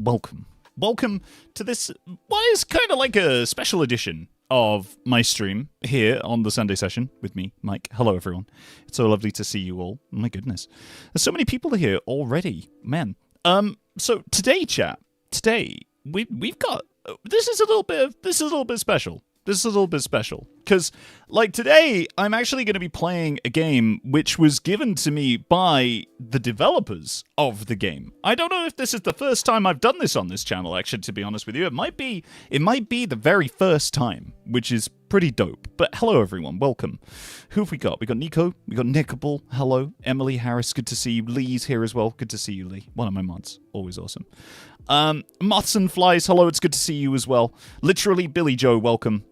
welcome. Welcome to this, what is kind of like a special edition of my stream here on the Sunday session with me, Mike. Hello, everyone. It's so lovely to see you all. My goodness. There's so many people here already. Man. So today, chat, we've got, this is a little bit special. This is a little bit special because, like, today I'm actually going to be playing a game which was given to me by the developers of the game. I don't know if this is the first time I've done this on this channel, actually, to be honest with you. It might be the very first time, which is pretty dope. But hello, everyone. Welcome. Who have we got? We got Nico. We got Nickable. Hello. Emily Harris. Good to see you. Lee's here as well. Good to see you, Lee. One of my mods. Always awesome. Moths and Flies, hello, it's good to see you as well. Literally, Billy Joe, welcome.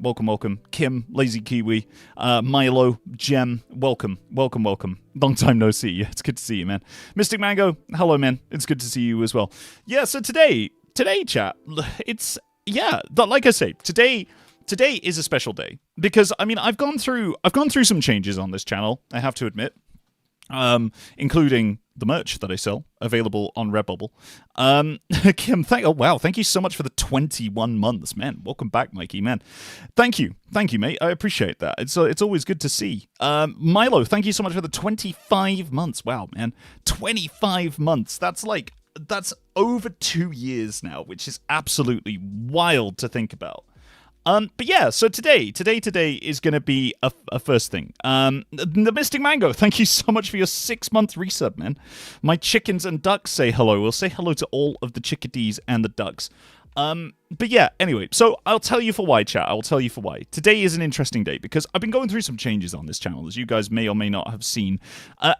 Kim, Lazy Kiwi, Milo, Jem, welcome. Long time no see. Yeah, it's good to see you, man. Mystic Mango, hello, man. It's good to see you as well. Yeah, so today, chat, it's, yeah, like I say, today is a special day because, I mean, I've gone through some changes on this channel, I have to admit, including the merch that I sell, available on Redbubble. Kim, thank you so much for the 21 months, man. Welcome back, Mikey, man. Thank you, mate. I appreciate that. It's always good to see. Milo, thank you so much for the 25 months. Wow, man, 25 months. That's over 2 years now, which is absolutely wild to think about. But yeah, so today is going to be a first thing. The Mystic Mango, thank you so much for your 6-month resub, man. My chickens and ducks say hello. We'll say hello to all of the chickadees and the ducks. But yeah, anyway, so I'll tell you for why, chat. I'll tell you for why. Today is an interesting day because I've been going through some changes on this channel, as you guys may or may not have seen.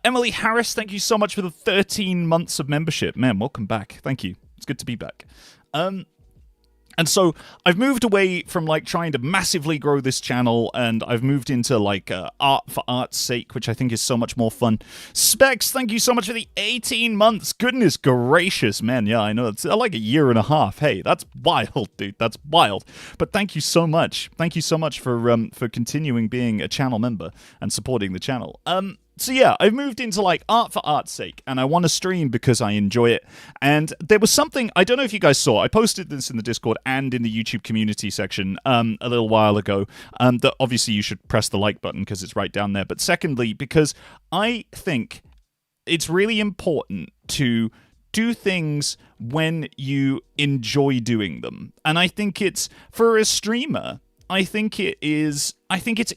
Emily Harris, thank you so much for the 13 months of membership. Man, welcome back. Thank you. It's good to be back. And so I've moved away from, like, trying to massively grow this channel, and I've moved into, like, art for art's sake, which I think is so much more fun. Specs, thank you so much for the 18 months. Goodness gracious, man. Yeah, I know. It's like a year and a half. Hey, that's wild, dude. That's wild. But thank you so much. Thank you so much for continuing being a channel member and supporting the channel. So yeah, I've moved into, like, art for art's sake, and I want to stream because I enjoy it. And there was something, I don't know if you guys saw, I posted this in the Discord and in the YouTube community section a little while ago, that obviously you should press the like button because it's right down there. But secondly, because I think it's really important to do things when you enjoy doing them. And I think it's, for a streamer, I think it's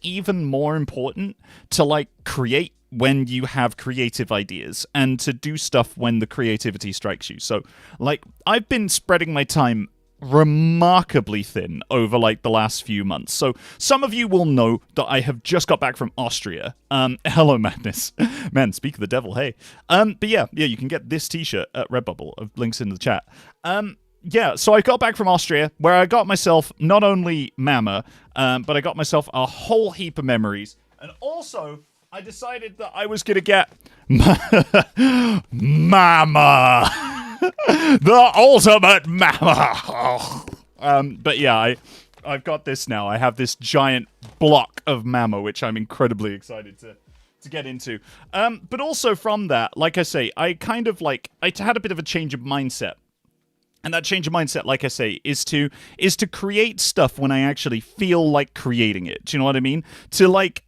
even more important to, like, create when you have creative ideas and to do stuff when the creativity strikes you. So, like, I've been spreading my time remarkably thin over, like, the last few months. So some of you will know that I have just got back from Austria. Hello, Magnus. Man, speak of the devil, hey. But yeah, you can get this t-shirt at Redbubble. Links in the chat. Yeah, so I got back from Austria, where I got myself not only Mama, but I got myself a whole heap of memories. And also, I decided that I was going to get Mama! The ultimate Mama! But yeah, I've got this now. I have this giant block of Mama, which I'm incredibly excited to get into. But also from that, like I say, I kind of, like, I had a bit of a change of mindset. And that change of mindset, like I say, is to create stuff when I actually feel like creating it. Do you know what I mean? To, like,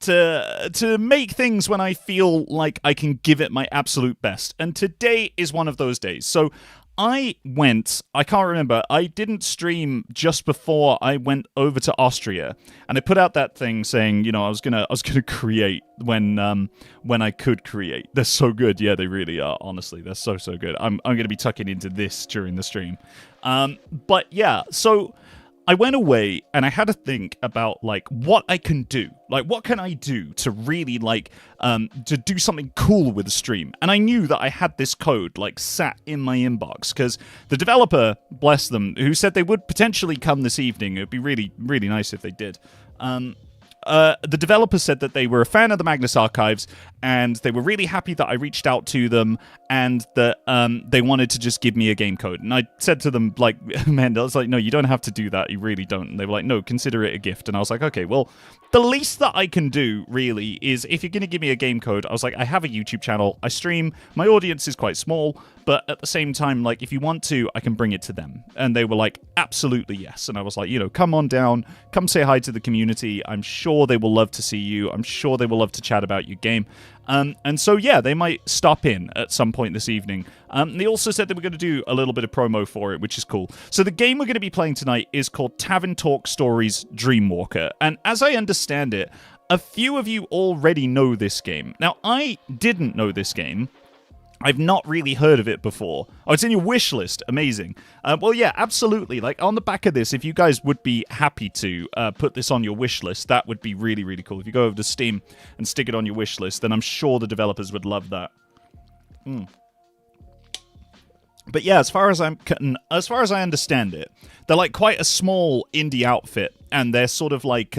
to make things when I feel like I can give it my absolute best. And today is one of those days. So I can't remember, I didn't stream just before I went over to Austria, and I put out that thing saying, you know, I was gonna create when I could create. They're so good. Yeah, they really are, honestly. They're so good. I'm gonna be tucking into this during the stream. But yeah, so I went away and I had to think about, like, what I can do. Like, what can I do to really, like, to do something cool with the stream? And I knew that I had this code, like, sat in my inbox, because the developer, bless them, who said they would potentially come this evening, it would be really, really nice if they did. the developers said that they were a fan of the Magnus Archives, and they were really happy that I reached out to them, and that they wanted to just give me a game code. And I said to them, like, man, I was like, no, you don't have to do that. You really don't. And they were like, no, consider it a gift. And I was like, okay, well, the least that I can do, really, is if you're going to give me a game code, I was like, I have a YouTube channel, I stream, my audience is quite small, but at the same time, like, if you want to, I can bring it to them. And they were like, absolutely yes. And I was like, you know, come on down, come say hi to the community. I'm sure they will love to see you. I'm sure they will love to chat about your game. And so, yeah, they might stop in at some point this evening. They also said they were going to do a little bit of promo for it, which is cool. So the game we're going to be playing tonight is called Tavern Talk Stories Dreamwalker. And as I understand it, a few of you already know this game. Now, I didn't know this game. I've not really heard of it before. Oh, it's in your wish list. Amazing. Well, yeah, absolutely. Like, on the back of this, if you guys would be happy to put this on your wish list, that would be really, really cool. If you go over to Steam and stick it on your wish list, then I'm sure the developers would love that. But yeah, as far as I understand it, they're like quite a small indie outfit, and they're sort of like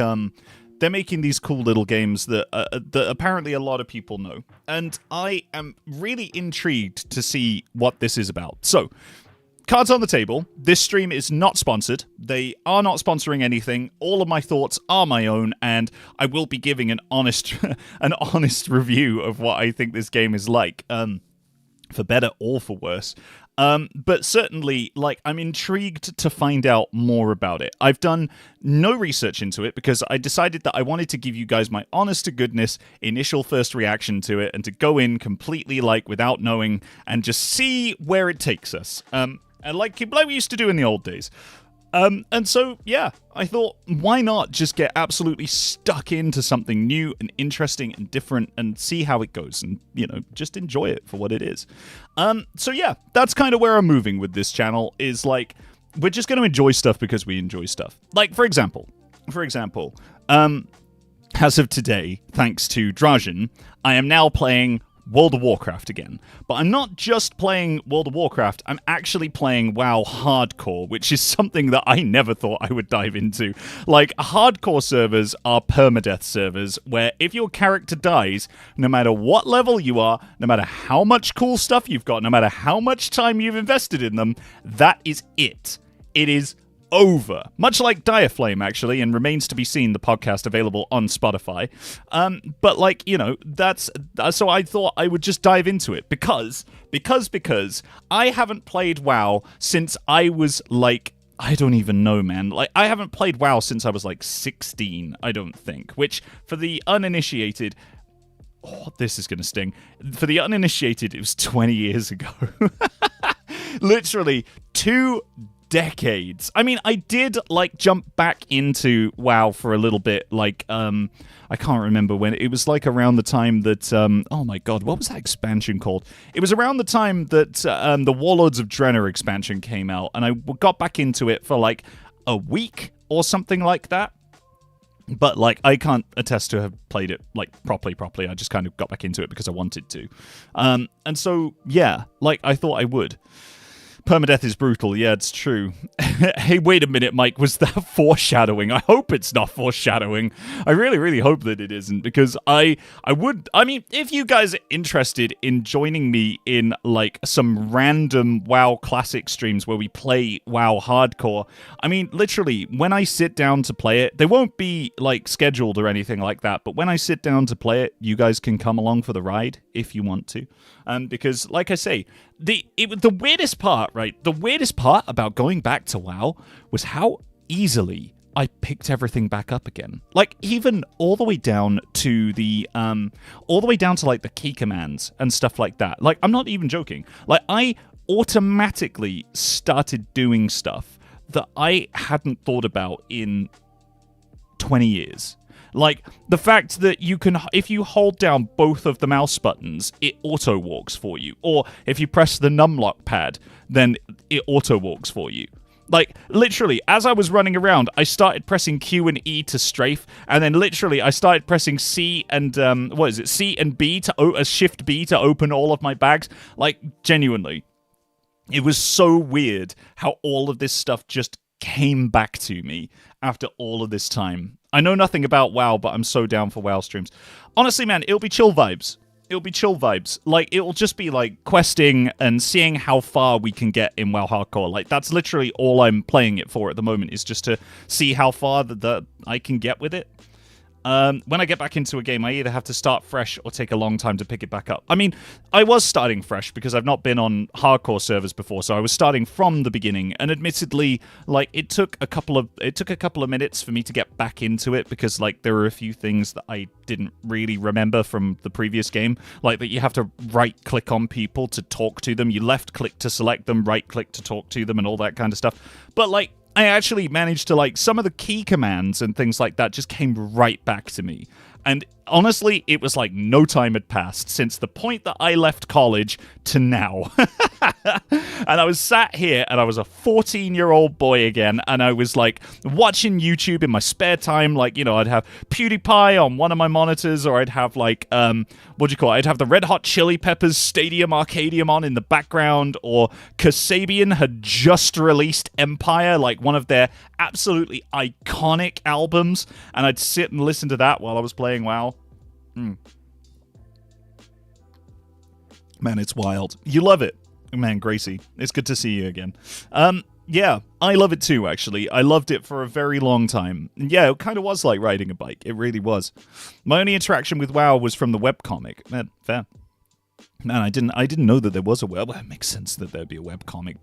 they're making these cool little games that apparently a lot of people know. And I am really intrigued to see what this is about. So, cards on the table. This stream is not sponsored. They are not sponsoring anything. All of my thoughts are my own, and I will be giving an honest review of what I think this game is like, for better or for worse. But certainly, like, I'm intrigued to find out more about it. I've done no research into it because I decided that I wanted to give you guys my honest-to-goodness initial first reaction to it, and to go in completely, like, without knowing, and just see where it takes us. And like we used to do in the old days. And so, yeah, I thought, why not just get absolutely stuck into something new and interesting and different and see how it goes and, you know, just enjoy it for what it is. So yeah, that's kind of where I'm moving with this channel, is like, we're just going to enjoy stuff because we enjoy stuff. Like, for example, as of today, thanks to Drajan, I am now playing World of Warcraft again. But I'm not just playing World of Warcraft, I'm actually playing WoW Hardcore, which is something that I never thought I would dive into. Like, hardcore servers are permadeath servers, where if your character dies, no matter what level you are, no matter how much cool stuff you've got, no matter how much time you've invested in them, that is it. It is over. Much like Direflame, actually, and Remains to be Seen, the podcast available on Spotify. But, like, you know, that's... So I thought I would just dive into it, because I haven't played WoW since I was, like... I don't even know, man. Like, I haven't played WoW since I was, like, 16, I don't think. Which, for the uninitiated... Oh, this is gonna sting. For the uninitiated, it was 20 years ago. Literally, 2 decades. I mean, I did, like, jump back into WoW for a little bit, like, I can't remember when. It was, like, around the time that, oh my god, what was that expansion called? It was around the time that, the Warlords of Draenor expansion came out, and I got back into it for, like, a week or something like that. But, like, I can't attest to have played it, like, properly. I just kind of got back into it because I wanted to. And so, yeah, like, I thought I would. Permadeath is brutal, yeah, it's true. Hey, wait a minute, Mike, was that foreshadowing? I hope it's not foreshadowing. I really, really hope that it isn't, because I mean, if you guys are interested in joining me in, like, some random WoW Classic streams where we play WoW Hardcore, I mean, literally, when I sit down to play it, they won't be, like, scheduled or anything like that, but when I sit down to play it, you guys can come along for the ride if you want to. Because, like I say, the weirdest part, right? The weirdest part about going back to WoW was how easily I picked everything back up again. Like, even all the way down to like the key commands and stuff like that. Like, I'm not even joking. Like, I automatically started doing stuff that I hadn't thought about in 20 years. Like, the fact that you can, if you hold down both of the mouse buttons, it auto-walks for you. Or if you press the numlock pad, then it auto-walks for you. Like, literally, as I was running around, I started pressing Q and E to strafe, and then literally I started pressing C and, C and B to, Shift B to open all of my bags. Like, genuinely. It was so weird how all of this stuff just came back to me after all of this time. I know nothing about WoW, but I'm so down for WoW streams. Honestly, man, it'll be chill vibes. It'll be chill vibes. Like, it'll just be, like, questing and seeing how far we can get in WoW Hardcore. Like, that's literally all I'm playing it for at the moment, is just to see how far that I can get with it. When I get back into a game, I either have to start fresh or take a long time to pick it back up. I mean, I was starting fresh because I've not been on hardcore servers before, so I was starting from the beginning. And admittedly, like, it took a couple of minutes for me to get back into it because, like, there were a few things that I didn't really remember from the previous game, like that you have to right-click on people to talk to them, you left-click to select them, right-click to talk to them, and all that kind of stuff. But, like, I actually managed to, like, some of the key commands and things like that just came right back to me. And honestly, it was like no time had passed since the point that I left college to now. And I was sat here and I was a 14-year-old boy again, and I was like watching YouTube in my spare time. Like, you know, I'd have PewDiePie on one of my monitors, or I'd have like I'd have the Red Hot Chili Peppers Stadium Arcadium on in the background, or Kasabian had just released Empire, like one of their absolutely iconic albums, and I'd sit and listen to that while I was playing WoW. Man, it's wild. You love it. Man, Gracie, it's good to see you again. Yeah, I love it too, actually. I loved it for a very long time. Yeah, it kind of was like riding a bike. It really was. My only interaction with WoW was from the webcomic. Man, fair. Man, I didn't know that there was a web. Well, it makes sense that there'd be a webcomic.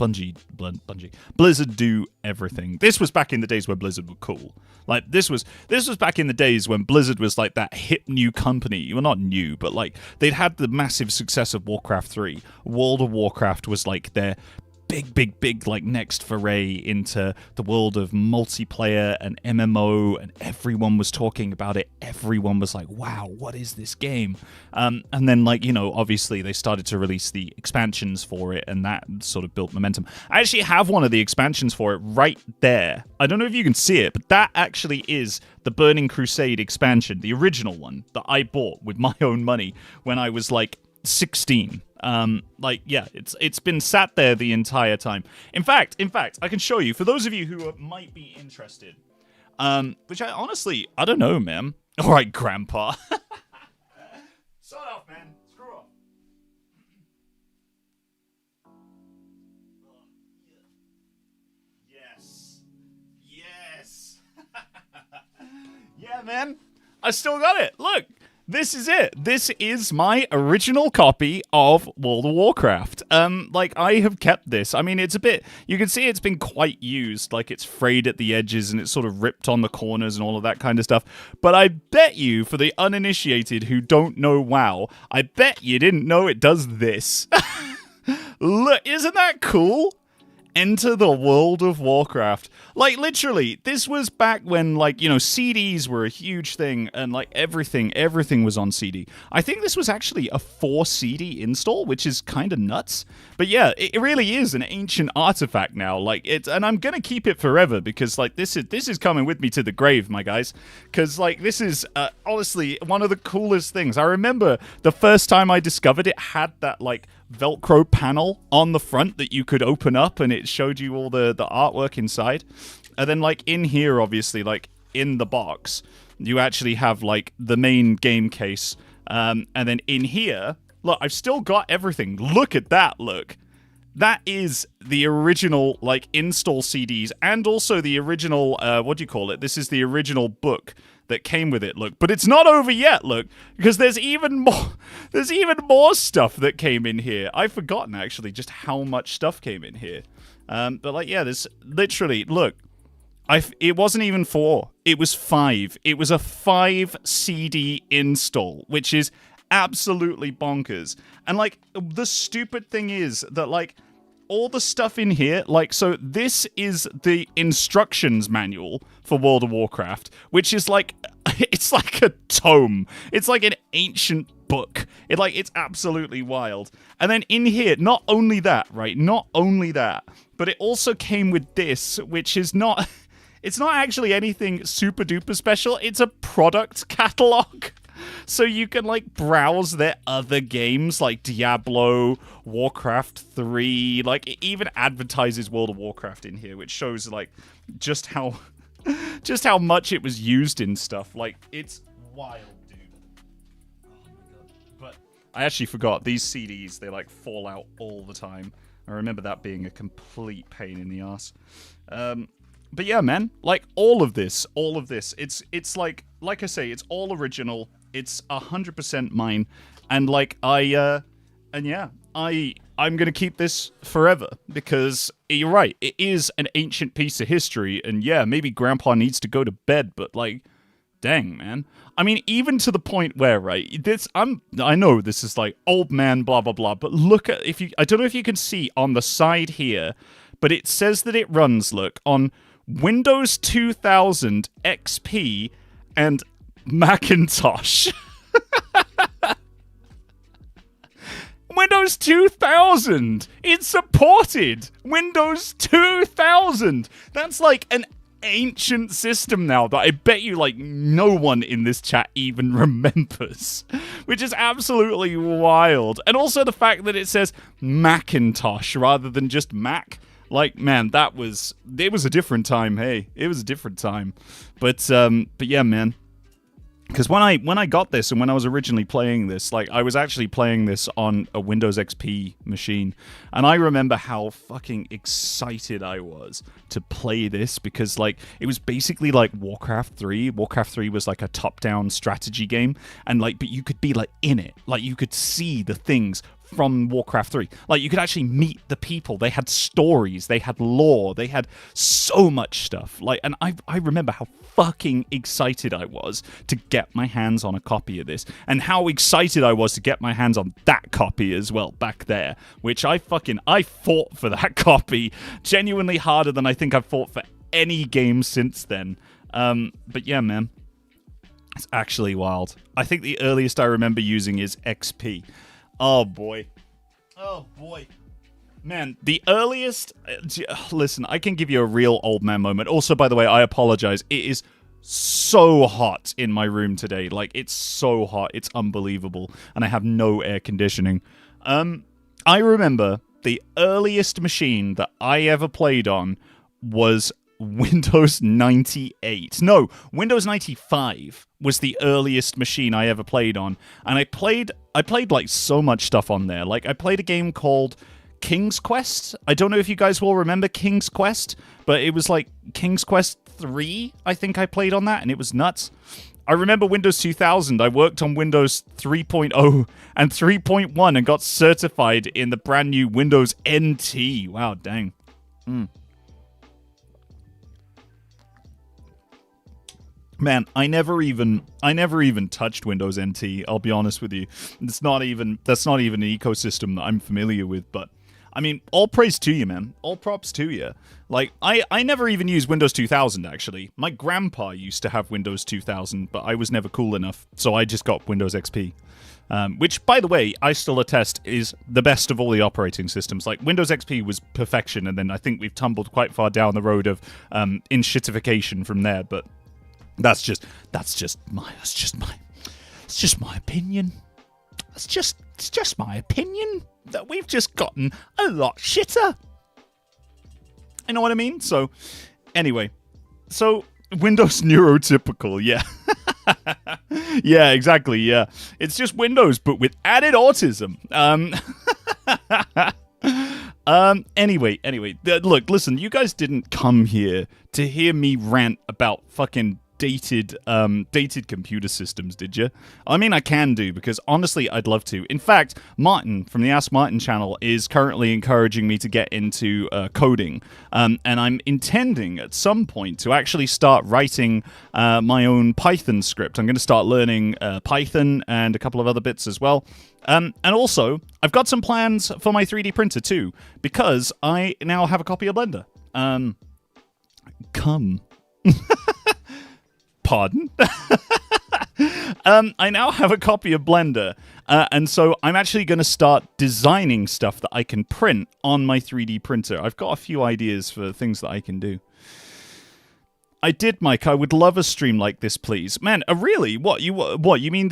Blizzard do everything. This was back in the days where Blizzard were cool. Like, this was back in the days when Blizzard was like that hip new company. Well, not new, but like they'd had the massive success of Warcraft 3. World of Warcraft was like their big like next foray into the world of multiplayer and MMO, and everyone was talking about it. Everyone was like, wow, what is this game? And then, like, you know, obviously they started to release the expansions for it, and that sort of built momentum. I actually have one of the expansions for it right there. I don't know if you can see it, but that actually is the Burning Crusade expansion, the original one that I bought with my own money when I was like 16. Like, yeah, it's been sat there the entire time. In fact, I can show you, for those of you who might be interested, which I don't know, man. All right, Grandpa. Sort off, man. Screw off. Yes. Yeah, man. I still got it. Look. This is it. This is my original copy of World of Warcraft. Like, I have kept this. I mean, it's a bit... You can see it's been quite used. Like, it's frayed at the edges and it's sort of ripped on the corners and all of that kind of stuff. But I bet you, for the uninitiated who don't know WoW, I bet you didn't know it does this. Look, isn't that cool? Enter the World of Warcraft. Like, literally, this was back when, like, you know, CDs were a huge thing, and, like, everything was on CD. I think this was actually a 4 CD install, which is kind of nuts. But yeah, it really is an ancient artifact now. Like, and I'm gonna keep it forever, because, like, this is coming with me to the grave, my guys. Because, like, this is, honestly, one of the coolest things. I remember the first time I discovered it had that, like, Velcro panel on the front that you could open up, and it showed you all the artwork inside. And then, like, in here, obviously, like, in the box, you actually have, like, the main game case. And then in here, look, I've still got everything. Look at that, look. That is the original, like, install CDs, and also the original, what do you call it? This is the original book that came with it, look. But it's not over yet, look, because there's even more stuff that came in here. I've forgotten, actually, just how much stuff came in here. But, like, yeah, there's literally, look, it wasn't even 4. It was 5. It was a 5 CD install, which is absolutely bonkers. And, like, the stupid thing is that, like, all the stuff in here, like, so this is the instructions manual for World of Warcraft, which is like, it's like a tome. It's like an ancient book. It's absolutely wild. And then in here, not only that, right? Not only that, but it also came with this, which is not, it's not actually anything super duper special. It's a product catalog. So you can like browse their other games like Diablo, Warcraft 3, like it even advertises World of Warcraft in here, which shows like just how much it was used in stuff. Like it's wild, dude. Oh my god. But I actually forgot these CDs, they like fall out all the time. I remember that being a complete pain in the ass. But yeah, man, like all of this, it's like I say, it's all original. It's 100% mine, and like I'm gonna keep this forever because you're right, it is an ancient piece of history, and yeah, maybe Grandpa needs to go to bed, but like, dang, man. I mean, even to the point where, right, I know this is like old man, blah blah blah, but look at I don't know if you can see on the side here, but it says that it runs, look, on Windows 2000 XP and Macintosh. Windows 2000! It's supported! Windows 2000! That's like an ancient system now that I bet you like no one in this chat even remembers, which is absolutely wild. And also the fact that it says Macintosh rather than just Mac. Like, man, it was a different time, hey. It was a different time. But yeah, man. Because when I got this and when I was originally playing this, like, I was actually playing this on a Windows XP machine. And I remember how fucking excited I was to play this because, like, it was basically like Warcraft 3. Warcraft 3 was like a top-down strategy game. And, like, but you could be, like, in it. Like, you could see the things from Warcraft 3. Like, you could actually meet the people. They had stories. They had lore. They had so much stuff. Like, and I remember how fucking excited I was to get my hands on a copy of this, and how excited I was to get my hands on that copy as well back there, which I fought for that copy genuinely harder than I think I've fought for any game since then. But yeah, man, it's actually wild. I think the earliest I remember using is XP. Oh boy. Man, the earliest... listen, I can give you a real old man moment. Also, by the way, I apologize. It is so hot in my room today. Like, it's so hot. It's unbelievable. And I have no air conditioning. I remember the earliest machine that I ever played on was Windows 98. No, Windows 95 was the earliest machine I ever played on. And I played like so much stuff on there. Like, I played a game called King's Quest. I don't know if you guys will remember King's Quest, but it was like King's Quest 3, I think I played on that, and it was nuts. I remember Windows 2000. I worked on Windows 3.0 and 3.1 and got certified in the brand new Windows NT. Wow, dang. Man, I never even touched Windows NT, I'll be honest with you. That's not even an ecosystem that I'm familiar with, but I mean, all praise to you, man. All props to you. Like, I never even used Windows 2000, actually. My grandpa used to have Windows 2000, but I was never cool enough, so I just got Windows XP. Which, by the way, I still attest is the best of all the operating systems. Like, Windows XP was perfection, and then I think we've tumbled quite far down the road of in-shitification from there, but that's just my opinion. It's just my opinion that we've just gotten a lot shitter. You know what I mean? So, anyway. So, Windows neurotypical, yeah. Yeah, exactly, yeah. It's just Windows, but with added autism. Anyway, look, listen, you guys didn't come here to hear me rant about fucking dated computer systems, did you? I mean, I can do, because honestly, I'd love to. In fact, Martin from the Ask Martin channel is currently encouraging me to get into coding, and I'm intending at some point to actually start writing my own Python script. I'm going to start learning Python and a couple of other bits as well. And also, I've got some plans for my 3D printer too, because I now have a copy of Blender. Pardon? I now have a copy of Blender, and so I'm actually going to start designing stuff that I can print on my 3D printer. I've got a few ideas for things that I can do. I did, Mike. I would love a stream like this, please. Man, really? What you mean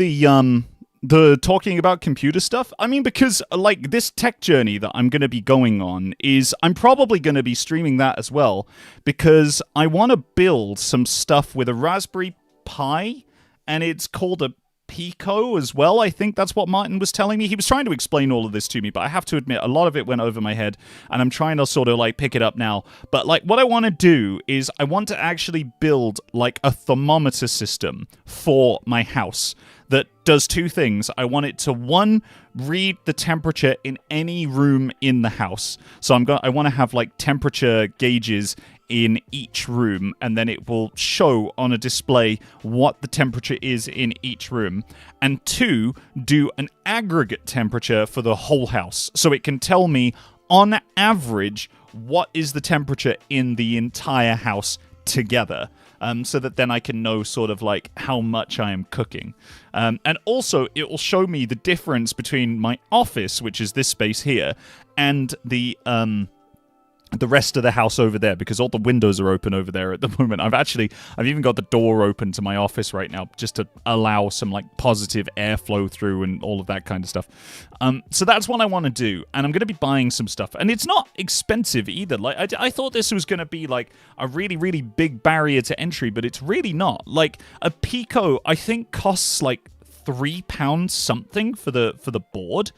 the talking about computer stuff? I mean, because like this tech journey that I'm going to be going on is I'm probably going to be streaming that as well because I want to build some stuff with a Raspberry Pi, and it's called a Pico as well. I think that's what Martin was telling me. He was trying to explain all of this to me, but I have to admit a lot of it went over my head, and I'm trying to sort of like pick it up now. But like what I want to do is I want to actually build like a thermometer system for my house that does two things. I want it to, one, read the temperature in any room in the house. So I want to have like temperature gauges in each room, and then it will show on a display what the temperature is in each room. And two, do an aggregate temperature for the whole house. So it can tell me, on average, what is the temperature in the entire house together. So that then I can know sort of like how much I am cooking. And also, it will show me the difference between my office, which is this space here, and the rest of the house over there, because all the windows are open over there at the moment. I've even got the door open to my office right now just to allow some like positive airflow through and all of that kind of stuff. So that's what I want to do, and I'm going to be buying some stuff, and it's not expensive either. Like I thought this was going to be like a really, really big barrier to entry, but it's really not. Like a Pico, I think costs like £3 something for the board.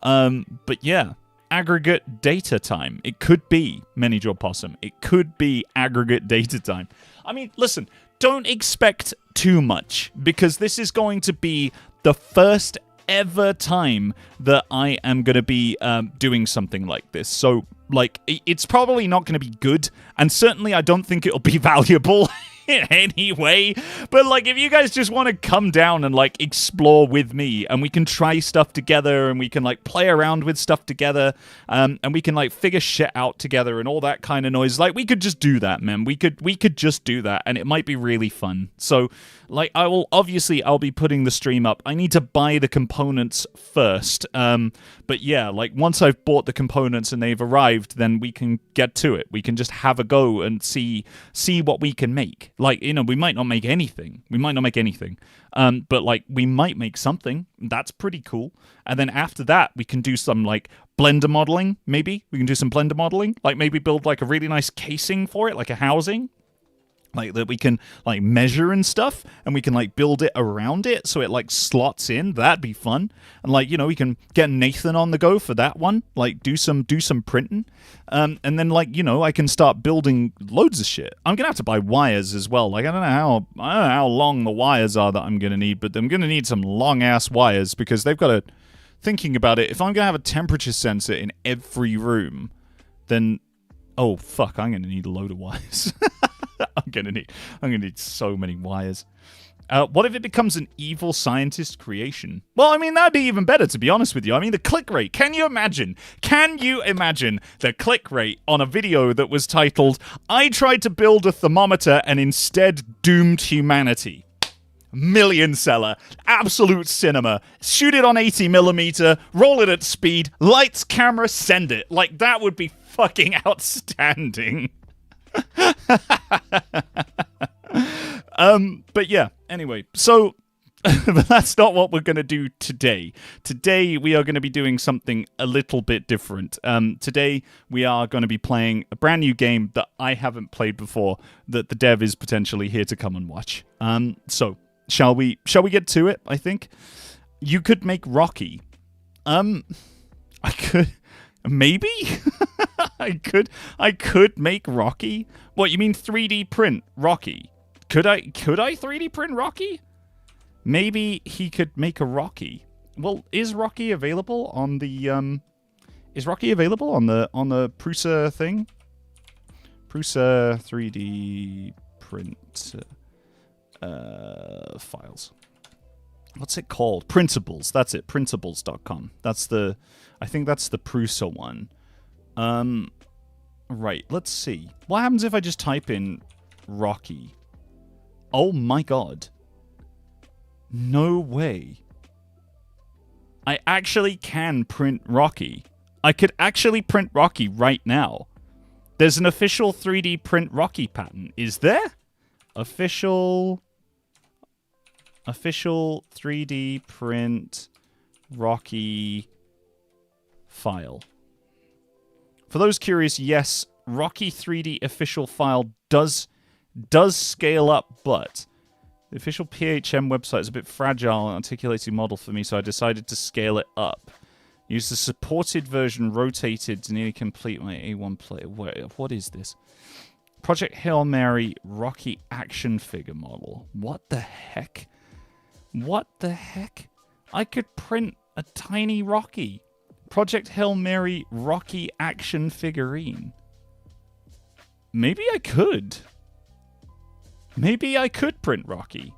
But yeah. Aggregate data time. It could be Many-Jaw Possum. It could be aggregate data time. I mean, listen, don't expect too much, because this is going to be the first ever time that I am going to be doing something like this. So, like, it's probably not going to be good, and certainly I don't think it'll be valuable in any way. But, like, if you guys just want to come down and, like, explore with me, and we can try stuff together, and we can, like, play around with stuff together, and we can, like, figure shit out together and all that kind of noise, like, we could just do that, man. We could just do that, and it might be really fun. So, like, I'll be putting the stream up. I need to buy the components first. But yeah, like, once I've bought the components and they've arrived, then we can get to it. We can just have a go and see what we can make. Like, you know, we might not make anything. But, like, we might make something. That's pretty cool. And then after that, we can do some, like, Blender modeling, maybe. We can do some Blender modeling. Like, maybe build, like, a really nice casing for it, like a housing. Like, that we can, like, measure and stuff, and we can, like, build it around it so it, like, slots in. That'd be fun. And, like, you know, we can get Nathan on the go for that one. Like, do some printing. And then, like, you know, I can start building loads of shit. I'm gonna have to buy wires as well. Like, I don't know how long the wires are that I'm gonna need, but I'm gonna need some long-ass wires, because they've got to... Thinking about it, if I'm gonna have a temperature sensor in every room, then... Oh, fuck, I'm gonna need a load of wires. I'm gonna need so many wires. What if it becomes an evil scientist creation? Well, I mean, that'd be even better, to be honest with you. I mean, the click rate. Can you imagine the click rate on a video that was titled, "I tried to build a thermometer and instead doomed humanity"? Million seller, absolute cinema. Shoot it on 80mm, roll it at speed, lights, camera, send it. Like, that would be fucking outstanding. But yeah, anyway, so but that's not what we're going to do today. Today, we are going to be doing something a little bit different. Today, we are going to be playing a brand new game that I haven't played before, that the dev is potentially here to come and watch. So, shall we get to it, I think? You could make Rocky. I could... Maybe? I could make Rocky? What, you mean 3D print Rocky? Could I 3D print Rocky? Maybe he could make a Rocky. Well, is Rocky available on the Prusa thing? Prusa 3D print files. What's it called? Printables. That's it. Printables.com. I think that's the Prusa one. Right. Let's see. What happens if I just type in Rocky? Oh my god. No way. I actually can print Rocky. I could actually print Rocky right now. There's an official 3D print Rocky pattern. Is there? Official 3D print Rocky file. For those curious, yes, Rocky 3D official file does scale up, but the official PHM website is a bit fragile and articulating model for me, so I decided to scale it up. Use the supported version rotated to nearly complete my A1 play. What is this? Project Hail Mary Rocky action figure model. What the heck? What the heck? I could print a tiny Rocky. Project Hail Mary Rocky action figurine. Maybe I could. Maybe I could print Rocky.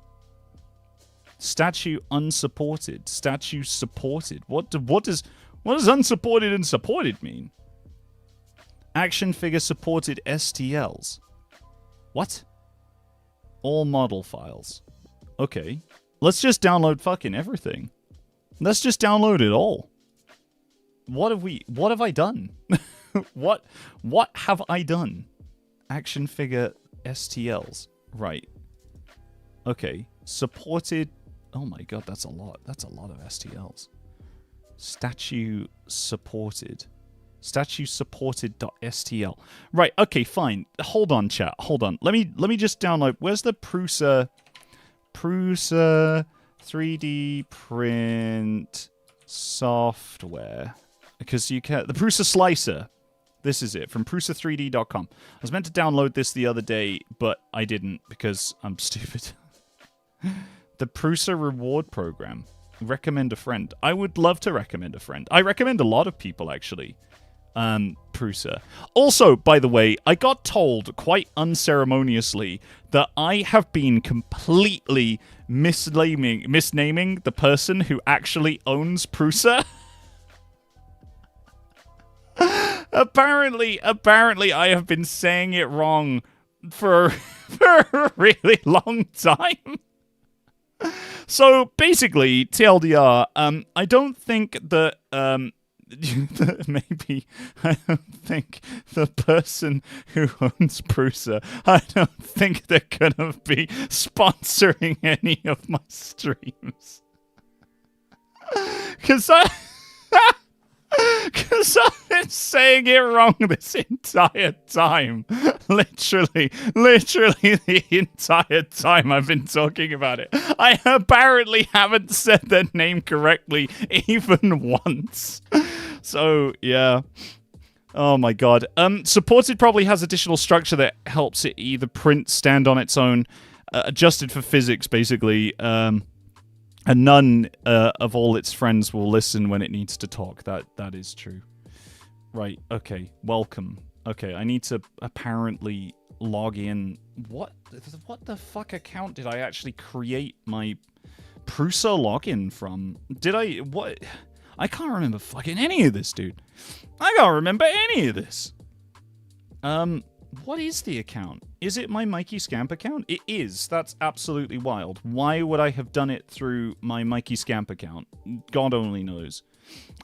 Statue unsupported. Statue supported. What does unsupported and supported mean? Action figure supported STLs. What? All model files. Okay. Let's just download fucking everything. Let's just download it all. What have I done? What have I done? Action figure STLs. Right. Okay. Supported. Oh my god, that's a lot. That's a lot of STLs. Statue supported. Statue supported.stl. Right, okay, fine. Hold on, chat. Hold on. Let me just download. Where's the Prusa 3D print software? Because you can the Prusa slicer. This is it from prusa3d.com. I was meant to download this the other day, but I didn't because I'm stupid. The Prusa reward program. Recommend a friend. I would love to recommend a friend. I recommend a lot of people actually. Prusa. Also, by the way, I got told quite unceremoniously that I have been completely misnaming the person who actually owns Prusa. Apparently I have been saying it wrong for a really long time. So basically, TLDR, I don't think that maybe I don't think the person who owns Prusa, I don't think they're gonna be sponsoring any of my streams. Because I've been saying it wrong this entire time. Literally the entire time I've been talking about it. I apparently haven't said their name correctly even once. So, yeah. Oh my god. Supported probably has additional structure that helps it either print, stand on its own, adjusted for physics, basically. And none of all its friends will listen when it needs to talk. That is true. Right, okay. Welcome. Okay, I need to apparently log in. What the fuck account did I actually create my Prusa login from? What? I can't remember fucking any of this, dude. I can't remember any of this. What is the account? Is it my Mikey Scamp account? It is. That's absolutely wild. Why would I have done it through my Mikey Scamp account? God only knows.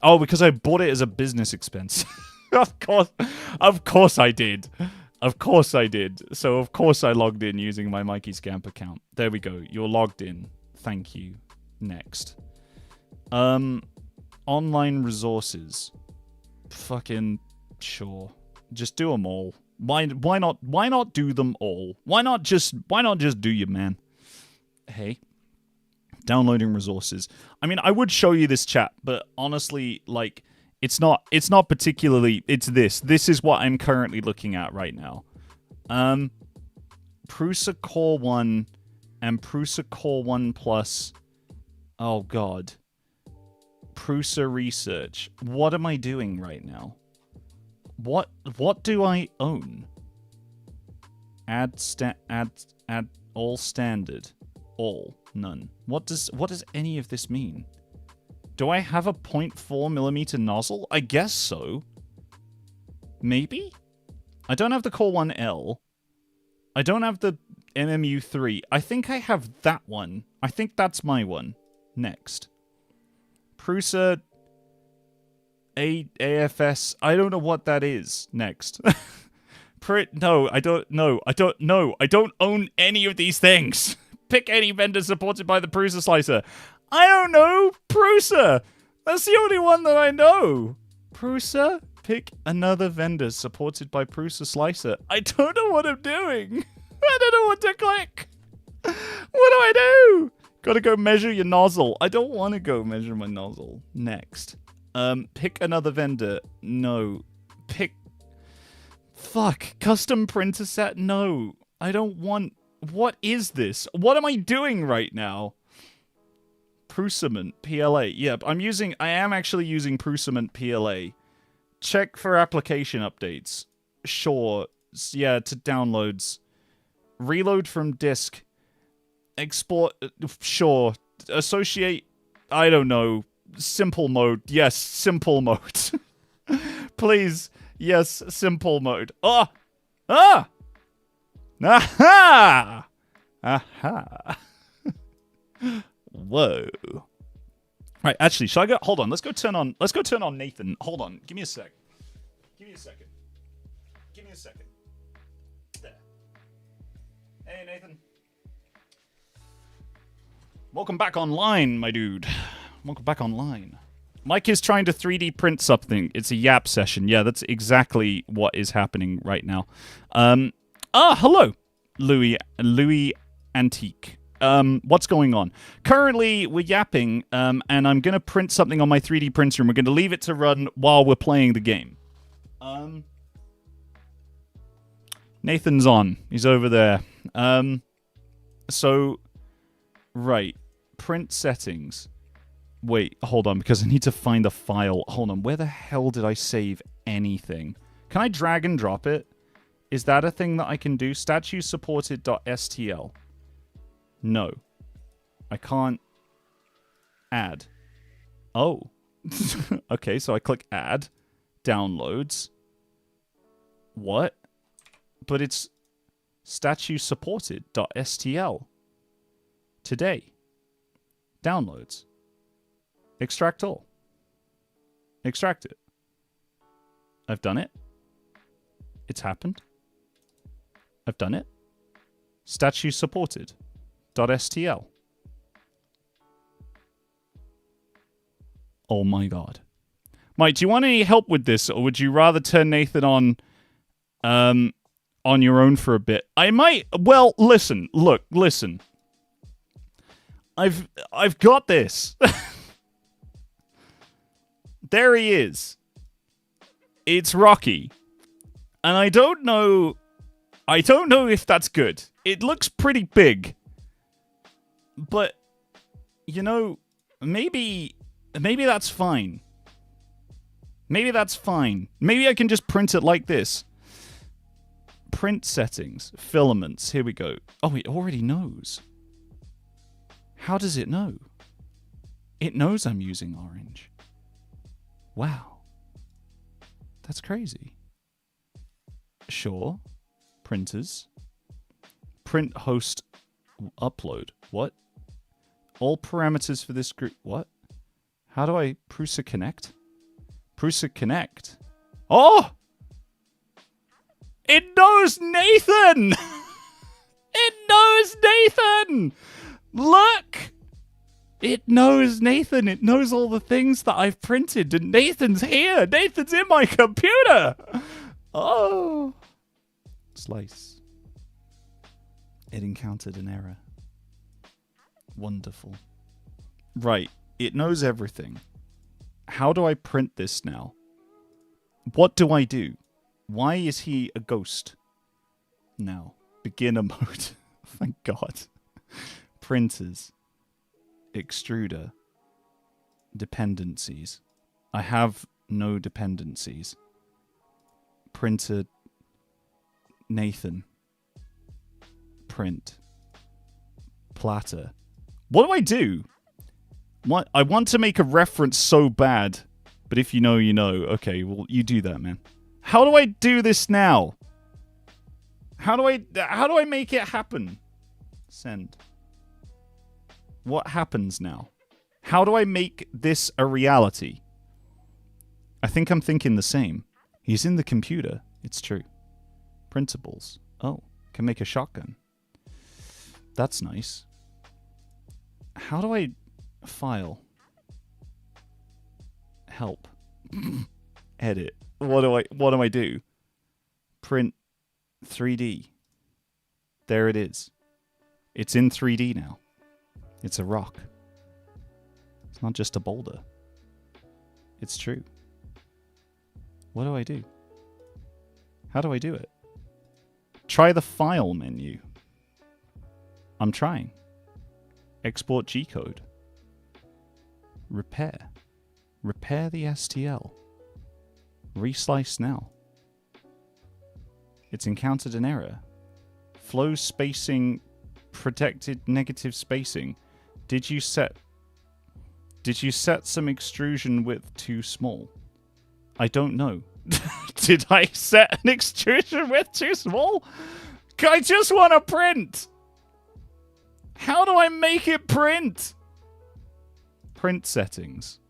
Oh, because I bought it as a business expense. Of course I did. Of course I did. So of course I logged in using my Mikey Scamp account. There we go. You're logged in. Thank you. Next. Online resources. Fucking sure. Just do them all. Why not do them all? Why not just do you, man? Hey. Downloading resources. I mean, I would show you this chat, but honestly, like, it's not particularly, it's this. This is what I'm currently looking at right now. Prusa Core 1 and Prusa Core 1 Plus. Oh god. Prusa Research. What am I doing right now? What do I own? Add all standard. All. None. What does any of this mean? Do I have a 0.4mm nozzle? I guess so. Maybe? I don't have the Core 1L. I don't have the MMU3. I think I have that one. I think that's my one. Next. Prusa AFS. I don't know what that is. Next. No, I don't know. I don't know. I don't own any of these things. Pick any vendor supported by the Prusa Slicer. I don't know. Prusa. That's the only one that I know. Prusa? Pick another vendor supported by Prusa Slicer. I don't know what I'm doing. I don't know what to click. What do I do? Gotta go measure your nozzle. I don't want to go measure my nozzle. Next. Pick another vendor. No. Pick... Fuck. Custom printer set? No. I don't want... What is this? What am I doing right now? Prusament PLA. Yep, I am actually using Prusament PLA. Check for application updates. Sure. Yeah, to downloads. Reload from disk. Export. Sure. Associate. I don't know. Simple mode. Yes, simple mode. Please. Yes, simple mode. Ah! Ah! Aha! Aha! Whoa. Right, actually, should I go? Hold on. Let's go turn on Nathan. Hold on. Give me a sec. Give me a second. There. Hey, Nathan. Welcome back online, my dude. Welcome back online. Mike is trying to 3D print something. It's a yap session. Yeah, that's exactly what is happening right now. Hello, Louis Antique. What's going on? Currently, we're yapping, and I'm going to print something on my 3D printer, and we're going to leave it to run while we're playing the game. Nathan's on. He's over there. Right. Print settings. Wait, hold on, because I need to find a file. Hold on, where the hell did I save anything? Can I drag and drop it? Is that a thing that I can do? Statue supported.stl. No. I can't add. Oh. Okay, so I click add. Downloads. What? But it's statue supported.stl. Today. Downloads. Extract all. Extract it. I've done it. It's happened. I've done it. Statue supported.stl. Oh my god. Mike, do you want any help with this, or would you rather turn Nathan on your own for a bit? I might. Well, listen. Look, listen. I've got this. There he is. It's Rocky. And I don't know if that's good. It looks pretty big. But you know, maybe that's fine. Maybe that's fine. Maybe I can just print it like this. Print settings, filaments. Here we go. Oh, it already knows. How does it know? It knows I'm using orange. Wow. That's crazy. Sure. Printers. Print host upload. What? All parameters for this group. What? How do I Prusa connect? Prusa connect. Oh! It knows Nathan! It knows Nathan! Look! It knows Nathan. It knows all the things that I've printed. And Nathan's here. Nathan's in my computer. Oh. Slice. It encountered an error. Wonderful. Right. It knows everything. How do I print this now? What do I do? Why is he a ghost? Now. Beginner mode. Thank God. Printers. Extruder. Dependencies. I have no dependencies. Printer. Nathan. Print. Platter. What do I do? What? I want to make a reference so bad, but if you know, you know. Okay, well, you do that, man. How do I do this now? How do I make it happen? Send. What happens now? How do I make this a reality? I think I'm thinking the same. He's in the computer. It's true. Printables. Oh, can make a shotgun. That's nice. How do I file? Help. Edit. What do I do? Print 3D. There it is. It's in 3D now. It's a rock. It's not just a boulder. It's true. What do I do? How do I do it? Try the file menu. I'm trying. Export G-code. Repair. Repair the STL. Reslice now. It's encountered an error. Flow spacing protected negative spacing. Did you set some extrusion width too small? I don't know. Did I set an extrusion width too small? I just want to print. How do I make it print? Print settings.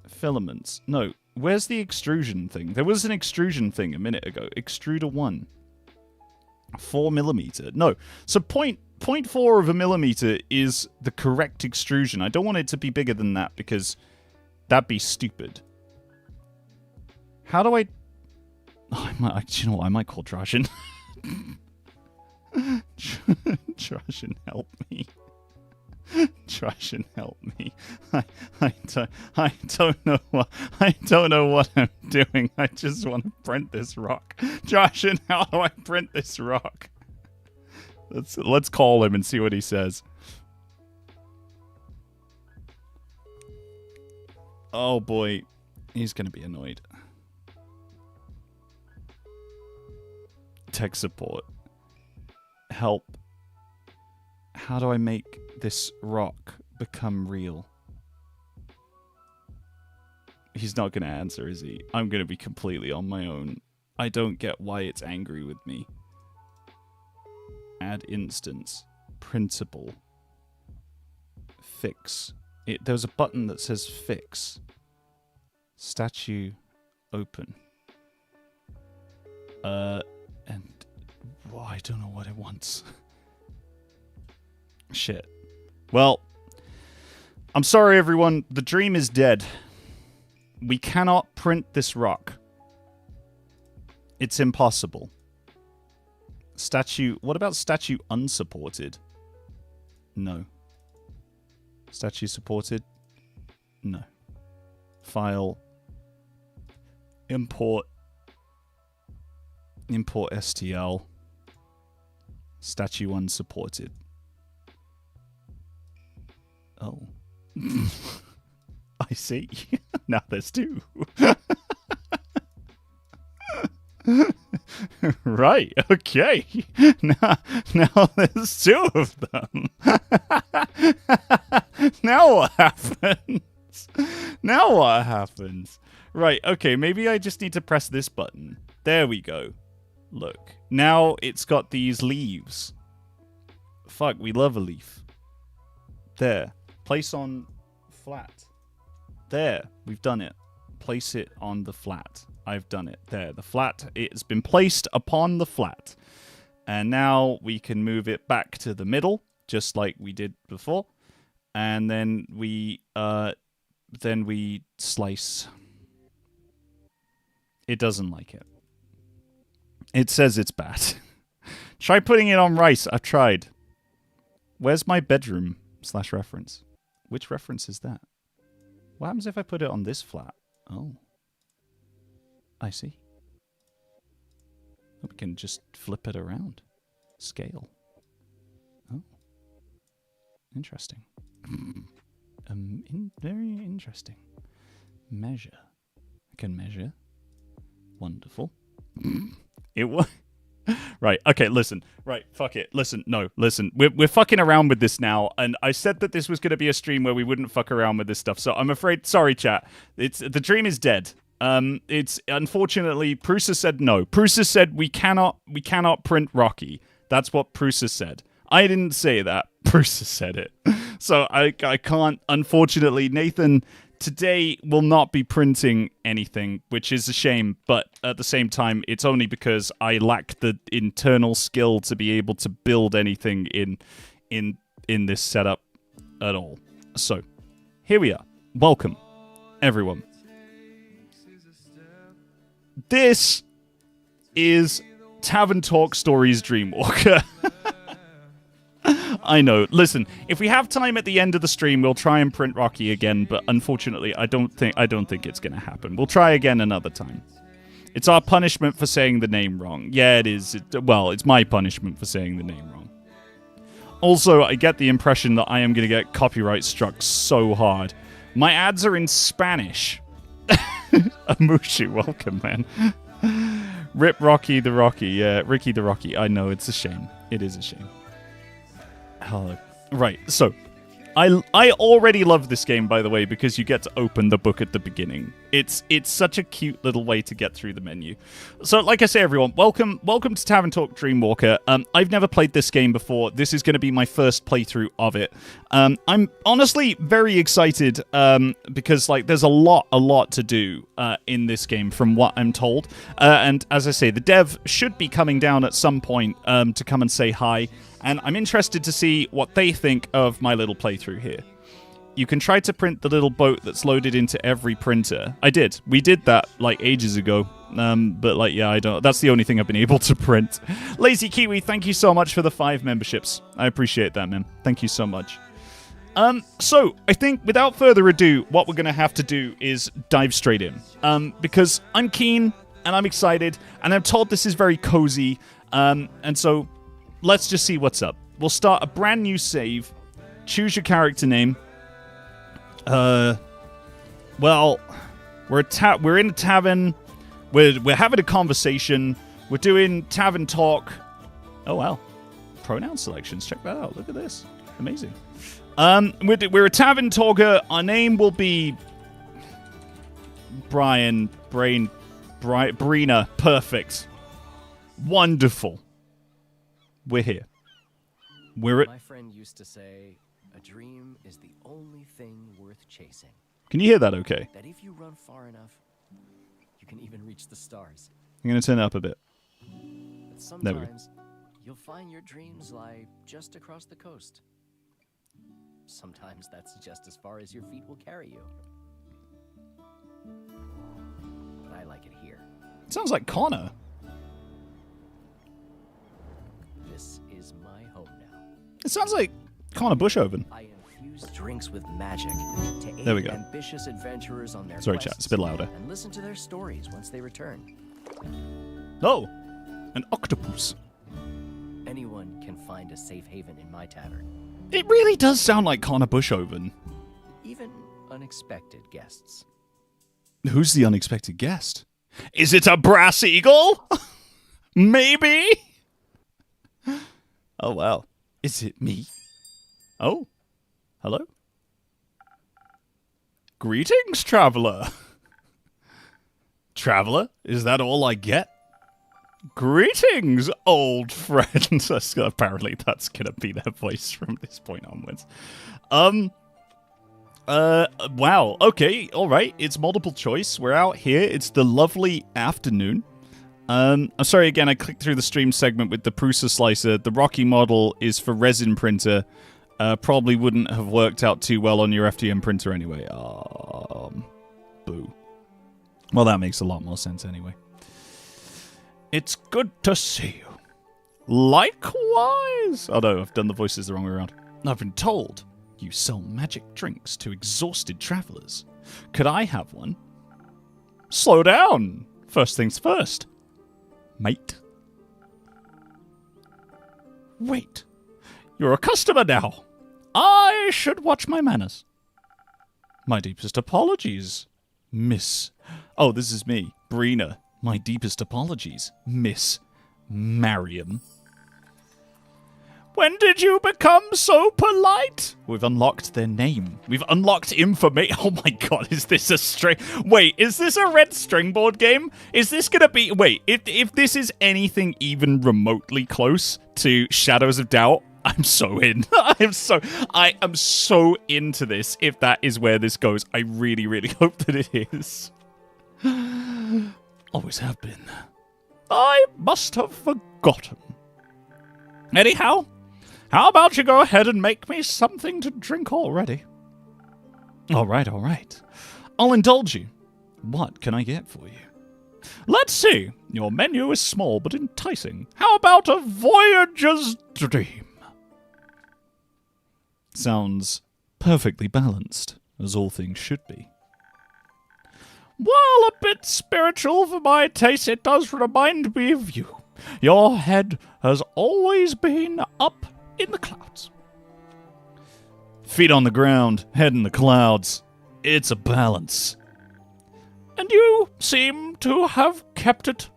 Filaments. No. Where's the extrusion thing? There was an extrusion thing a minute ago. Extruder 1. 4mm. No. So 0.4 of a millimeter is the correct extrusion. I don't want it to be bigger than that because that'd be stupid. How do I... Oh, you know what? I might call Drajan. Drajan, help me. Drajan, help me. I don't know what I'm doing. I just want to print this rock. Drajan, how do I print this rock? Let's call him and see what he says. Oh boy, he's gonna be annoyed. Tech support. Help. How do I make this rock become real? He's not going to answer, is he? I'm going to be completely on my own. I don't get why it's angry with me. Add instance. Printable. Fix. There's a button that says fix. Statue open. And... Well, I don't know what it wants. Shit. Well, I'm sorry everyone, the dream is dead. We cannot print this rock. It's impossible. Statue, what about statue unsupported? No. Statue supported? No. File. Import. Import STL. Statue unsupported. Oh. I see. Now there's two. Right, okay. Now there's two of them. Now what happens? Now what happens? Right, okay, maybe I just need to press this button. There we go. Look. Now it's got these leaves. Fuck, we love a leaf. There. Place on flat. There. We've done it. Place it on the flat. I've done it. There. The flat. It's been placed upon the flat. And now we can move it back to the middle, just like we did before. And then we slice. It doesn't like it. It says it's bad. Try putting it on rice. I've tried. Where's my bedroom / reference? Which reference is that? What happens if I put it on this flat? Oh. I see. We can just flip it around. Scale. Oh. Interesting. Very interesting. Measure. I can measure. Wonderful. It was... Right, okay, listen. Right, fuck it. Listen, no, listen. We're fucking around with this now, and I said that this was going to be a stream where we wouldn't fuck around with this stuff, so I'm afraid... Sorry, chat. The dream is dead. It's... Unfortunately, Prusa said no. Prusa said we cannot print Rocky. That's what Prusa said. I didn't say that. Prusa said it. So I can't... Unfortunately, Nathan today will not be printing anything, which is a shame, but at the same time, it's only because I lack the internal skill to be able to build anything in this setup at all. So, here we are. Welcome, everyone. This is Tavern Talk Stories Dreamwalker. I know. Listen, if we have time at the end of the stream, we'll try and print Rocky again, but unfortunately, I don't think it's going to happen. We'll try again another time. It's our punishment for saying the name wrong. Yeah, it is. It's my punishment for saying the name wrong. Also, I get the impression that I am going to get copyright struck so hard. My ads are in Spanish. Amushu, welcome, man. Rip Rocky the Rocky. Yeah, Ricky the Rocky. I know, it's a shame. It is a shame. Hello. Right, so I already love this game, by the way, because you get to open the book at the beginning. It's such a cute little way to get through the menu. So, like I say, everyone, welcome to Tavern Talk Dreamwalker. I've never played this game before. This is going to be my first playthrough of it. I'm honestly very excited because there's a lot to do in this game, from what I'm told. And as I say, the dev should be coming down at some point to come and say hi. And I'm interested to see what they think of my little playthrough here. You can try to print the little boat that's loaded into every printer. I did. We did that, ages ago. But, yeah, I don't... That's the only thing I've been able to print. Lazy Kiwi, thank you so much for the 5 memberships. I appreciate that, man. Thank you so much. So, I think, without further ado, what we're going to have to do is dive straight in. Because I'm keen, and I'm excited, and I'm told this is very cozy, and so... Let's just see what's up. We'll start a brand new save. Choose your character name. Well, we're in a tavern. We're having a conversation. We're doing tavern talk. Oh wow, pronoun selections. Check that out. Look at this. Amazing. We're a tavern talker. Our name will be Brina. Perfect. Wonderful. We're here. My friend used to say, a dream is the only thing worth chasing. Can you hear that okay? That if you run far enough, you can even reach the stars. I'm going to turn it up a bit. But sometimes you'll find your dreams lie just across the coast. Sometimes that's just as far as your feet will carry you. But I like it here. It sounds like Connor. This is my home now. It sounds like Connor Bushoven. I infuse drinks with magic to aid There we go. ambitious adventurers on their Sorry, quests chat. It's a bit louder. and listen to their stories once they return. Oh, an octopus. Anyone can find a safe haven in my tavern. It really does sound like Connor Bushoven. Even unexpected guests. Who's the unexpected guest? Is it a brass eagle? Maybe? Oh, wow. Is it me? Oh. Hello? Greetings, traveler. Traveler? Is that all I get? Greetings, old friend. Apparently that's gonna be their voice from this point onwards. Wow. Okay, alright. It's multiple choice. We're out here. It's the lovely afternoon. I'm sorry again, I clicked through the stream segment with the Prusa slicer. The Rocky model is for resin printer. Probably wouldn't have worked out too well on your FDM printer anyway. Boo. Well, that makes a lot more sense anyway. It's good to see you. Likewise. Oh no, I've done the voices the wrong way around. I've been told you sell magic drinks to exhausted travelers. Could I have one? Slow down. First things first. Mate. Wait. You're a customer now. I should watch my manners. My deepest apologies, Miss... Oh, this is me, Brina. My deepest apologies, Miss Mariam. When did you become so polite? We've unlocked their name. We've unlocked information. Oh my god, is this a string? Wait, is this a red string board game? Is this gonna be... Wait, if this is anything even remotely close to Shadows of Doubt, I'm so in. I am so into this. If that is where this goes, I really, really hope that it is. Always have been. I must have forgotten. Anyhow, how about you go ahead and make me something to drink already? All right. I'll indulge you. What can I get for you? Let's see. Your menu is small but enticing. How about a voyager's dream? Sounds perfectly balanced, as all things should be. While a bit spiritual for my taste, it does remind me of you. Your head has always been up in the clouds. Feet on the ground, head in the clouds. It's a balance. And you seem to have kept it.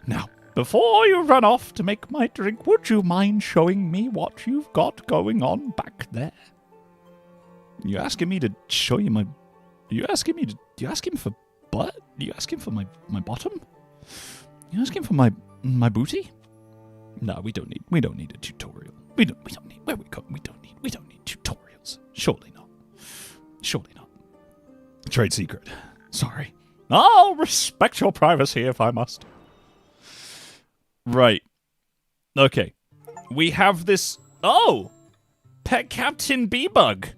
Now, before you run off to make my drink, would you mind showing me what you've got going on back there? You asking me to show you my... You asking for butt? You asking for my bottom? You asking for my booty? No, we don't need a tutorial. We don't need tutorials. Surely not. Trade secret. Sorry. I'll respect your privacy if I must. Right. Okay. We have this... Oh! Pet Captain Bee-Bug.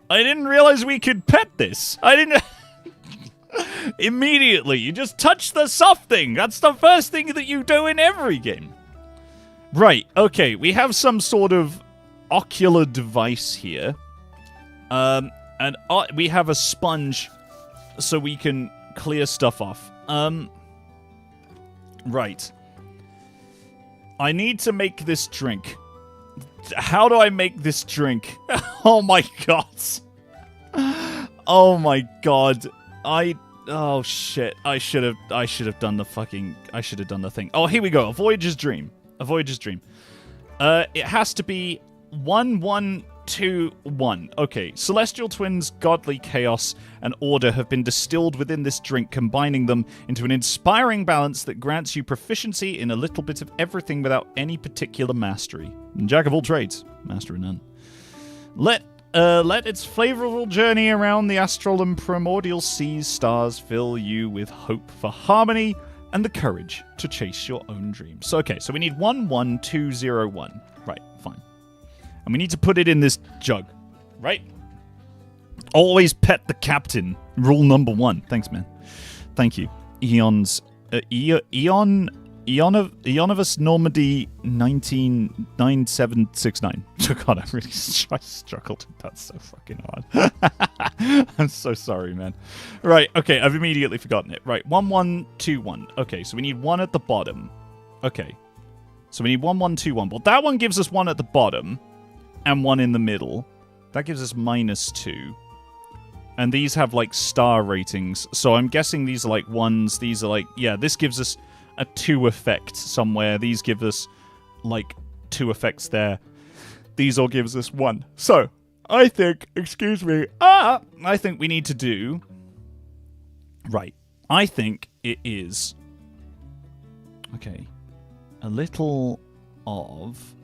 I didn't realize we could pet this. I didn't... Immediately, you just touch the soft thing. That's the first thing that you do in every game. Right, okay. We have some sort of ocular device here. And we have a sponge so we can clear stuff off. Right. I need to make this drink. How do I make this drink? Oh my god. Oh my god. Oh shit. I should have done the thing. Oh, here we go. A Voyager's Dream. It has to be 1121. Okay. Celestial twins, godly chaos, and order have been distilled within this drink, combining them into an inspiring balance that grants you proficiency in a little bit of everything without any particular mastery. Jack of all trades, master of none. Let its flavorful journey around the astral and primordial seas stars fill you with hope for harmony and the courage to chase your own dreams. So, okay, so we need 11201. Right, fine. And we need to put it in this jug, right? Always pet the captain. Rule number 1. Thanks, man. Thank you. Eon's... Eonovus Normandy 199769. Oh god, I struggled with that so fucking hard. I'm so sorry, man. Right, okay, I've immediately forgotten it. Right, 1121. Okay, so we need 1 at the bottom. Okay. So we need 1121. Well, that one gives us 1 at the bottom and 1 in the middle. That gives us -2. And these have, like, star ratings. So I'm guessing these are, like, 1s. These are, like... Yeah, this gives us a 2 effect somewhere. These give us, like, 2 effects there. These all gives us 1. So, I think... Excuse me. I think we need to do... Right. I think it is... Okay. A little of...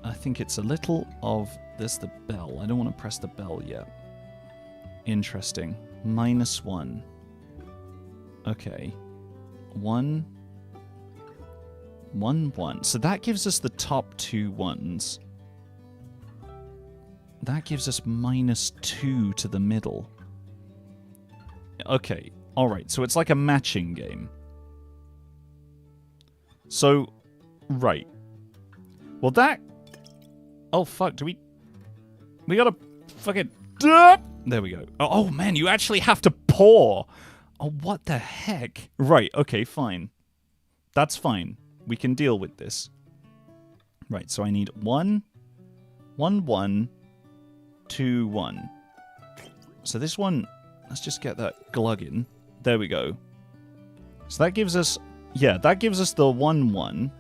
I think it's a little of... There's the bell. I don't want to press the bell yet. Interesting. -1. Okay. 1, 1, 1. So that gives us the top 2 ones. That gives us -2 to the middle. Okay. Alright. So it's like a matching game. So, right. Well, that... Oh, fuck. Do we... We gotta fucking... There we go. Oh, man. You actually have to pour... Oh, what the heck? Right, okay, fine. That's fine. We can deal with this. Right, so I need 1, 1, 1, 2, 1. So this one, let's just get that glug in. There we go. So that gives us, yeah, that gives us the 1, 1.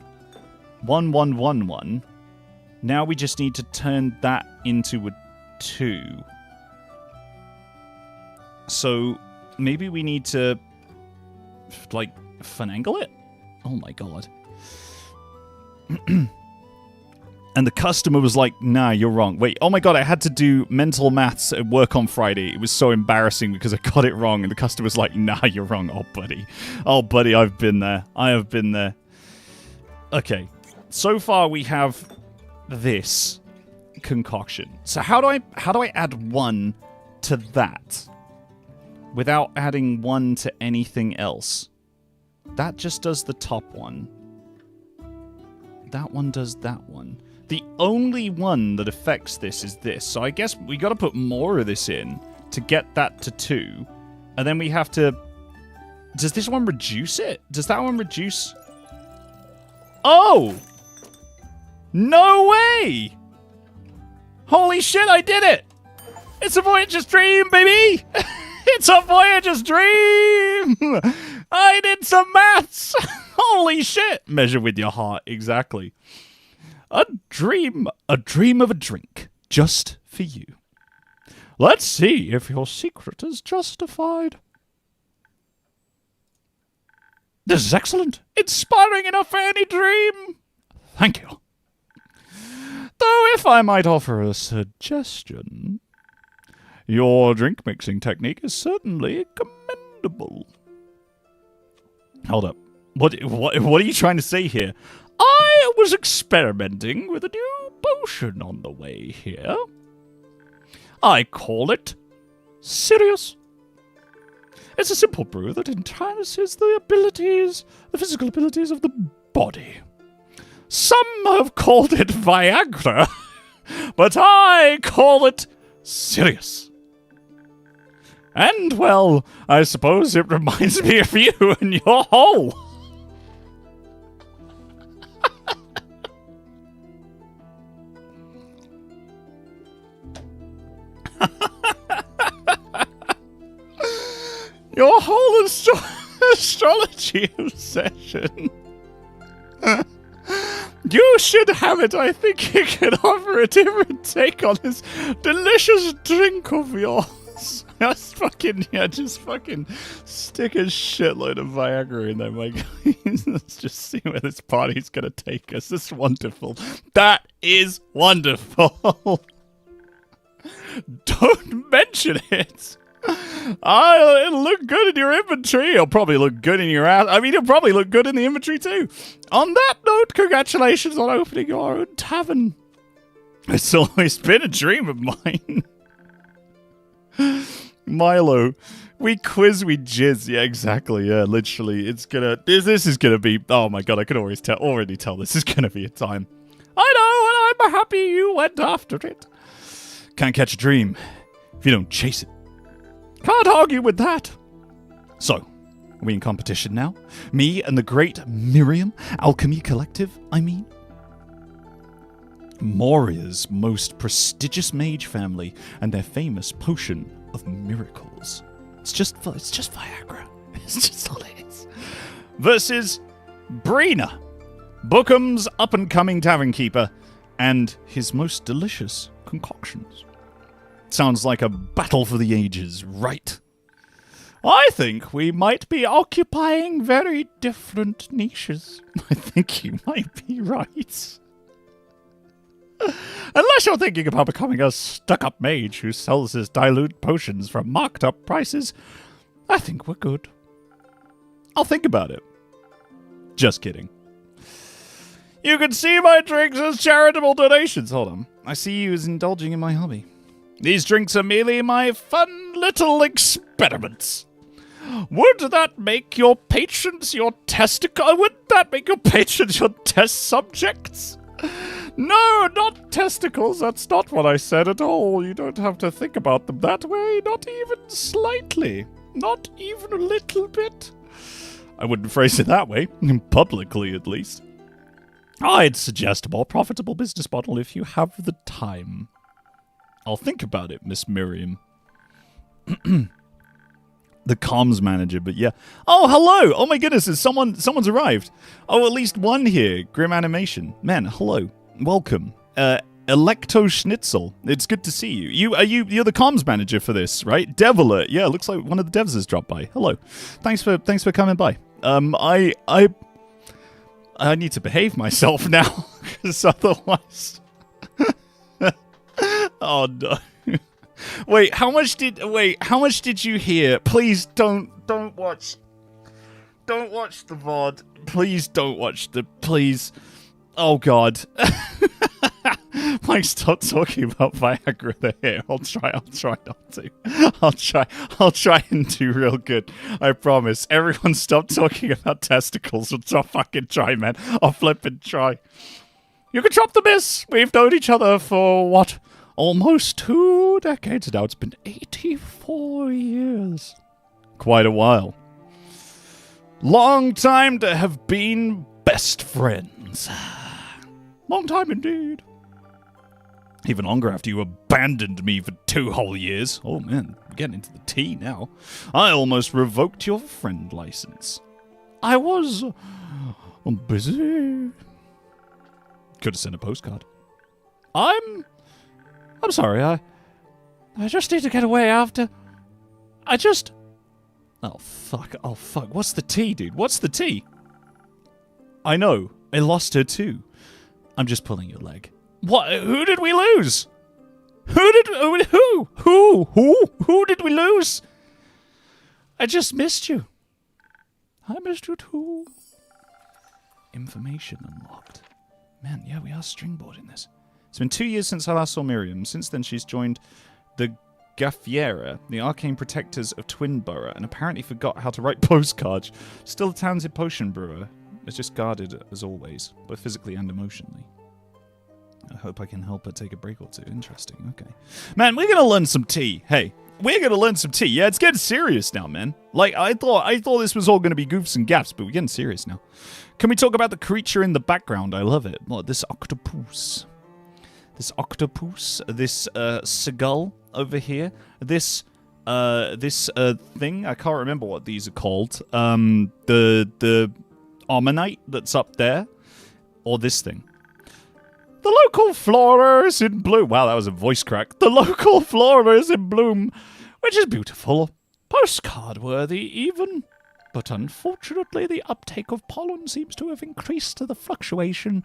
1, 1, 1, 1. Now we just need to turn that into a 2. So... Maybe we need to, like, finagle it? Oh my god. And the customer was like, nah, you're wrong. Wait, oh my god, I had to do mental maths at work on Friday. It was so embarrassing because I got it wrong. And the customer's like, nah, you're wrong. Oh, buddy. Oh, buddy, I've been there. I have been there. Okay. So far, we have this concoction. So how do I add 1 to that without adding 1 to anything else? That just does the top one. That one does that one. The only one that affects this is this. So I guess we got to put more of this in to get that to 2. And then we have to... Does this one reduce it? Does that one reduce... Oh! No way! Holy shit, I did it! It's a Voyager's dream, baby! It's a Voyager's dream! I did some maths! Holy shit! Measure with your heart, exactly. A dream of a drink, just for you. Let's see if your secret is justified. This is excellent. Inspiring enough for any dream. Thank you. Though if I might offer a suggestion, your drink mixing technique is certainly commendable. Hold up. What are you trying to say here? I was experimenting with a new potion on the way here. I call it Sirius. It's a simple brew that enhances the physical abilities of the body. Some have called it Viagra, but I call it Sirius. And, well, I suppose it reminds me of you and your hole. Your whole astrology obsession. You should have it. I think you can offer a different take on this delicious drink of yours. Just fucking stick a shitload of Viagra in there, my guys. Let's just see where this party's gonna take us. This is wonderful. That is wonderful. Don't mention it. It'll look good in your inventory. It'll probably look good in your ass. I mean, it'll probably look good in the inventory too. On that note, congratulations on opening your own tavern. It's always been a dream of mine. Milo, we quiz, we jizz. Yeah, exactly. Yeah, literally. It's gonna. This is gonna be. Oh my god, I can already tell this is gonna be a time. I know, and I'm happy you went after it. Can't catch a dream if you don't chase it. Can't argue with that. So, are we in competition now? Me and the great Miriam Alchemy Collective, I mean? Moria's most prestigious mage family and their famous potion of miracles. It's just Viagra. It's just all it is. Versus Brina, Bookham's up-and-coming tavern keeper, and his most delicious concoctions. Sounds like a battle for the ages, right? I think we might be occupying very different niches. I think you might be right. Unless you're thinking about becoming a stuck-up mage who sells his dilute potions for marked-up prices, I think we're good. I'll think about it. Just kidding. You can see my drinks as charitable donations. Hold on. I see you as indulging in my hobby. These drinks are merely my fun little experiments. Would that make your patrons your Would that make your patrons your test subjects? No, not testicles. That's not what I said at all. You don't have to think about them that way. Not even slightly. Not even a little bit. I wouldn't phrase it that way. Publicly, at least. I'd suggest a more profitable business model if you have the time. I'll think about it, Miss Miriam. The comms manager, but yeah. Oh, hello! Oh my goodness, someone's arrived. Oh, at least one here. Grim Animation. Man, hello. Welcome. Electo Schnitzel. It's good to see you. You're the comms manager for this, right? Deviler. Yeah, looks like one of the devs has dropped by. Hello. Thanks for coming by. I need to behave myself now, because otherwise Oh no. Wait, how much did you hear? Please don't watch. Don't watch the VOD. Please don't watch please. Oh god. Mike, stop talking about Viagra there. I'll try not to. I'll try and do real good. I promise. Everyone stop talking about testicles. I'll fucking try, man. I'll flip and try. You can drop the miss. We've known each other for what? Almost 2 decades now. It's been 84 years. Quite a while. Long time to have been best friends. Long time indeed. Even longer after you abandoned me for 2 whole years. Oh man, we're getting into the tea now. I almost revoked your friend license. I was busy. Could have sent a postcard. I'm sorry, I just need to get away after... Oh, fuck. What's the tea, dude? What's the tea? I know. I lost her, too. I'm just pulling your leg. What? Who did we lose? Who did we lose? I just missed you. I missed you, too. Information unlocked. Man, yeah, we are stringboarding this. It's been 2 years since I last saw Miriam. Since then, she's joined the Gaffiera, the arcane protectors of Twinborough, and apparently forgot how to write postcards. Still a talented potion brewer. It's just guarded, as always, both physically and emotionally. I hope I can help her take a break or two. Interesting, okay. Man, we're gonna learn some tea. Hey, we're gonna learn some tea. Yeah, it's getting serious now, man. Like, I thought this was all gonna be goofs and gaps, but we're getting serious now. Can we talk about the creature in the background? I love it. What, this octopus. This seagull over here. This thing, I can't remember what these are called. The ammonite that's up there. Or this thing. The local flora is in bloom. Wow, that was a voice crack. The local flora is in bloom, which is beautiful. Postcard worthy, even. But unfortunately, the uptake of pollen seems to have increased to the fluctuation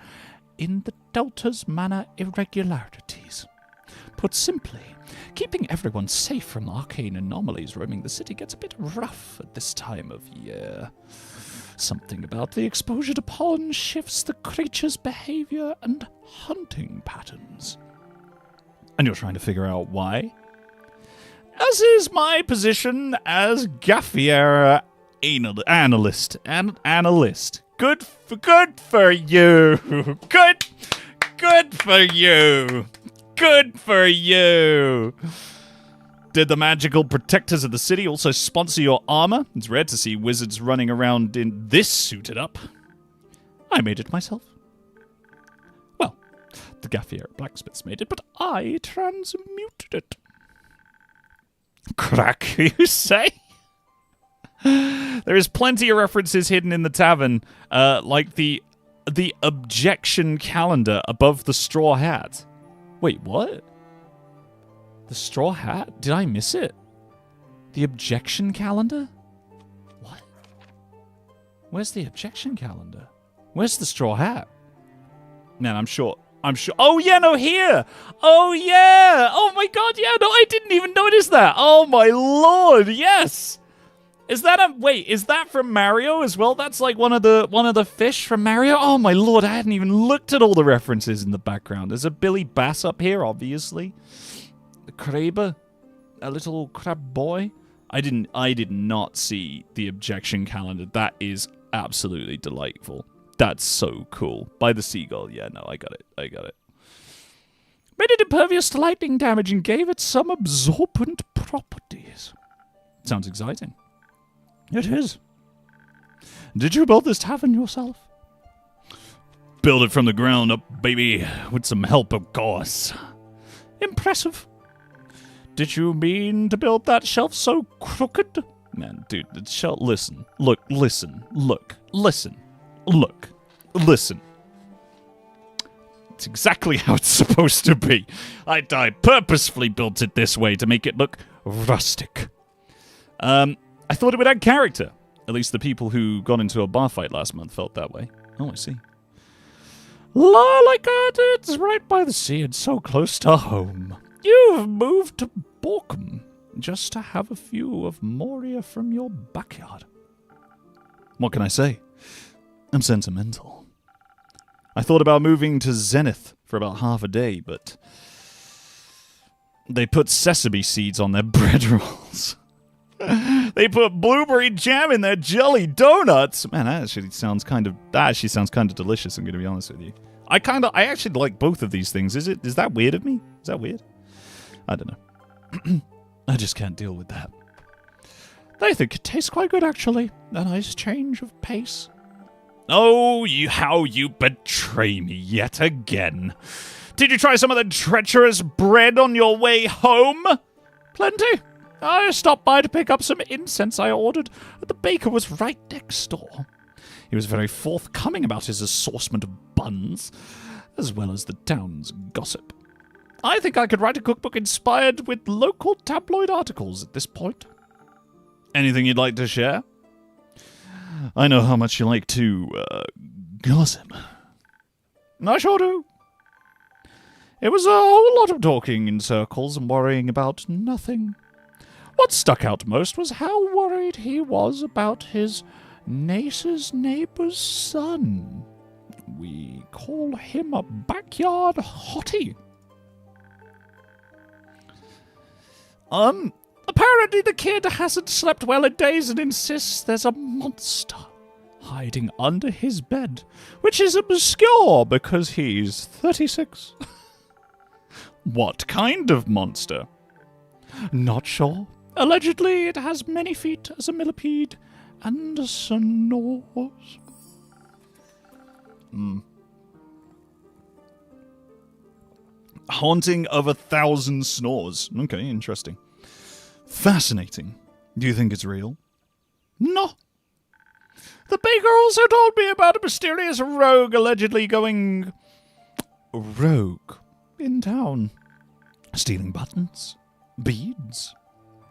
in the delta's mana irregularities. Put simply, keeping everyone safe from arcane anomalies roaming the city gets a bit rough at this time of year. Something about the exposure to pollen shifts the creature's behavior and hunting patterns. And you're trying to figure out why? As is my position as Gaffiera analyst. Good for you. Good for you. Good for you. Did the magical protectors of the city also sponsor your armor? It's rare to see wizards running around in this suited up. I made it myself. Well, the Gaffiera blacksmiths made it, but I transmuted it. Crack, you say? There is plenty of references hidden in the tavern, like the objection calendar above the straw hat. Wait, what? The straw hat? Did I miss it? The objection calendar? What? Where's the objection calendar? Where's the straw hat? Man, I'm sure. Oh, yeah, no, here. Oh, yeah. Oh, my God, yeah, no, I didn't even notice that. Oh, my Lord, yes. Is that from Mario as well? That's like one of the fish from Mario? Oh, my Lord, I hadn't even looked at all the references in the background. There's a Billy Bass up here, obviously. The Kraber, a little crab boy. I did not see the objection calendar. That is absolutely delightful. That's so cool. By the seagull. Yeah, no, I got it. Made it impervious to lightning damage and gave it some absorbent properties. Sounds exciting. It is. Did you build this tavern yourself? Build it from the ground up, baby. With some help, of course. Impressive. Did you mean to build that shelf so crooked? Man, dude, the shelf... Listen. It's exactly how it's supposed to be. I purposefully built it this way to make it look rustic. I thought it would add character. At least the people who got into a bar fight last month felt that way. Oh, I see. Lollicott, it's right by the sea and so close to home. You've moved to Borkham just to have a view of Moria from your backyard. What can I say? I'm sentimental. I thought about moving to Zenith for about half a day, but they put sesame seeds on their bread rolls. They put blueberry jam in their jelly donuts. Man, that actually sounds kind of delicious, I'm going to be honest with you. I actually like both of these things. Is that weird of me? Is that weird? I don't know. I just can't deal with that. I think it tastes quite good, actually. A nice change of pace. Oh, how you betray me yet again. Did you try some of the treacherous bread on your way home? Plenty. I stopped by to pick up some incense I ordered. The baker was right next door. He was very forthcoming about his assortment of buns, as well as the town's gossip. I think I could write a cookbook inspired with local tabloid articles at this point. Anything you'd like to share? I know how much you like to, gossip. I sure do. It was a whole lot of talking in circles and worrying about nothing. What stuck out most was how worried he was about his niece's neighbor's son. We call him a backyard hottie. Apparently the kid hasn't slept well in days and insists there's a monster hiding under his bed, which is obscure because he's 36. What kind of monster? Not sure. Allegedly, it has many feet as a millipede and snores. Haunting of 1,000 snores. Okay, interesting. Fascinating. Do you think it's real? No. The baker also told me about a mysterious rogue allegedly going rogue in town. Stealing buttons, beads,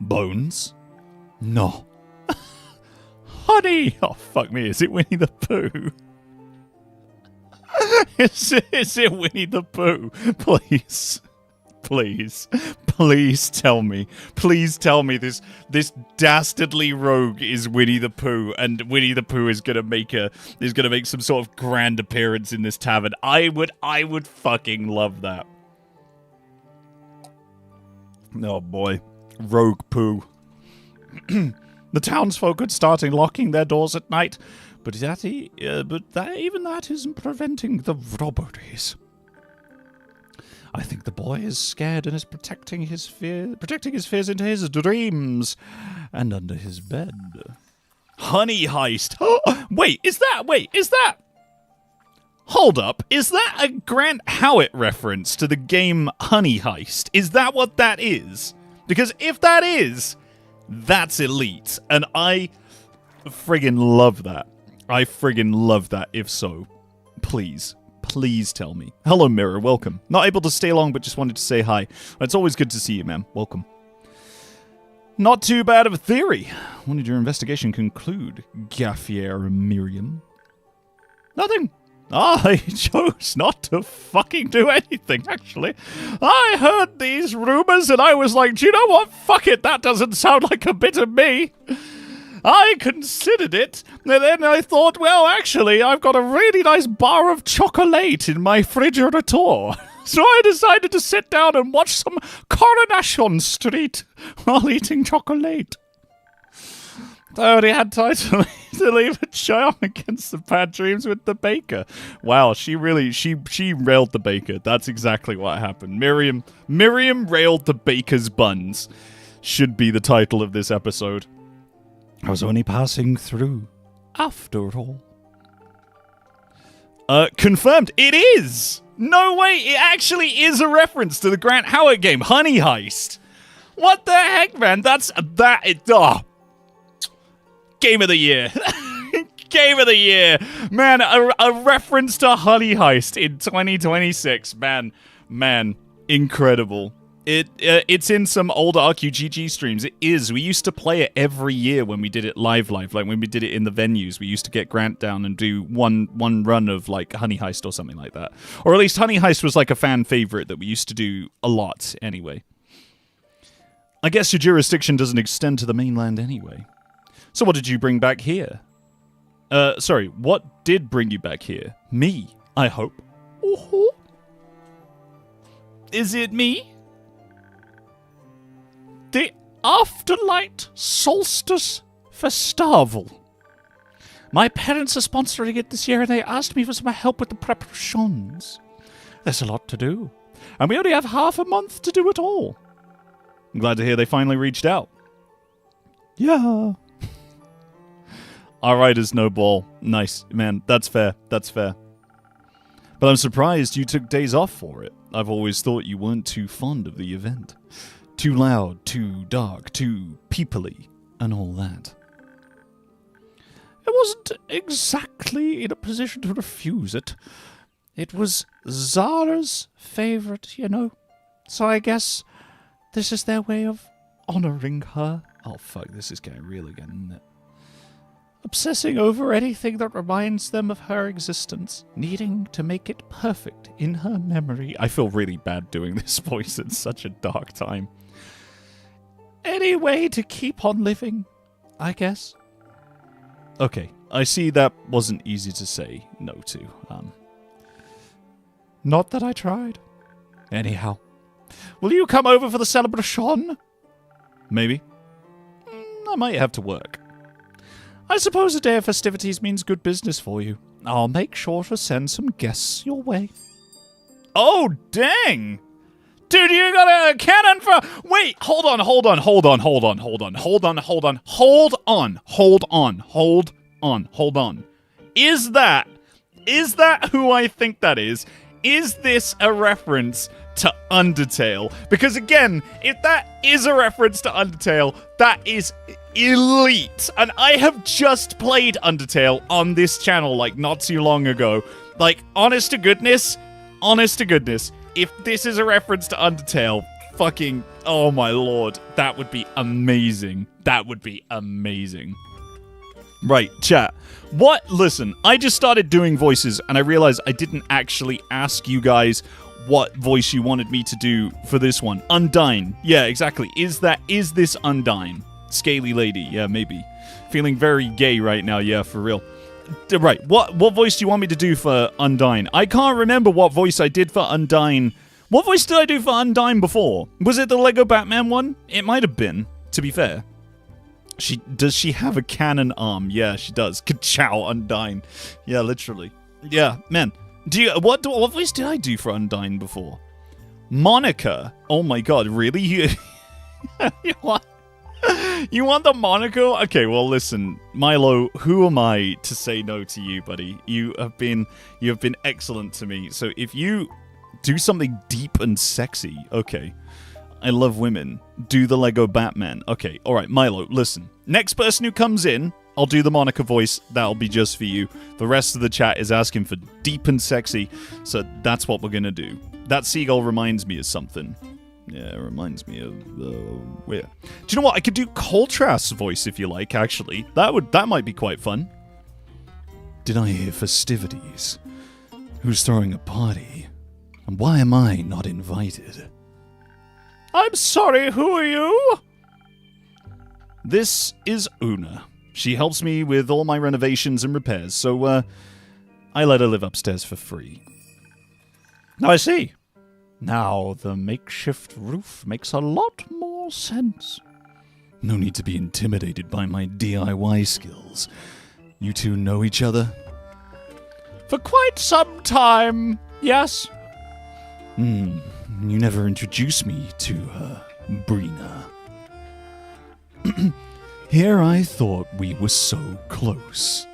bones. No. Honey! Oh, fuck me. Is it Winnie the Pooh? Is it Winnie the Pooh? Please. Please tell me. Please tell me this dastardly rogue is Winnie the Pooh, and Winnie the Pooh is gonna make some sort of grand appearance in this tavern. I would fucking love that. Oh boy. Rogue Pooh. The townsfolk had started locking their doors at night, but even that isn't preventing the robberies. I think the boy is scared and is protecting his fears into his dreams and under his bed. Honey heist. Wait, is that? Hold up. Is that a Grant Howitt reference to the game Honey Heist? Is that what that is? Because if that is, that's elite. And I friggin' love that. If so. Please tell me. Hello, Mirror. Welcome. Not able to stay long, but just wanted to say hi. It's always good to see you, man. Welcome. Not too bad of a theory. When did your investigation conclude, Gaffier Miriam? Nothing. I chose not to fucking do anything, actually. I heard these rumors and I was like, do you know what? Fuck it. That doesn't sound like a bit of me. I considered it, and then I thought, well, actually, I've got a really nice bar of chocolate in my refrigerator. So I decided to sit down and watch some Coronation Street while eating chocolate. I already had time to leave a charm against the bad dreams with the baker. Wow, she railed the baker. That's exactly what happened. Miriam railed the baker's buns. Should be the title of this episode. I was only passing through, after all. Confirmed. It is! No way, it actually is a reference to the Grant Howitt game, Honey Heist. What the heck, man? Game of the year. Game of the year. Man, a reference to Honey Heist in 2026. Man, incredible. It's in some old RQGG streams. It is. We used to play it every year when we did it live. Like when we did it in the venues, we used to get Grant down and do one run of like Honey Heist or something like that. Or at least Honey Heist was like a fan favorite that we used to do a lot anyway. I guess your jurisdiction doesn't extend to the mainland anyway. So what did you bring back here? Sorry, what did bring you back here? Me, I hope. Uh-huh. Is it me? The Afterlight Solstice Festival. My parents are sponsoring it this year and they asked me for some help with the preparations. There's a lot to do. And we only have half a month to do it all. I'm glad to hear they finally reached out. Yeah. Alright, Snowball. Nice. Man, that's fair. That's fair. But I'm surprised you took days off for it. I've always thought you weren't too fond of the event. Too loud, too dark, too peoply, and all that. I wasn't exactly in a position to refuse it. It was Zara's favorite, you know. So I guess this is their way of honoring her. Oh, fuck, this is getting real again, isn't it? Obsessing over anything that reminds them of her existence, needing to make it perfect in her memory. I feel really bad doing this voice at such a dark time. Any way to keep on living, I guess. Okay, I see that wasn't easy to say no to. Not that I tried. Anyhow, will you come over for the celebration? Maybe. I might have to work. I suppose a day of festivities means good business for you. I'll make sure to send some guests your way. Oh, dang! Dude, you got a cannon for... Wait, hold on. Is that who I think that is? Is this a reference to Undertale? Because again, if that is a reference to Undertale, that is elite. And I have just played Undertale on this channel, like, not too long ago. Like, honest to goodness, if this is a reference to Undertale, fucking, oh my lord, that would be amazing. That would be amazing. Right, chat. What? Listen, I just started doing voices, and I realized I didn't actually ask you guys what voice you wanted me to do for this one. Undyne. Yeah, exactly. Is this Undyne? Scaly lady. Yeah, maybe. Feeling very gay right now. Yeah, for real. Right, what voice do you want me to do for Undyne? I can't remember what voice I did for Undyne. What voice did I do for Undyne before? Was it the Lego Batman one? It might have been, to be fair. Does she have a cannon arm? Yeah, she does. Ka-chow, Undyne. Yeah, literally. Yeah, man. What voice did I do for Undyne before? Monica. Oh my god, really? You want the Monica? Okay, well listen, Milo, who am I to say no to you, buddy? You have been excellent to me. So if you do something deep and sexy, okay. I love women. Do the Lego Batman. Okay, alright, Milo, listen. Next person who comes in, I'll do the Monica voice. That'll be just for you. The rest of the chat is asking for deep and sexy, so that's what we're gonna do. That seagull reminds me of something. Yeah, it reminds me of where. Do you know what? I could do Coltrast's voice if you like, actually. That might be quite fun. Did I hear festivities? Who's throwing a party? And why am I not invited? I'm sorry, who are you? This is Una. She helps me with all my renovations and repairs, so I let her live upstairs for free. I see. Now, the makeshift roof makes a lot more sense. No need to be intimidated by my DIY skills. You two know each other? For quite some time, yes. You never introduced me to her, Brina. Here I thought we were so close.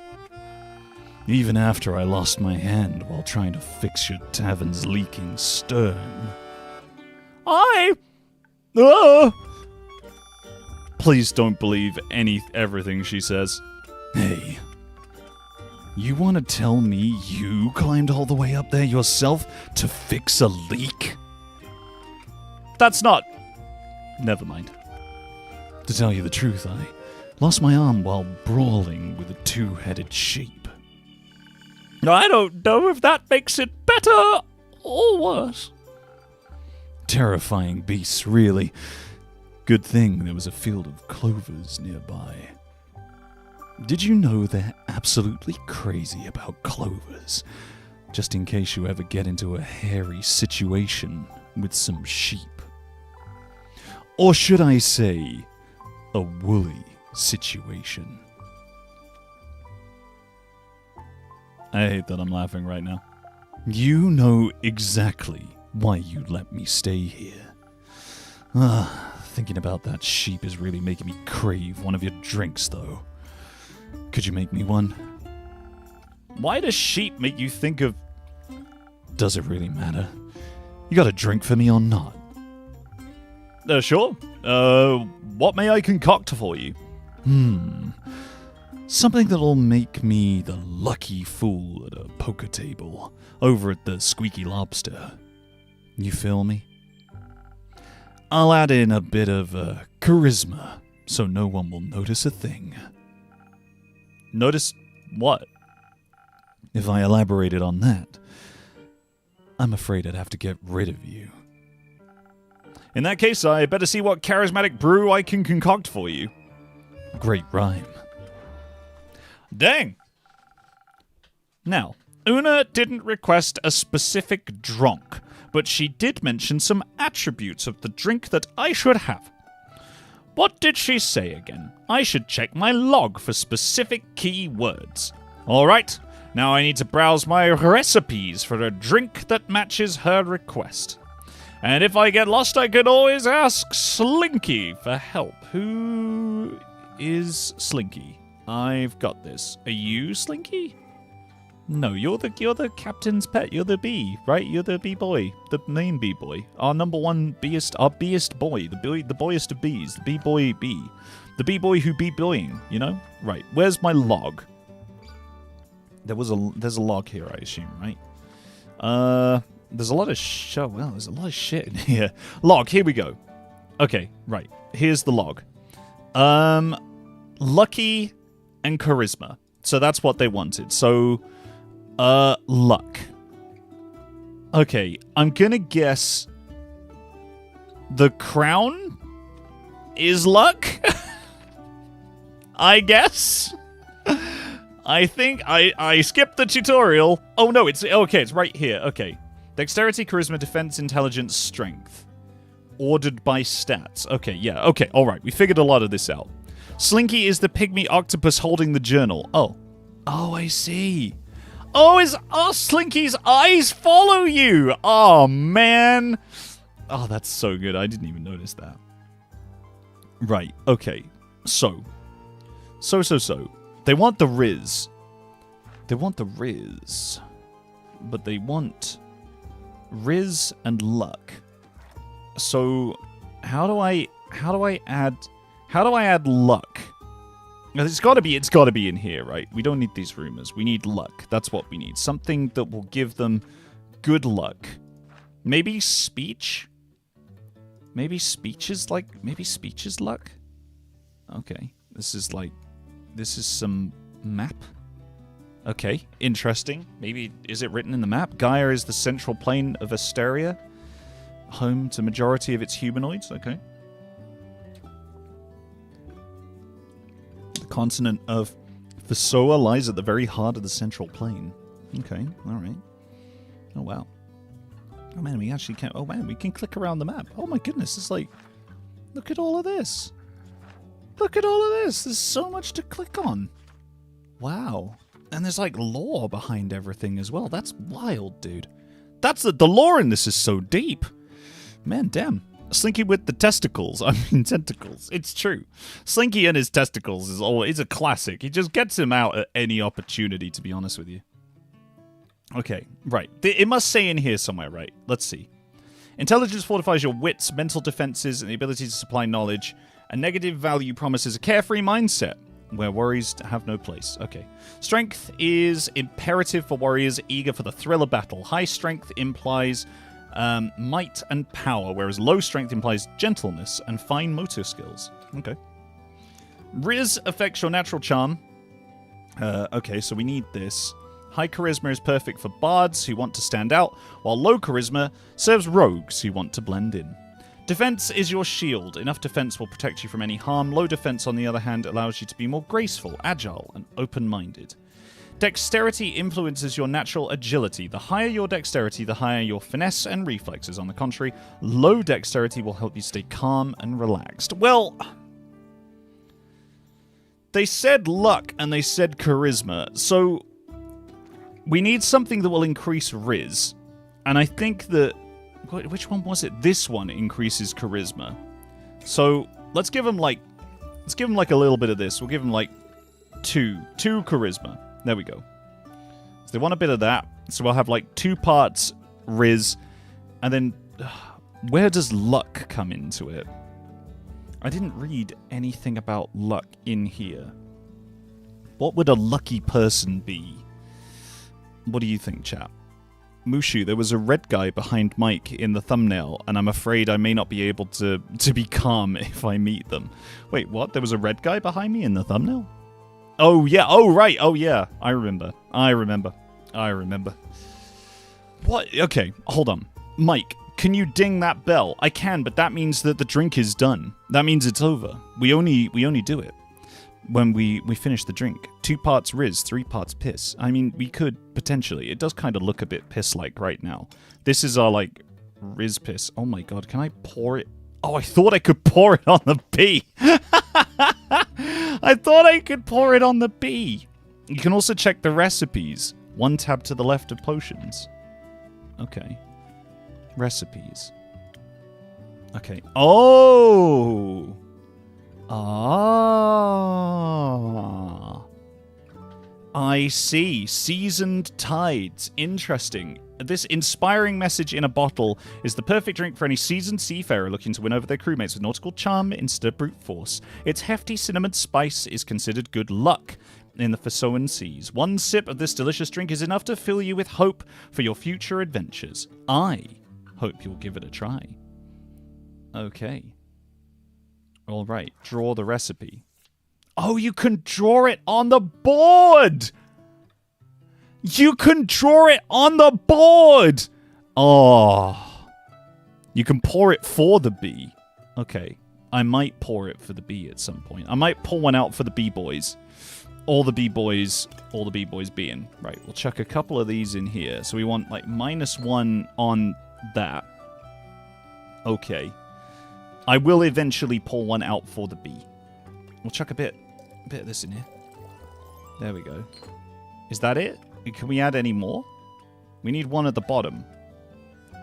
Even after I lost my hand while trying to fix your tavern's leaking stern. Please don't believe everything she says. Hey, you want to tell me you climbed all the way up there yourself to fix a leak? That's not... Never mind. To tell you the truth, I lost my arm while brawling with a two-headed sheep. I don't know if that makes it better or worse. Terrifying beasts, really. Good thing there was a field of clovers nearby. Did you know they're absolutely crazy about clovers? Just in case you ever get into a hairy situation with some sheep. Or should I say, a woolly situation. I hate that I'm laughing right now. You know exactly why you let me stay here. Thinking about that sheep is really making me crave one of your drinks, though. Could you make me one? Why does sheep make you think of... Does it really matter? You got a drink for me or not? Sure. What may I concoct for you? Something that'll make me the lucky fool at a poker table over at the Squeaky Lobster. You feel me? I'll add in a bit of charisma so no one will notice a thing. Notice what? If I elaborated on that, I'm afraid I'd have to get rid of you. In that case, I better see what charismatic brew I can concoct for you. Great rhyme. Dang! Now, Una didn't request a specific drunk, but she did mention some attributes of the drink that I should have. What did she say again? I should check my log for specific key words. Alright, now I need to browse my recipes for a drink that matches her request. And if I get lost, I can always ask Slinky for help. Who is Slinky? I've got this. Are you Slinky? No, you're the captain's pet. You're the bee, right? You're the bee boy, the main bee boy, our number one beest, our beest boy, the boyest of bees, the bee boy bee, the bee boy who be boying. You know, right? Where's my log? There's a log here, I assume, right? There's a lot of there's a lot of shit in here. Log, here we go. Okay, right. Here's the log. Lucky and charisma. So that's what they wanted. So, luck. Okay, I'm gonna guess the crown is luck? I guess? I think I skipped the tutorial. Oh no, it's right here. Okay. Dexterity, charisma, defense, intelligence, strength. Ordered by stats. Okay, yeah, okay, alright. We figured a lot of this out. Slinky is the pygmy octopus holding the journal. Oh, I see. Oh, Slinky's eyes follow you. Oh, man. Oh, that's so good. I didn't even notice that. Right, okay. So. They want the Riz. But they want Riz and luck. So, how do I add luck? It's got to be in here, right? We don't need these rumors. We need luck. That's what we need. Something that will give them good luck. Maybe speech? Maybe speech is luck? Okay. This is some map. Okay, interesting. Maybe, is it written in the map? Gaia is the central plane of Asteria, home to majority of its humanoids. Okay. The continent of Vesoa lies at the very heart of the central plane. Okay, alright. Oh, wow. Oh, man, we actually can... Oh, man, we can click around the map. Oh, my goodness, it's like... Look at all of this. Look at all of this. There's so much to click on. Wow. And there's like lore behind everything as well. That's wild, dude. That's the lore in this is so deep. Man, damn. Slinky with the testicles. I mean, tentacles. It's true. Slinky and his testicles is a classic. He just gets him out at any opportunity, to be honest with you. Okay, right. It must say in here somewhere, right? Let's see. Intelligence fortifies your wits, mental defenses, and the ability to supply knowledge. A negative value promises a carefree mindset, where worries have no place. Okay. Strength is imperative for warriors eager for the thrill of battle. High strength implies Might and power, whereas low strength implies gentleness and fine motor skills. Okay. Riz affects your natural charm. Okay, so we need this. High charisma is perfect for bards who want to stand out, while low charisma serves rogues who want to blend in. Defense is your shield. Enough defense will protect you from any harm. Low defense, on the other hand, allows you to be more graceful, agile, and open-minded. Dexterity influences your natural agility. The higher your dexterity, the higher your finesse and reflexes. On the contrary, low dexterity will help you stay calm and relaxed. Well, they said luck and they said charisma, so we need something that will increase Riz. And I think that... Which one was it? This one increases charisma. So let's give him like a little bit of this. We'll give him like two charisma. There we go. So they want a bit of that. So we'll have like 2 parts Riz. And then where does luck come into it? I didn't read anything about luck in here. What would a lucky person be? What do you think, chat? Mushu, there was a red guy behind Mike in the thumbnail, and I'm afraid I may not be able to be calm if I meet them. Wait, what? There was a red guy behind me in the thumbnail? Oh, yeah. Oh, right. Oh, yeah. I remember. What? Okay, hold on. Mike, can you ding that bell? I can, but that means that the drink is done. That means it's over. We only do it when we finish the drink. 2 parts Riz, 3 parts piss. I mean, we could potentially. It does kind of look a bit piss-like right now. This is our, like, Riz piss. Oh my god, can I pour it? Oh, I thought I could pour it on the bee. I thought I could pour it on the bee. You can also check the recipes. 1 tab to the left of potions. Okay. Recipes. Okay. Oh! Ah. I see. Seasoned tides. Interesting. This inspiring message in a bottle is the perfect drink for any seasoned seafarer looking to win over their crewmates with nautical charm instead of brute force. Its hefty cinnamon spice is considered good luck in the Fosoan seas. 1 sip of this delicious drink is enough to fill you with hope for your future adventures. I hope you'll give it a try. Okay. All right, draw the recipe. Oh, you can draw it on the board! You can draw it on the board! Oh. You can pour it for the bee. Okay, I might pour it for the bee at some point. I might pull one out for the bee boys. All the bee boys being. Right, we'll chuck a couple of these in here. So we want, like, -1 on that. Okay. I will eventually pull one out for the bee. We'll chuck a bit of this in here. There we go. Is that it? Can we add any more? We need one at the bottom.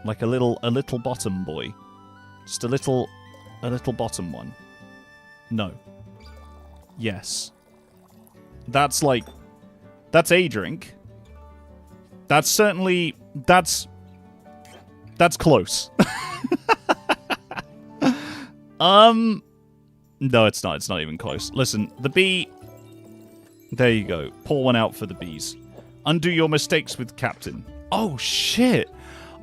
Like a little bottom boy. Just a little bottom one. No. Yes. That's a drink. That's certainly, that's close. No, it's not. It's not even close. Listen, the bee... There you go. Pour one out for the bees. Undo your mistakes with Captain. Oh, shit.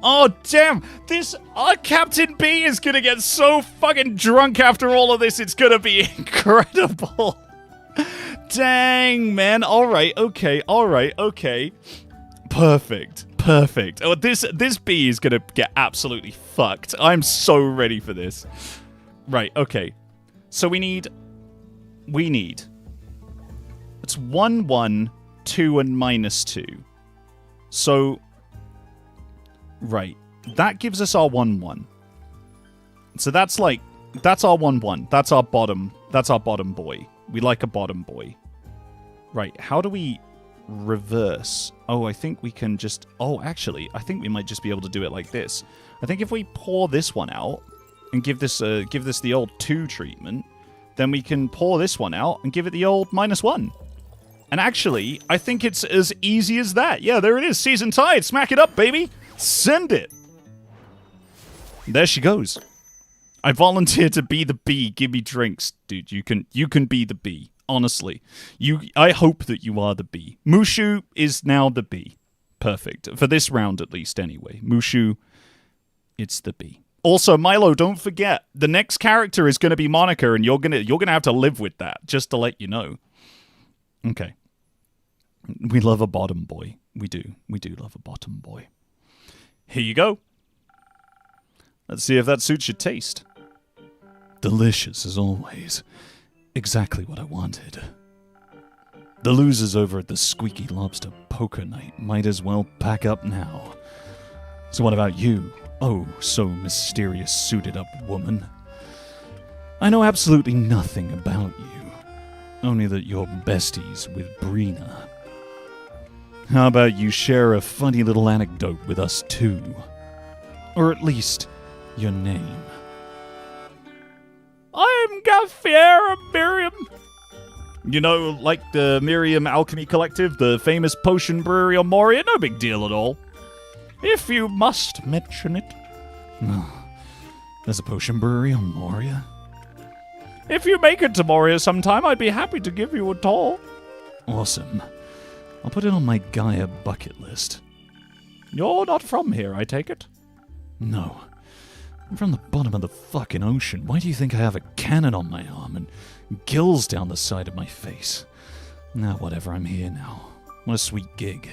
Oh, damn. This... Captain B is gonna get so fucking drunk after all of this. It's gonna be incredible. Dang, man. All right. Okay. Perfect. Oh, this bee is gonna get absolutely fucked. I'm so ready for this. Right, okay. So we need... It's 1, 1, 2, and -2. So... Right. That gives us our 1, 1. So that's like... That's our 1, 1. That's our bottom boy. We like a bottom boy. Right, how do we reverse? Oh, I think we can just... Oh, actually, I think we might just be able to do it like this. I think if we pour this one out... and give this the old 2 treatment, then we can pour this one out and give it the old -1. And actually, I think it's as easy as that. Yeah, there it is. Season Tide. Smack it up, baby. Send it. There she goes. I volunteer to be the bee. Give me drinks. Dude, you can be the bee. Honestly. I hope that you are the bee. Mushu is now the bee. Perfect. For this round, at least, anyway. Mushu It's the bee. Also, Milo, don't forget, the next character is going to be Monica, and you're gonna have to live with that, just to let you know. Okay. We love a bottom boy. We do. We do love a bottom boy. Here you go. Let's see if that suits your taste. Delicious as always. Exactly what I wanted. The losers over at the Squeaky Lobster Poker Night might as well pack up now. So what about you? Oh, so mysterious suited up woman. I know absolutely nothing about you. Only that you're besties with Brina. How about you share a funny little anecdote with us too? Or at least, your name. I'm Gaffier Miriam. You know, like the Miriam Alchemy Collective, the famous potion brewery on Moria? No big deal at all. If you must mention it. There's a potion brewery on Moria? If you make it to Moria sometime, I'd be happy to give you a tour. Awesome. I'll put it on my Gaia bucket list. You're not from here, I take it? No. I'm from the bottom of the fucking ocean. Why do you think I have a cannon on my arm and gills down the side of my face? Nah, whatever, I'm here now. What a sweet gig.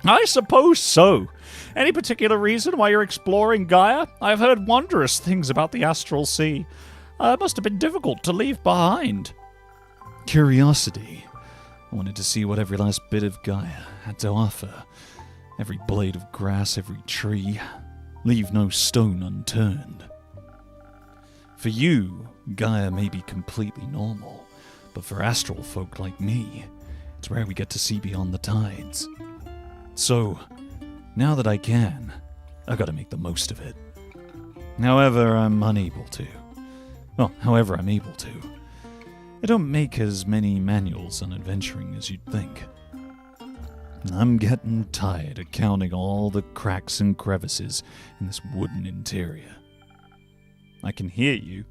I suppose so. Any particular reason why you're exploring Gaia? I've heard wondrous things about the Astral Sea. It must have been difficult to leave behind. Curiosity. I wanted to see what every last bit of Gaia had to offer. Every blade of grass, every tree. Leave no stone unturned. For you, Gaia may be completely normal, but for astral folk like me, it's where we get to see beyond the tides. So, now that I can, I gotta make the most of it. However, I'm able to. I don't make as many manuals on adventuring as you'd think. I'm getting tired of counting all the cracks and crevices in this wooden interior. I can hear you.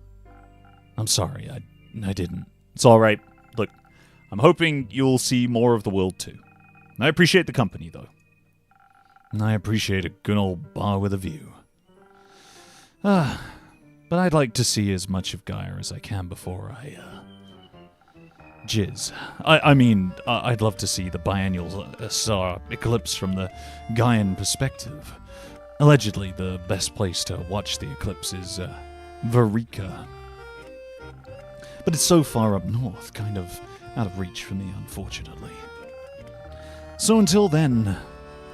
I'm sorry, I didn't. It's alright. Look, I'm hoping you'll see more of the world too. I appreciate the company, though. And I appreciate a good old bar with a view. But I'd like to see as much of Gaia as I can before I, jizz. I'd love to see the biennial solar eclipse from the Gaian perspective. Allegedly, the best place to watch the eclipse is, Varika. But it's so far up north, kind of out of reach for me, unfortunately. So until then,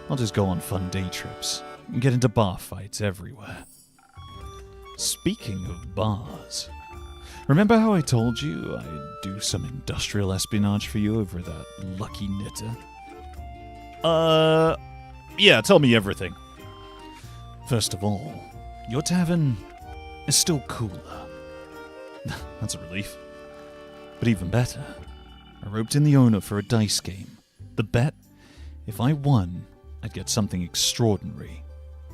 I'll just go on fun day trips and get into bar fights everywhere. Speaking of bars, remember how I told you I'd do some industrial espionage for you over that lucky knitter? Yeah, tell me everything. First of all, your tavern is still cooler. That's a relief. But even better, I roped in the owner for a dice game. The bet? If I won, I'd get something extraordinary.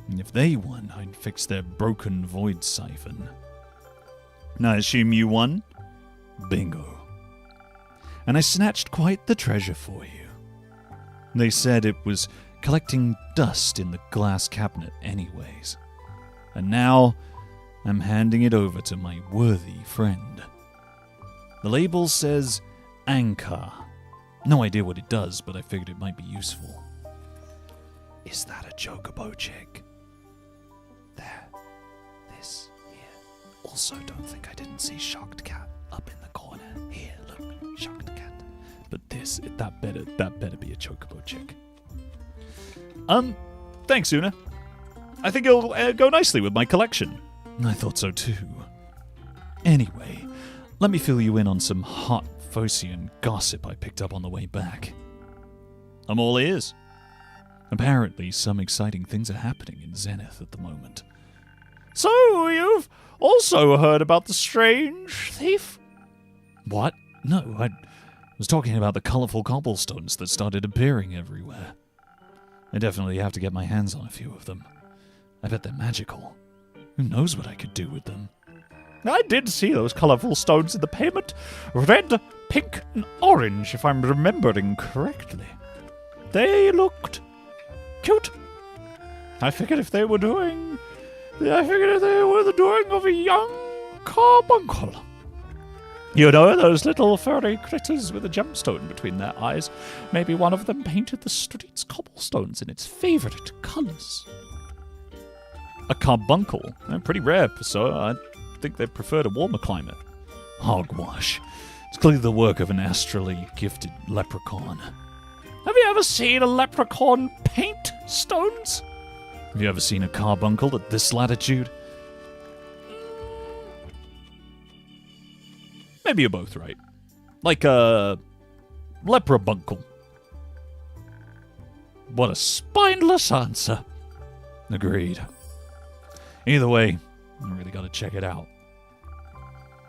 And if they won, I'd fix their broken void siphon. Now, I assume you won? Bingo. And I snatched quite the treasure for you. They said it was collecting dust in the glass cabinet anyways. And now, I'm handing it over to my worthy friend. The label says Anchor. No idea what it does, but I figured it might be useful. Is that a chocobo chick? There. This. Here. Also, don't think I didn't see Shocked Cat up in the corner. Here, look. Shocked Cat. But that better be a chocobo chick. Thanks, Una. I think it'll go nicely with my collection. I thought so too. Anyway, let me fill you in on some hot Phocian gossip I picked up on the way back. I'm all ears. Apparently, some exciting things are happening in Zenith at the moment. So, you've also heard about the strange thief? What? No, I was talking about the colourful cobblestones that started appearing everywhere. I definitely have to get my hands on a few of them. I bet they're magical. Who knows what I could do with them? I did see those colourful stones in the payment. Red, pink, and orange, if I'm remembering correctly. They looked cute. I figured if they were doing the doing of a young carbuncle. You know, those little furry critters with a gemstone between their eyes. Maybe one of them painted the streets cobblestones in its favorite colors. A carbuncle? They're pretty rare, so I think they preferred a warmer climate. Hogwash. It's clearly the work of an astrally gifted leprechaun. Have you ever seen a leprechaun paint stones? Have you ever seen a carbuncle at this latitude? Maybe you're both right. Like a leprabuncle. What a spineless answer. Agreed. Either way, I really gotta check it out.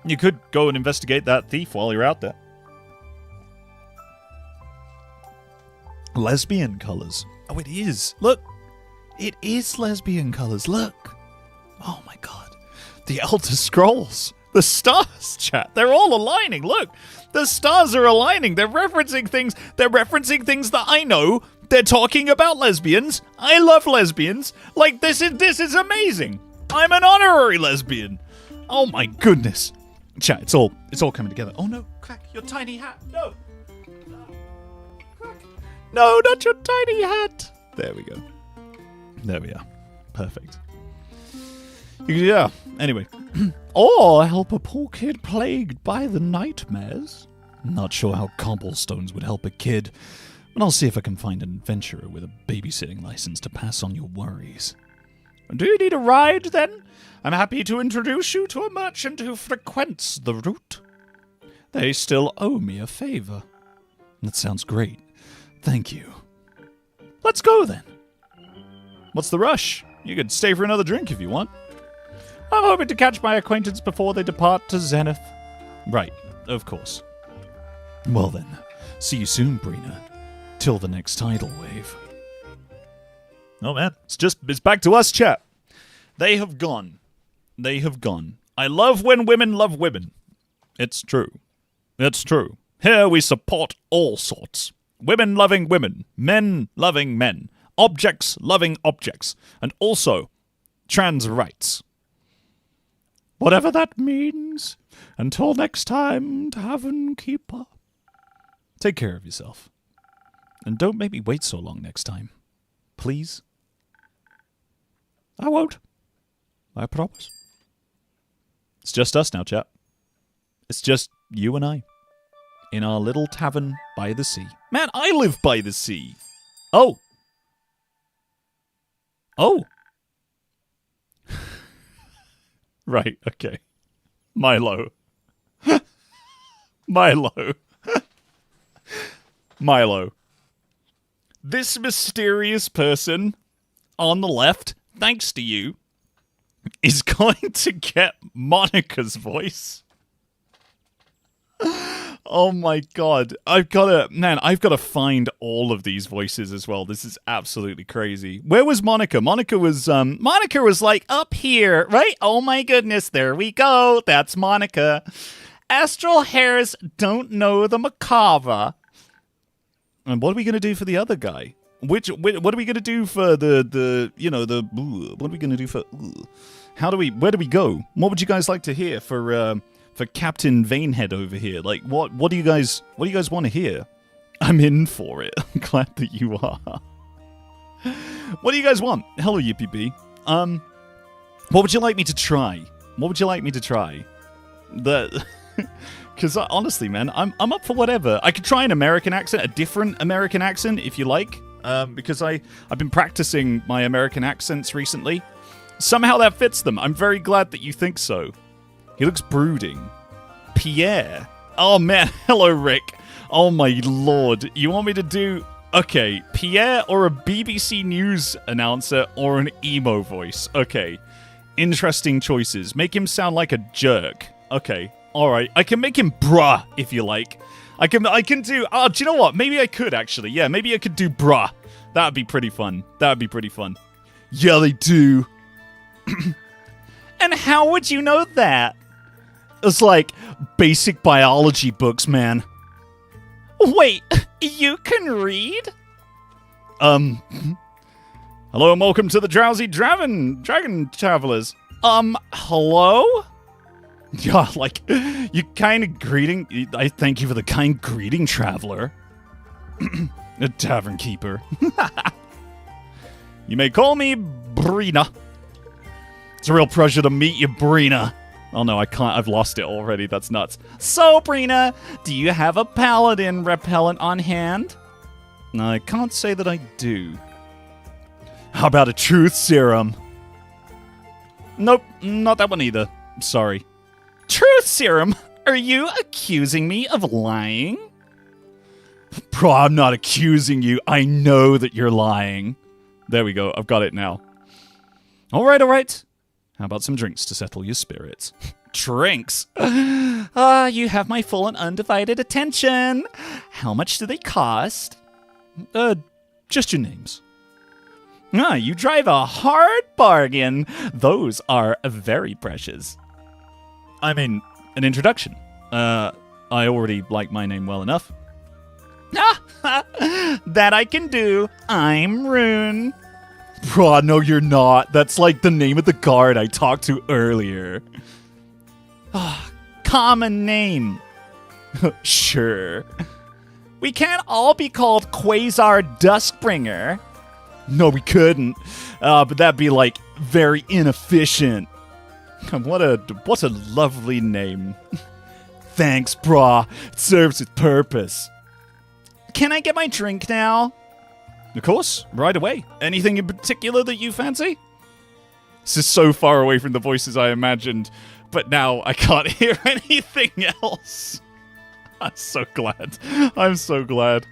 You could go and investigate that thief while you're out there. Lesbian colors. Oh, it is. Look. It is lesbian colors. Look. Oh my god. The Elder Scrolls. The stars, chat. They're all aligning. Look. The stars are aligning. They're referencing things. They're referencing things that I know. They're talking about lesbians. I love lesbians. Like, this is amazing. I'm an honorary lesbian. Oh my goodness. Chat, it's all coming together. Oh no, Crack, your tiny hat. No. Crack. No, not your tiny hat. There we go. There we are. Perfect. Yeah, anyway. Or help a poor kid plagued by the nightmares. Not sure how cobblestones would help a kid, but I'll see if I can find an adventurer with a babysitting license to pass on your worries. Do you need a ride, then? I'm happy to introduce you to a merchant who frequents the route. They still owe me a favor. That sounds great. Thank you. Let's go, then. What's the rush? You could stay for another drink if you want. I'm hoping to catch my acquaintance before they depart to Zenith. Right, of course. Well then, see you soon, Brina. Till the next tidal wave. Oh man, it's back to us, chat. They have gone. They have gone. I love when women love women. It's true. It's true. Here we support all sorts. Women loving women. Men loving men. Objects loving objects. And also, trans rights. Whatever that means. Until next time, Tavern Keeper. Take care of yourself. And don't make me wait so long next time. Please? I won't. I promise. It's just us now, chap. It's just you and I. In our little tavern by the sea. Man, I live by the sea. Oh. Oh. Right, okay. Milo. Milo. Milo. This mysterious person on the left, thanks to you, is going to get Monica's voice. Oh my god. I've got to find all of these voices as well. This is absolutely crazy. Where was Monica? Monica was like up here, right? Oh my goodness, there we go. That's Monica. Astral hairs don't know the macabre. And what are we going to do for the other guy? What are we going to do for what are we going to do for, where do we go? What would you guys like to hear for Captain Vanehead over here? Like, what do you guys want to hear? I'm in for it. I'm glad that you are. What do you guys want? Hello, Yippee Bee. What would you like me to try? What would you like me to try? Because honestly, man, I'm up for whatever. I could try an American accent, a different American accent, if you like. Because I've been practicing my American accents recently. Somehow that fits them. I'm very glad that you think so. He looks brooding. Pierre. Oh man, hello Rick. Oh my lord. You want me to do... Okay, Pierre or a BBC News announcer or an emo voice. Okay. Interesting choices. Make him sound like a jerk. Okay. Alright. I can make him bruh, if you like. I can do... Oh, do you know what? Maybe I could, actually. Yeah, maybe I could do bruh. That would be pretty fun. That would be pretty fun. Yeah, they do. And how would you know that? It's like basic biology books, man. Wait, you can read? Hello and welcome to the Drowsy Dragon Travelers. Hello? Yeah, like, you kind of greeting... I thank you for the kind greeting, traveler. A tavern keeper. You may call me Brina. It's a real pleasure to meet you, Brina. Oh no, I can't. I've lost it already. That's nuts. So, Brina, do you have a paladin repellent on hand? I can't say that I do. How about a truth serum? Nope, not that one either. Sorry. Truth serum? Are you accusing me of lying? Bro, I'm not accusing you. I know that you're lying. There we go. I've got it now. All right. How about some drinks to settle your spirits? Drinks? You have my full and undivided attention. How much do they cost? Just your names. You drive a hard bargain. Those are very precious. I mean, an introduction. I already like my name well enough. That I can do. I'm Rune. Bro, no you're not. That's like the name of the guard I talked to earlier. Common name. Sure. We can't all be called Quasar Duskbringer. No, we couldn't. But that'd be, like, very inefficient. What a lovely name. Thanks, brah. It serves its purpose. Can I get my drink now? Of course, right away. Anything in particular that you fancy? This is so far away from the voices I imagined, but now I can't hear anything else. I'm so glad. I'm so glad.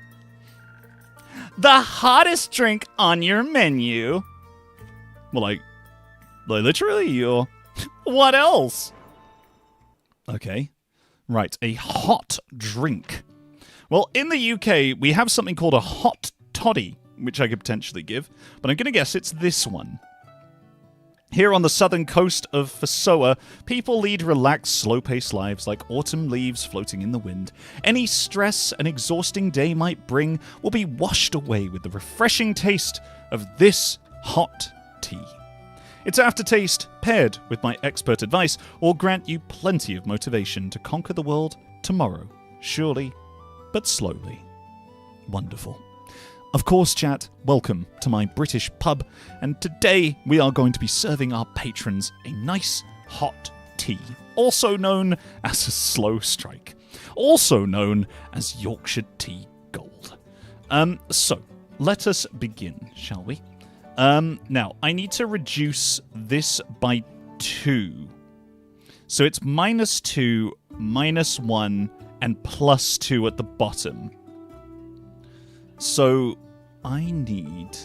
The hottest drink on your menu. Well, like literally, or what else? Okay. Right, a hot drink. Well, in the UK, we have something called a hot toddy, which I could potentially give, but I'm going to guess it's this one. Here on the southern coast of Fasoa, people lead relaxed, slow-paced lives like autumn leaves floating in the wind. Any stress an exhausting day might bring will be washed away with the refreshing taste of this hot tea. Its aftertaste, paired with my expert advice, will grant you plenty of motivation to conquer the world tomorrow, surely, but slowly. Wonderful. Of course, chat, welcome to my British pub, and today we are going to be serving our patrons a nice hot tea, also known as a slow strike, also known as Yorkshire Tea Gold. So, let us begin, shall we? Now, I need to reduce this by 2. So it's -2, -1, and +2 at the bottom. So I need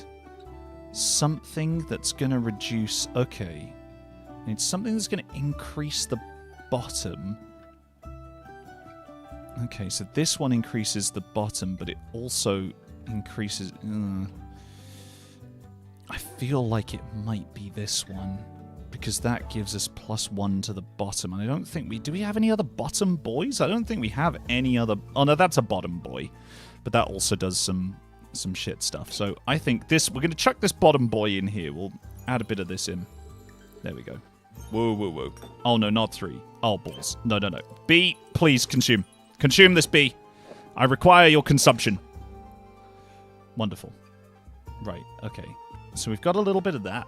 something that's going to reduce... Okay. I need something that's going to increase the bottom. Okay, so this one increases the bottom, but it also increases... I feel like it might be this one, because that gives us +1 to the bottom. And I don't think we... Do we have any other bottom boys? I don't think we have any other... Oh, no, that's a bottom boy. But that also does some shit stuff. So I think this... We're going to chuck this bottom boy in here. We'll add a bit of this in. There we go. Whoa, whoa, whoa. Oh, no, not 3. Oh, balls. No, no, no. B, please consume. Consume this B. I require your consumption. Wonderful. Right, okay. So we've got a little bit of that.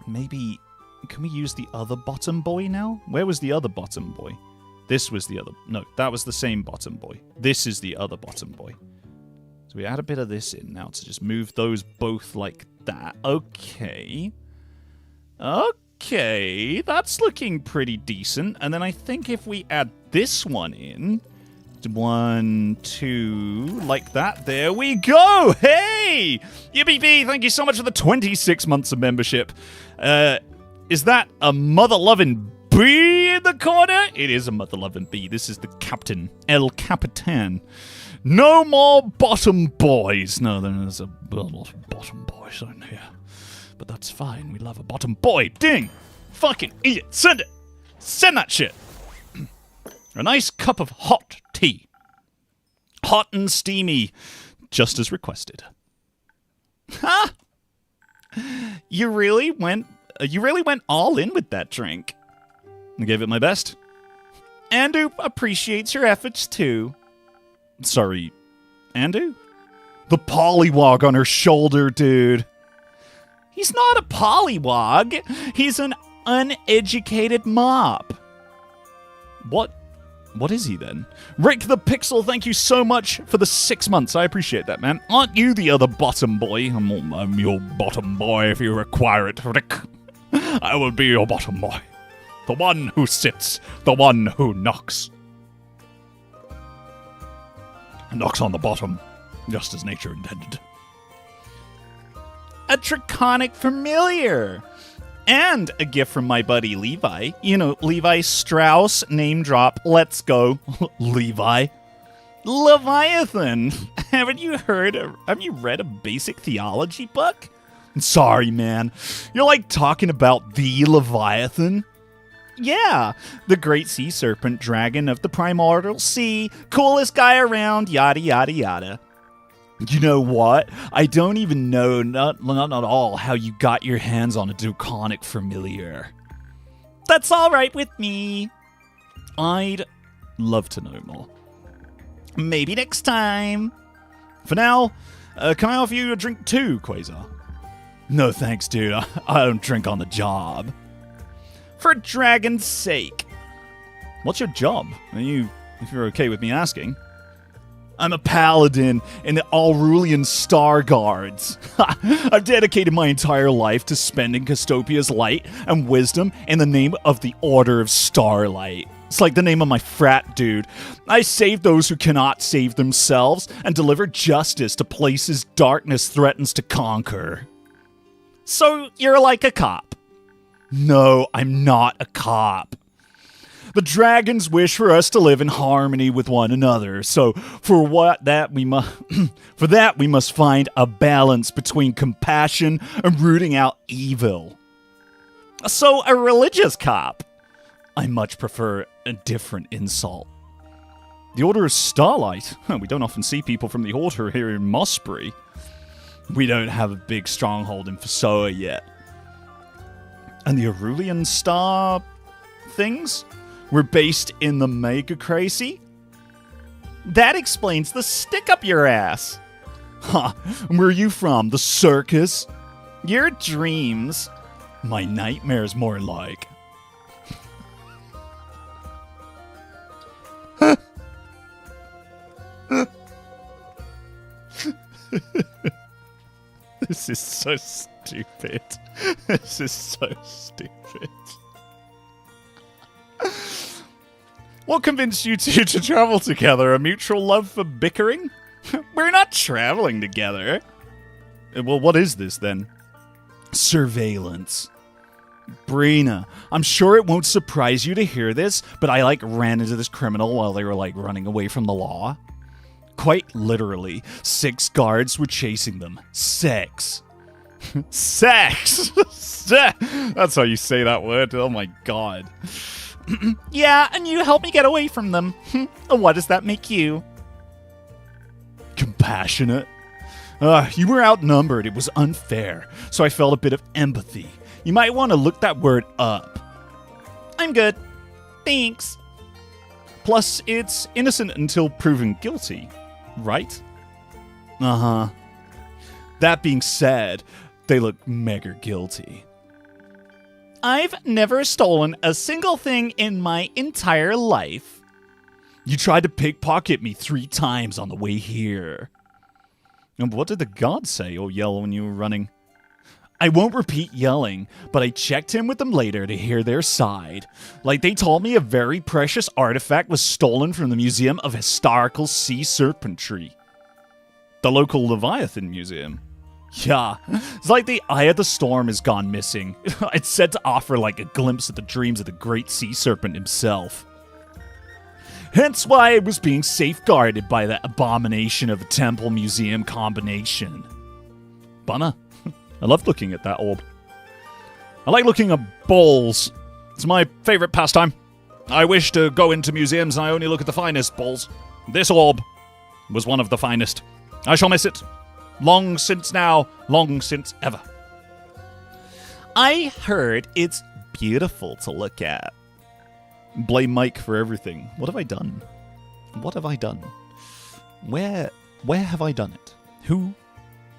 Maybe... Can we use the other bottom boy now? Where was the other bottom boy? This was the other... No, that was the same bottom boy. This is the other bottom boy. So we add a bit of this in now to just move those both like that. Okay. Okay, that's looking pretty decent. And then I think if we add this one in... 1, 2, like that. There we go! Hey! Yippee-bee, thank you so much for the 26 months of membership. Is that a mother-loving bee in the corner? It is a mother-loving bee. This is the captain, El Capitan. No more bottom boys. No, there's a lot of bottom boys in here. But that's fine. We love a bottom boy. Ding! Fucking idiot. Send it! Send that shit! A nice cup of hot tea. Hot and steamy, just as requested. Ha! You really went all in with that drink. I gave it my best. Andu appreciates your efforts too. Sorry, Andu? The pollywog on her shoulder, dude. He's not a pollywog. He's an uneducated mop. What is he then? Rick the Pixel, thank you so much for the 6 months. I appreciate that, man. Aren't you the other bottom boy? I'm your bottom boy if you require it, Rick. I will be your bottom boy. The one who sits, the one who knocks. Knocks on the bottom, just as nature intended. A draconic familiar. And a gift from my buddy Levi. You know, Levi Strauss, name drop. Let's go, Levi. Leviathan. Have you read a basic theology book? Sorry, man. You're like talking about the Leviathan? Yeah, the great sea serpent dragon of the primordial sea. Coolest guy around, yada yada yada. You know what? I don't even know, not at all, how you got your hands on a draconic familiar. That's all right with me. I'd love to know more. Maybe next time. For now, can I offer you a drink too, Quasar? No thanks, dude. I don't drink on the job. For dragon's sake. What's your job? If you're okay with me asking. I'm a paladin in the Aurulian Star Guards. I've dedicated my entire life to spending Custopia's light and wisdom in the name of the Order of Starlight. It's like the name of my frat, dude. I save those who cannot save themselves and deliver justice to places darkness threatens to conquer. So you're like a cop? No, I'm not a cop. The dragons wish for us to live in harmony with one another, so for that we must find a balance between compassion and rooting out evil. So a religious cop. I much prefer a different insult. The Order of Starlight? We don't often see people from the Order here in Mossbury. We don't have a big stronghold in Fasoa yet. And the Aurulian Star things? We're based in the Mega Crazy? That explains the stick up your ass. Huh, where are you from? The circus? Your dreams. My nightmares, more like. This is so stupid. This is so stupid. What convinced you two to travel together? A mutual love for bickering? We're not traveling together. Well, what is this then? Surveillance. Brina, I'm sure it won't surprise you to hear this, but I ran into this criminal while they were running away from the law. Quite literally, 6 guards were chasing them. 6. Sex! That's how you say that word. Oh my god. Yeah, and you helped me get away from them. What does that make you? Compassionate. You were outnumbered. It was unfair, so I felt a bit of empathy. You might want to look that word up. I'm good. Thanks. Plus, it's innocent until proven guilty, right? Uh-huh. That being said, they look mega guilty. I've never stolen a single thing in my entire life. You tried to pickpocket me 3 times on the way here. And what did the gods say or yell when you were running? I won't repeat yelling, but I checked in with them later to hear their side. They told me a very precious artifact was stolen from the Museum of Historical Sea Serpentry. The local Leviathan Museum. Yeah, it's like the Eye of the Storm has gone missing. It's said to offer a glimpse of the dreams of the great sea serpent himself. Hence why it was being safeguarded by that abomination of a temple-museum combination. Bummer. I love looking at that orb. I like looking at balls. It's my favorite pastime. I wish to go into museums and I only look at the finest balls. This orb was one of the finest. I shall miss it. Long since now, long since ever. I heard it's beautiful to look at. Blame Mike for everything. What have I done? What have I done? Where have I done it? Who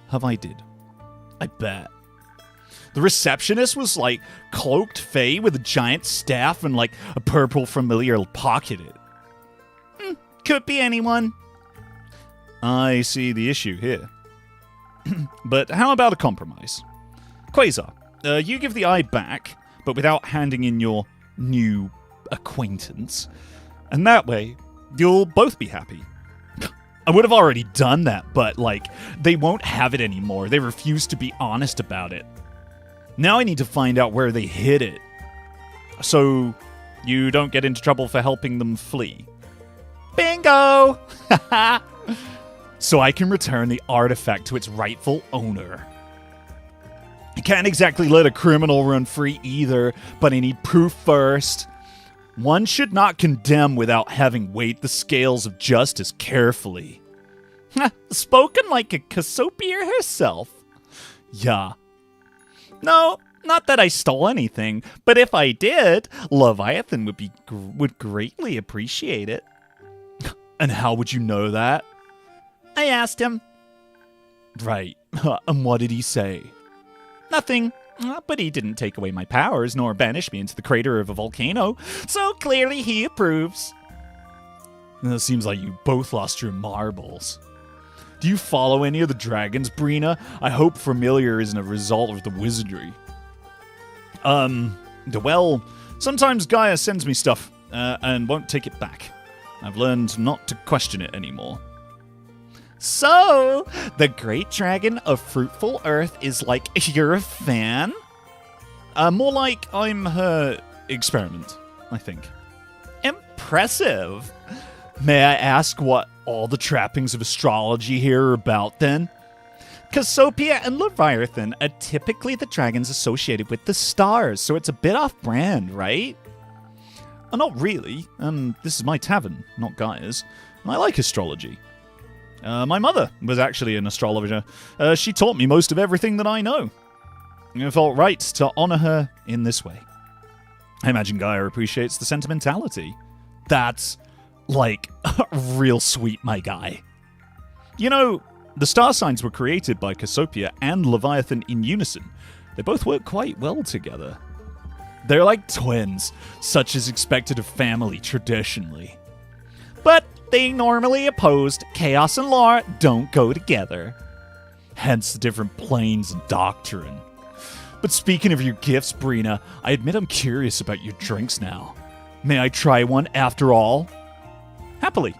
have I did? I bet. The receptionist was like cloaked fae with a giant staff and like a purple familiar pocketed. Could be anyone. I see the issue here. But how about a compromise? Quasar, you give the eye back, but without handing in your new acquaintance. And that way, you'll both be happy. I would have already done that, but, like, they won't have it anymore. They refuse to be honest about it. Now I need to find out where they hid it. So, you don't get into trouble for helping them flee. Bingo! So I can return the artifact to its rightful owner. I can't exactly let a criminal run free either, but I need proof first. One should not condemn without having weighed the scales of justice carefully. Spoken like a Cassiopeia herself. Yeah. No, not that I stole anything, but if I did, Leviathan would greatly appreciate it. And how would you know that? I asked him. Right. And what did he say? Nothing. But he didn't take away my powers, nor banish me into the crater of a volcano, so clearly he approves. It seems like you both lost your marbles. Do you follow any of the dragons, Brina? I hope familiar isn't a result of the wizardry. Well, sometimes Gaia sends me stuff, and won't take it back. I've learned not to question it anymore. So, the Great Dragon of Fruitful Earth is like, you're a fan? More like I'm her experiment, I think. Impressive. May I ask what all the trappings of astrology here are about, then? Cassiopeia and Leviathan are typically the dragons associated with the stars, so it's a bit off-brand, right? Not really. This is my tavern, not Gaia's. And I like astrology. My mother was actually an astrologer. She taught me most of everything that I know. It felt right to honor her in this way. I imagine Gaia appreciates the sentimentality. That's, like, real sweet, my guy. You know, the star signs were created by Cassiopeia and Leviathan in unison. They both work quite well together. They're like twins, such as expected of family traditionally. But they normally opposed. Chaos and law don't go together. Hence the different planes and doctrine. But speaking of your gifts, Brina, I admit I'm curious about your drinks now. May I try one after all? Happily.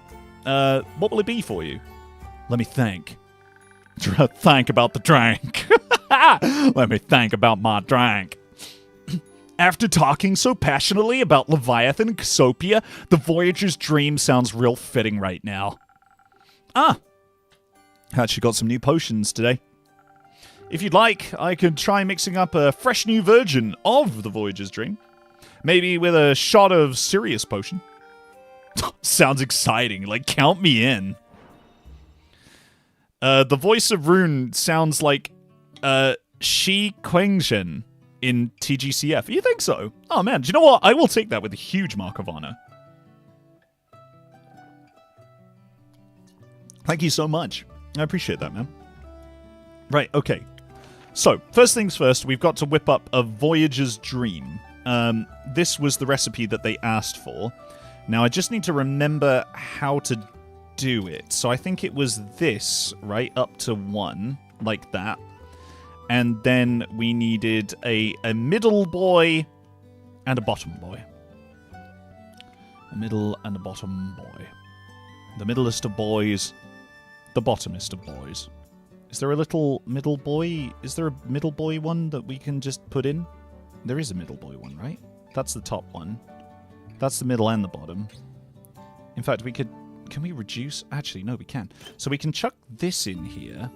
What will it be for you? Let me think. Think about the drink. Let me think about my drink. After talking so passionately about Leviathan and Cassiopeia, the Voyager's dream sounds real fitting right now. Actually got some new potions today. If you'd like, I could try mixing up a fresh new version of the Voyager's dream. Maybe with a shot of Sirius potion. Sounds exciting, like count me in. The voice of Rune sounds like Shi Quengjin in TGCF. You think so? Oh man, do you know what? I will take that with a huge mark of honor. Thank you so much. I appreciate that, man. Right, okay. So, first things first, we've got to whip up a Voyager's Dream. This was the recipe that they asked for. Now, I just need to remember how to do it. So I think it was this, right? Up to 1, like that. And then we needed a middle boy and a bottom boy. A middle and a bottom boy. The middlest of boys, the bottomest of boys. Is there a little middle boy? Is there a middle boy one that we can just put in? There is a middle boy one, right? That's the top one. That's the middle and the bottom. In fact, we could... Can we reduce? Actually, no, we can. So we can chuck this in here.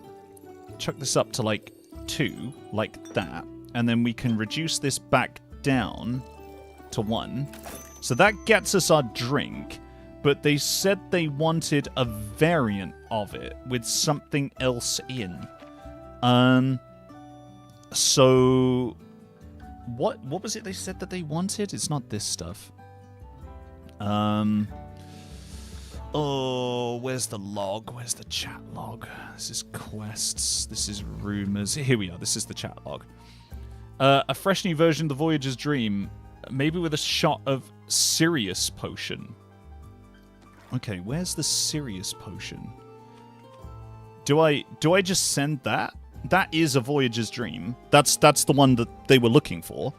Chuck this up to, like, 2, like that. And then we can reduce this back down to 1. So that gets us our drink. But they said they wanted a variant of it with something else in. So What was it they said that they wanted? It's not this stuff. Oh, where's the log? Where's the chat log? This is quests. This is rumors. Here we are. This is the chat log. A fresh new version of the Voyager's Dream, maybe with a shot of Sirius potion. Okay, where's the Sirius potion? Do I just send that? That is a Voyager's Dream. That's the one that they were looking for.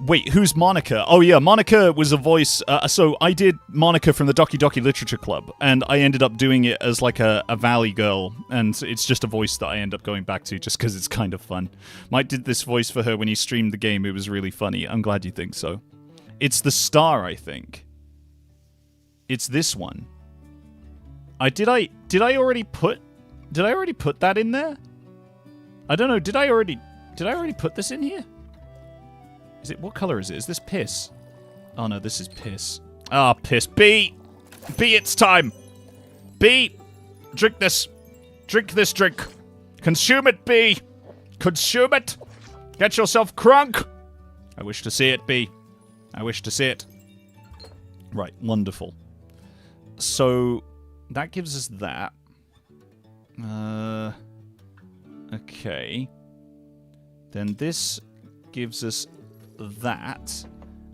Wait, who's Monica? Oh yeah, Monica was a voice. So I did Monica from the Doki Doki Literature Club, and I ended up doing it as like a Valley girl, and it's just a voice that I end up going back to just because it's kind of fun. Mike did this voice for her when he streamed the game. It was really funny. I'm glad you think so. It's the star, I think. It's this one. Did I already put that in there? I don't know. Did I already put this in here? Is it, what color is it? Is this piss? Oh no, this is piss. Ah, piss. B, it's time. B, drink this. Drink this drink. Consume it, B. Consume it. Get yourself crunk. I wish to see it, B. I wish to see it. Right, wonderful. So, that gives us that. Okay. Then this gives us that,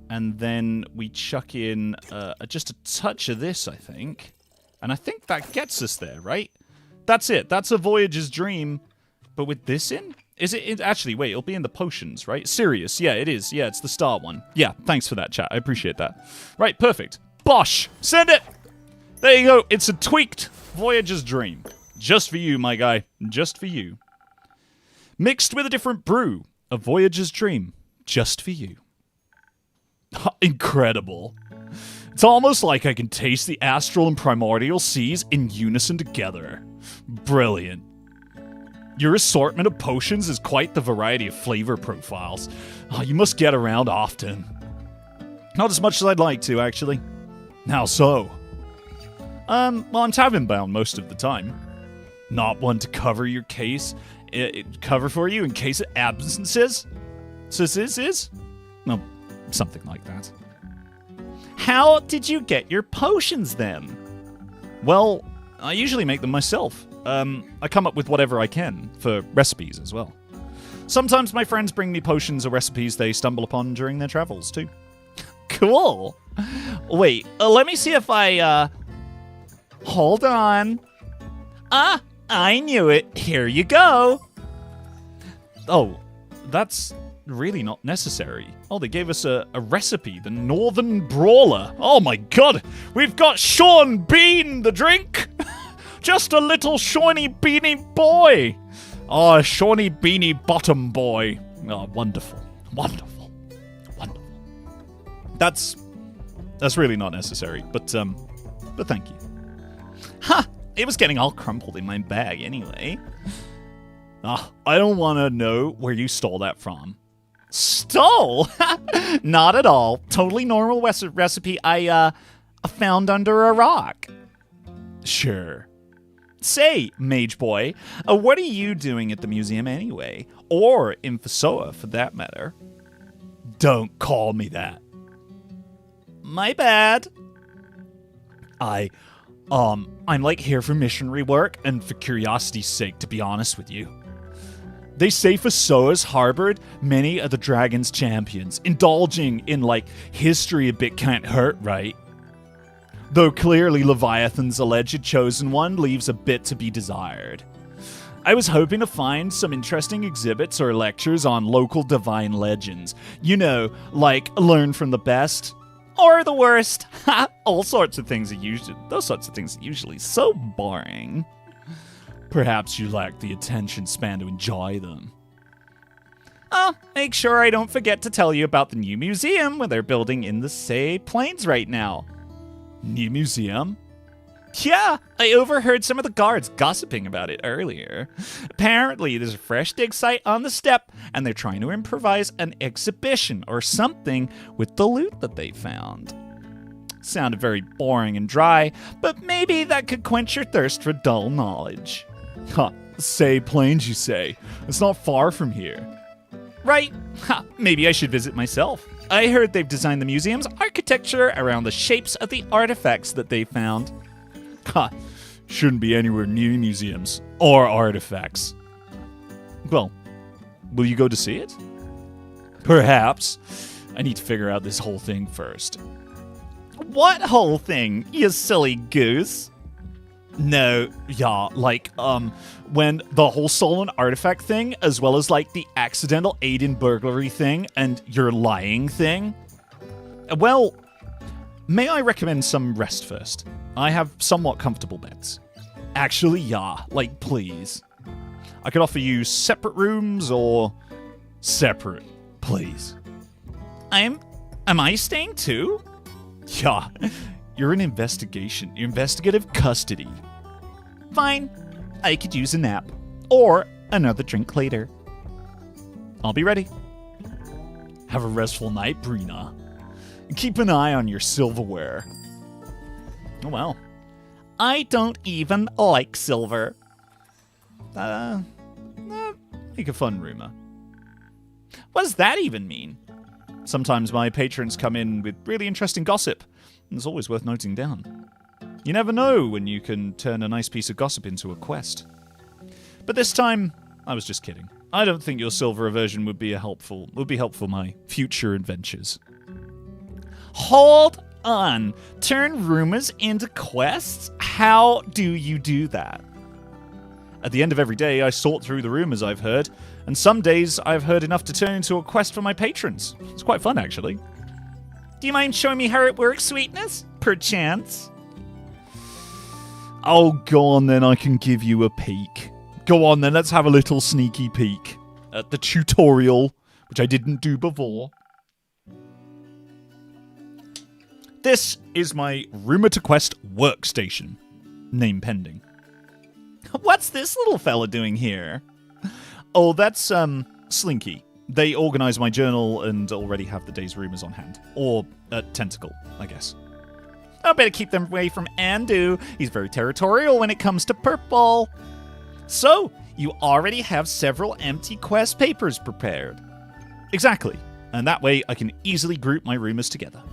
and then we chuck in just a touch of this, I think. And I think that gets us there, right? That's it. That's a Voyager's Dream, but with this in? Is it actually, wait, it'll be in the potions, right? Sirius, yeah, it is. Yeah, it's the star one. Yeah, thanks for that, chat. I appreciate that. Right, perfect. Bosh! Send it! There you go. It's a tweaked Voyager's Dream. Just for you, my guy. Just for you. Mixed with a different brew. A Voyager's Dream. Just for you. Incredible. It's almost like I can taste the astral and primordial seas in unison together. Brilliant. Your assortment of potions is quite the variety of flavor profiles. Oh, you must get around often. Not as much as I'd like to, actually. How so? Well, I'm tavern bound most of the time. Not one to cover your case, cover for you in case of absences? Is? No, something like that. How did you get your potions then? Well, I usually make them myself. I come up with whatever I can, for recipes as well. Sometimes my friends bring me potions or recipes they stumble upon during their travels, too. Cool. Wait, let me see if I, hold on. Ah, I knew it. Here you go. Oh, that's really not necessary. Oh, they gave us a recipe, the Northern Brawler. Oh my god, we've got Sean Bean the drink. Just a little Shawny Beanie boy. Oh, Shawny Beanie Bottom boy. Oh, wonderful. Wonderful. Wonderful. That's really not necessary, but thank you. Ha! It was getting all crumpled in my bag anyway. Ah, I don't want to know where you stole that from. Stole? Not at all. Totally normal recipe I found under a rock. Sure. Say, mage boy, what are you doing at the museum anyway? Or in Fasoa, for that matter. Don't call me that. My bad. I'm like here for missionary work and for curiosity's sake, to be honest with you. They say Fasoa's harbored many of the dragon's champions. Indulging in, like, history a bit can't hurt, right? Though clearly Leviathan's alleged chosen one leaves a bit to be desired. I was hoping to find some interesting exhibits or lectures on local divine legends. You know, like learn from the best. Or the worst. All sorts of things those sorts of things are usually so boring. Perhaps you lack the attention span to enjoy them. Oh, make sure I don't forget to tell you about the new museum where they're building in the Say Plains right now. New museum? Yeah, I overheard some of the guards gossiping about it earlier. Apparently, there's a fresh dig site on the steppe, and they're trying to improvise an exhibition or something with the loot that they found. Sounded very boring and dry, but maybe that could quench your thirst for dull knowledge. Huh, Say Plains, you say? It's not far from here. Right? Ha, maybe I should visit myself. I heard they've designed the museum's architecture around the shapes of the artifacts that they found. Ha, shouldn't be anywhere near museums or artifacts. Well, will you go to see it? Perhaps. I need to figure out this whole thing first. What whole thing, you silly goose? No, yeah, like, when the whole stolen artifact thing, as well as, like, the accidental aid in burglary thing and your lying thing. Well, may I recommend some rest first? I have somewhat comfortable beds. Actually, yeah, like, please. I could offer you separate rooms or separate, please. Am I staying too? Yeah, you're in investigative custody. Fine, I could use a nap. Or another drink later. I'll be ready. Have a restful night, Brina. Keep an eye on your silverware. Oh, well. I don't even like silver. Make a fun rumor. What does that even mean? Sometimes my patrons come in with really interesting gossip, and it's always worth noting down. You never know when you can turn a nice piece of gossip into a quest. But this time, I was just kidding. I don't think your silver version would be helpful my future adventures. Hold on. Turn rumors into quests? How do you do that? At the end of every day, I sort through the rumors I've heard, and some days I've heard enough to turn into a quest for my patrons. It's quite fun, actually. Do you mind showing me how it works, sweetness? Perchance? Oh, go on then, I can give you a peek. Go on then, let's have a little sneaky peek at the tutorial, which I didn't do before. This is my Rumor to Quest workstation. Name pending. What's this little fella doing here? Oh, that's, Slinky. They organize my journal and already have the day's rumors on hand. Or, Tentacle, I guess. I better keep them away from Andu. He's very territorial when it comes to purple. So, you already have several empty quest papers prepared. Exactly. And that way I can easily group my rumors together.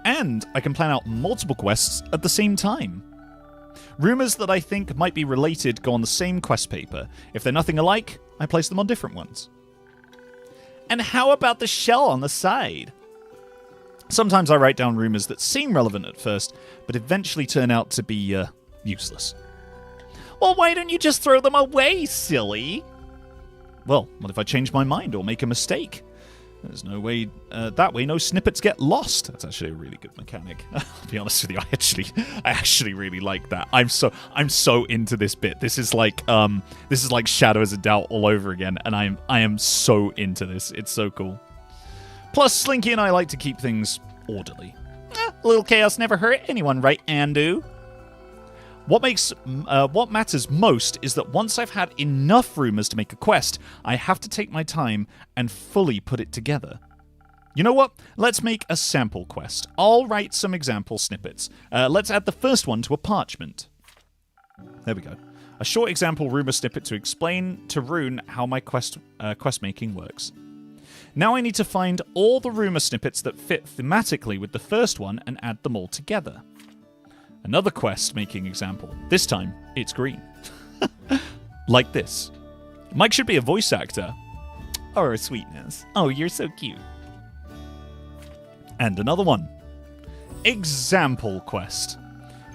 And I can plan out multiple quests at the same time. Rumors that I think might be related go on the same quest paper. If they're nothing alike, I place them on different ones. And how about the shell on the side? Sometimes I write down rumors that seem relevant at first, but eventually turn out to be, useless. Well, why don't you just throw them away, silly? Well, what if I change my mind or make a mistake? There's no way, that way no snippets get lost. That's actually a really good mechanic. I'll be honest with you, I actually really like that. I'm so into this bit. This is like Shadows of Doubt all over again, and I am so into this. It's so cool. Plus, Slinky and I like to keep things orderly. A little chaos never hurt anyone, right, Andu? What matters most is that once I've had enough rumors to make a quest, I have to take my time and fully put it together. You know what? Let's make a sample quest. I'll write some example snippets. Let's add the first one to a parchment. There we go. A short example rumor snippet to explain to Rune how my quest making works. Now I need to find all the rumor snippets that fit thematically with the first one and add them all together. Another quest-making example. This time, it's green. Like this. Mike should be a voice actor. Oh, sweetness. Oh, you're so cute. And another one. Example quest.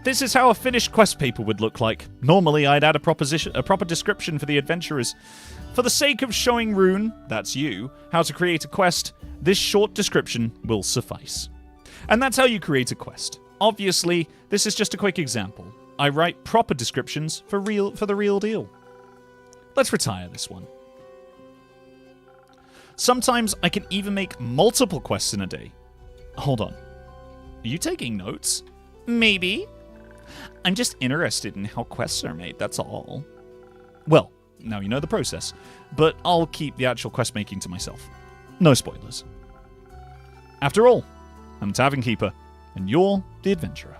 This is how a finished quest paper would look like. Normally, I'd add a proper description for the adventurers. For the sake of showing Rune, that's you, how to create a quest, this short description will suffice. And that's how you create a quest. Obviously, this is just a quick example. I write proper descriptions for the real deal. Let's retire this one. Sometimes I can even make multiple quests in a day. Hold on. Are you taking notes? Maybe. I'm just interested in how quests are made, that's all. Well, now you know the process, but I'll keep the actual quest making to myself. No spoilers. After all, I'm Tavern Keeper, and you're the adventurer.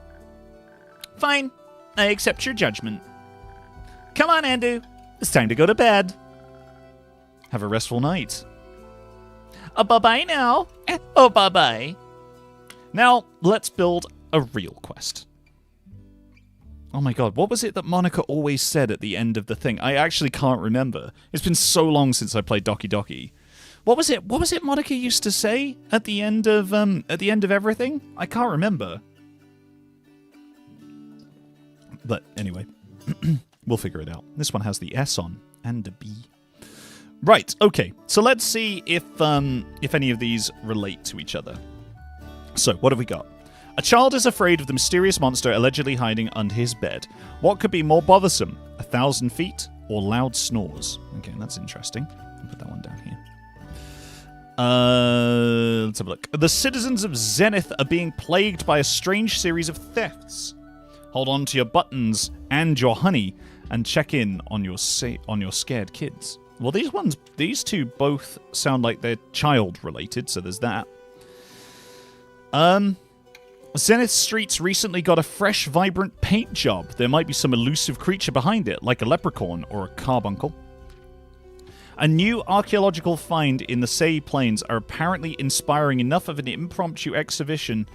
Fine, I accept your judgment. Come on, Andu. It's time to go to bed. Have a restful night. Bye-bye now. Oh, bye-bye. Now, let's build a real quest. Oh my god, what was it that Monica always said at the end of the thing? I actually can't remember. It's been so long since I played Doki Doki. What was it Monica used to say at the end of everything? I can't remember. But anyway, we'll figure it out. This one has the S on and a B. Right, okay. So let's see if any of these relate to each other. So, what have we got? A child is afraid of the mysterious monster allegedly hiding under his bed. What could be more bothersome? 1,000 feet or loud snores? Okay, that's interesting. I'll put that one down here. Let's have a look. The citizens of Zenith are being plagued by a strange series of thefts. Hold on to your buttons and your honey and check in on your scared kids. Well, these two both sound like they're child-related, so there's that. Zenith Streets recently got a fresh, vibrant paint job. There might be some elusive creature behind it, like a leprechaun or a carbuncle. A new archaeological find in the Sei Plains are apparently inspiring enough of an impromptu exhibition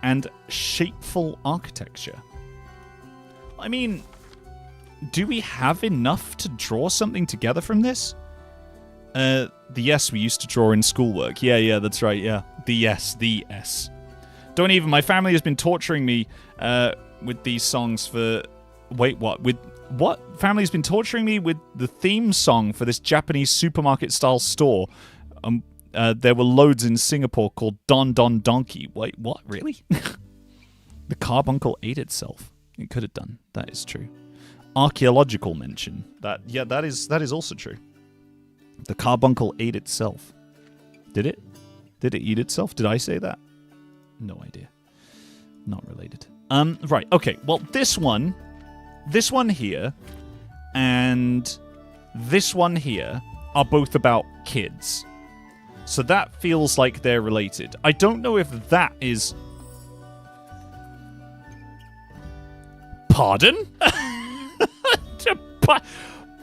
and shapeful architecture. I mean, do we have enough to draw something together from this? The S we used to draw in schoolwork. Yeah, that's right, yeah. The S. Don't even. My family has been torturing me with these songs for... Wait, what? With what? Family's been torturing me with the theme song for this Japanese supermarket-style store. There were loads in Singapore called Don Don Donkey. Wait, what? Really? The carbuncle ate itself. It could have done. That is true. Archaeological mention. That is also true. The carbuncle ate itself. Did it? Did it eat itself? Did I say that? No idea. Not related. Right, okay. Well, this one here, and this one here are both about kids. So that feels like they're related. I don't know if that is... Pardon?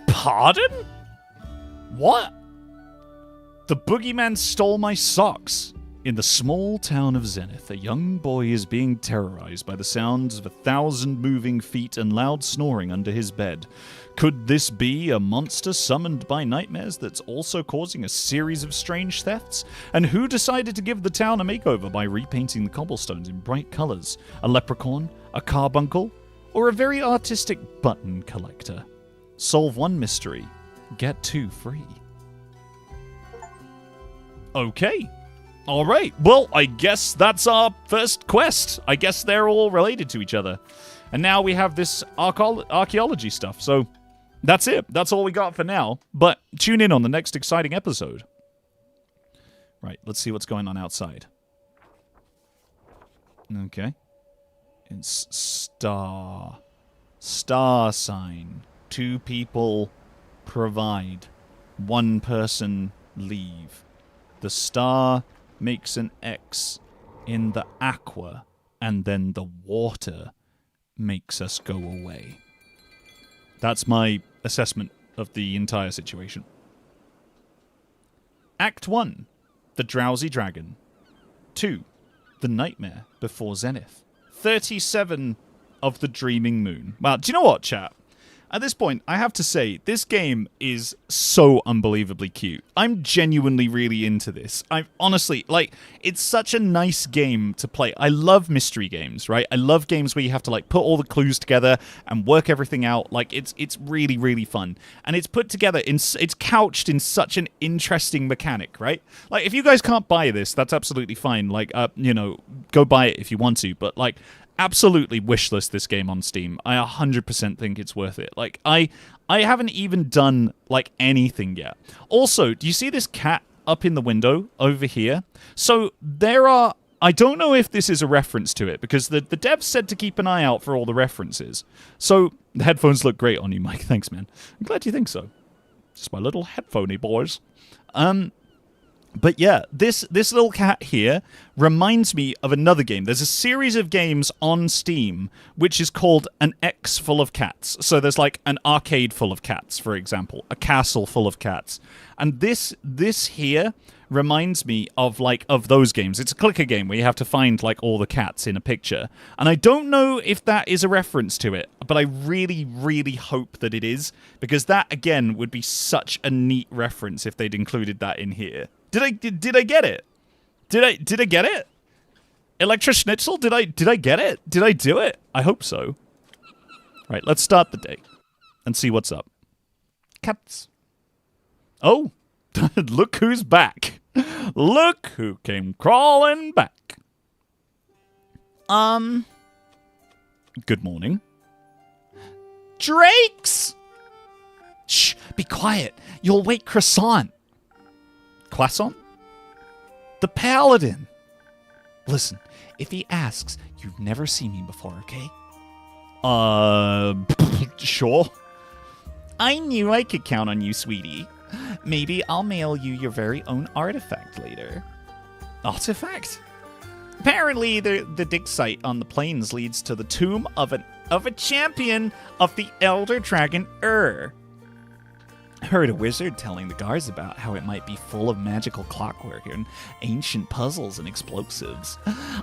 Pardon? What? The boogeyman stole my socks. In the small town of Zenith, a young boy is being terrorized by the sounds of 1,000 moving feet and loud snoring under his bed. Could this be a monster summoned by nightmares that's also causing a series of strange thefts? And who decided to give the town a makeover by repainting the cobblestones in bright colors? A leprechaun? A carbuncle? Or a very artistic button collector? Solve one mystery, get two free. Okay. All right. Well, I guess that's our first quest. I guess they're all related to each other. And now we have this archaeology stuff. So that's it. That's all we got for now. But tune in on the next exciting episode. Right. Let's see what's going on outside. Okay. It's star. Star sign. 2 people provide. 1 person leave. The star makes an X in the aqua, and then the water makes us go away. That's my assessment of the entire situation. Act 1, The Drowsy Dragon. 2, The Nightmare Before Zenith. 37 of the Dreaming Moon. Well, do you know what, chat? At this point, I have to say, this game is so unbelievably cute. I'm genuinely really into this. I'm honestly, like, it's such a nice game to play. I love mystery games, right? I love games where you have to, like, put all the clues together and work everything out. Like, it's really, really fun. And it's put together, it's couched in such an interesting mechanic, right? Like, if you guys can't buy this, that's absolutely fine. Like, go buy it if you want to. But, like, absolutely wishlist this game on Steam. I 100% think it's worth it. Like, I haven't even done, like, anything yet. Also, do you see this cat up in the window over here? So there are... I don't know if this is a reference to it, because the devs said to keep an eye out for all the references. So, the headphones look great on you, Mike. Thanks, man. I'm glad you think so. Just my little headphoney boys. But yeah, this little cat here reminds me of another game. There's a series of games on Steam which is called an X full of cats. So there's like an arcade full of cats, for example, a castle full of cats. And this here reminds me of those games. It's a clicker game where you have to find like all the cats in a picture. And I don't know if that is a reference to it, but I really, really hope that it is, because that again would be such a neat reference if they'd included that in here. Did I get it? Did I get it? Electra Schnitzel, did I get it? Did I do it? I hope so. Right, let's start the day and see what's up. Cats. Oh, look who's back. Look who came crawling back. Good morning. Drakes! Shh, be quiet. You'll wake Croissant. Croissant? The Paladin. Listen, if he asks, you've never seen me before, okay? Sure. I knew I could count on you, sweetie. Maybe I'll mail you your very own artifact later. Artifact? Apparently, the dig site on the plains leads to the tomb of a champion of the Elder Dragon Heard a wizard telling the guards about how it might be full of magical clockwork and ancient puzzles and explosives.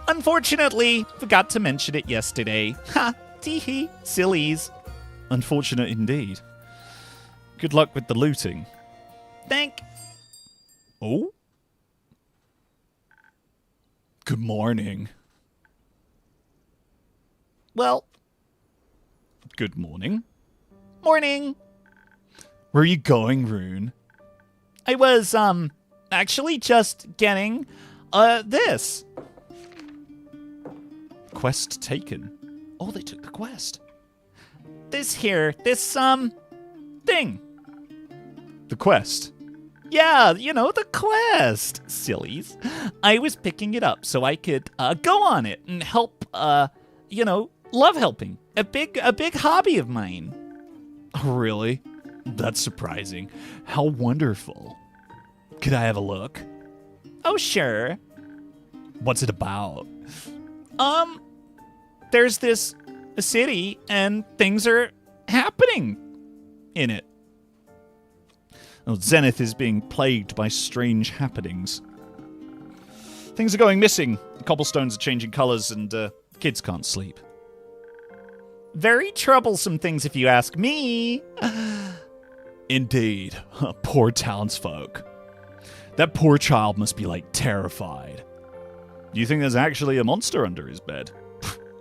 Unfortunately, forgot to mention it yesterday. Ha! Tee-hee, sillies. Unfortunate indeed. Good luck with the looting. Oh? Good morning. Well, good morning. Morning. Where are you going, Rune? I was, actually just getting, this. Quest taken. Oh, they took the quest. This, thing. The quest? Yeah, the quest. Sillies. I was picking it up so I could, go on it and help, love helping. A big hobby of mine. Oh, really? That's surprising. How wonderful. Could I have a look? Oh, sure. What's it about? There's a city and things are happening in it. Oh, Zenith is being plagued by strange happenings. Things are going missing. The cobblestones are changing colors and kids can't sleep. Very troublesome things if you ask me. Indeed. Poor townsfolk. That poor child must be, terrified. Do you think there's actually a monster under his bed?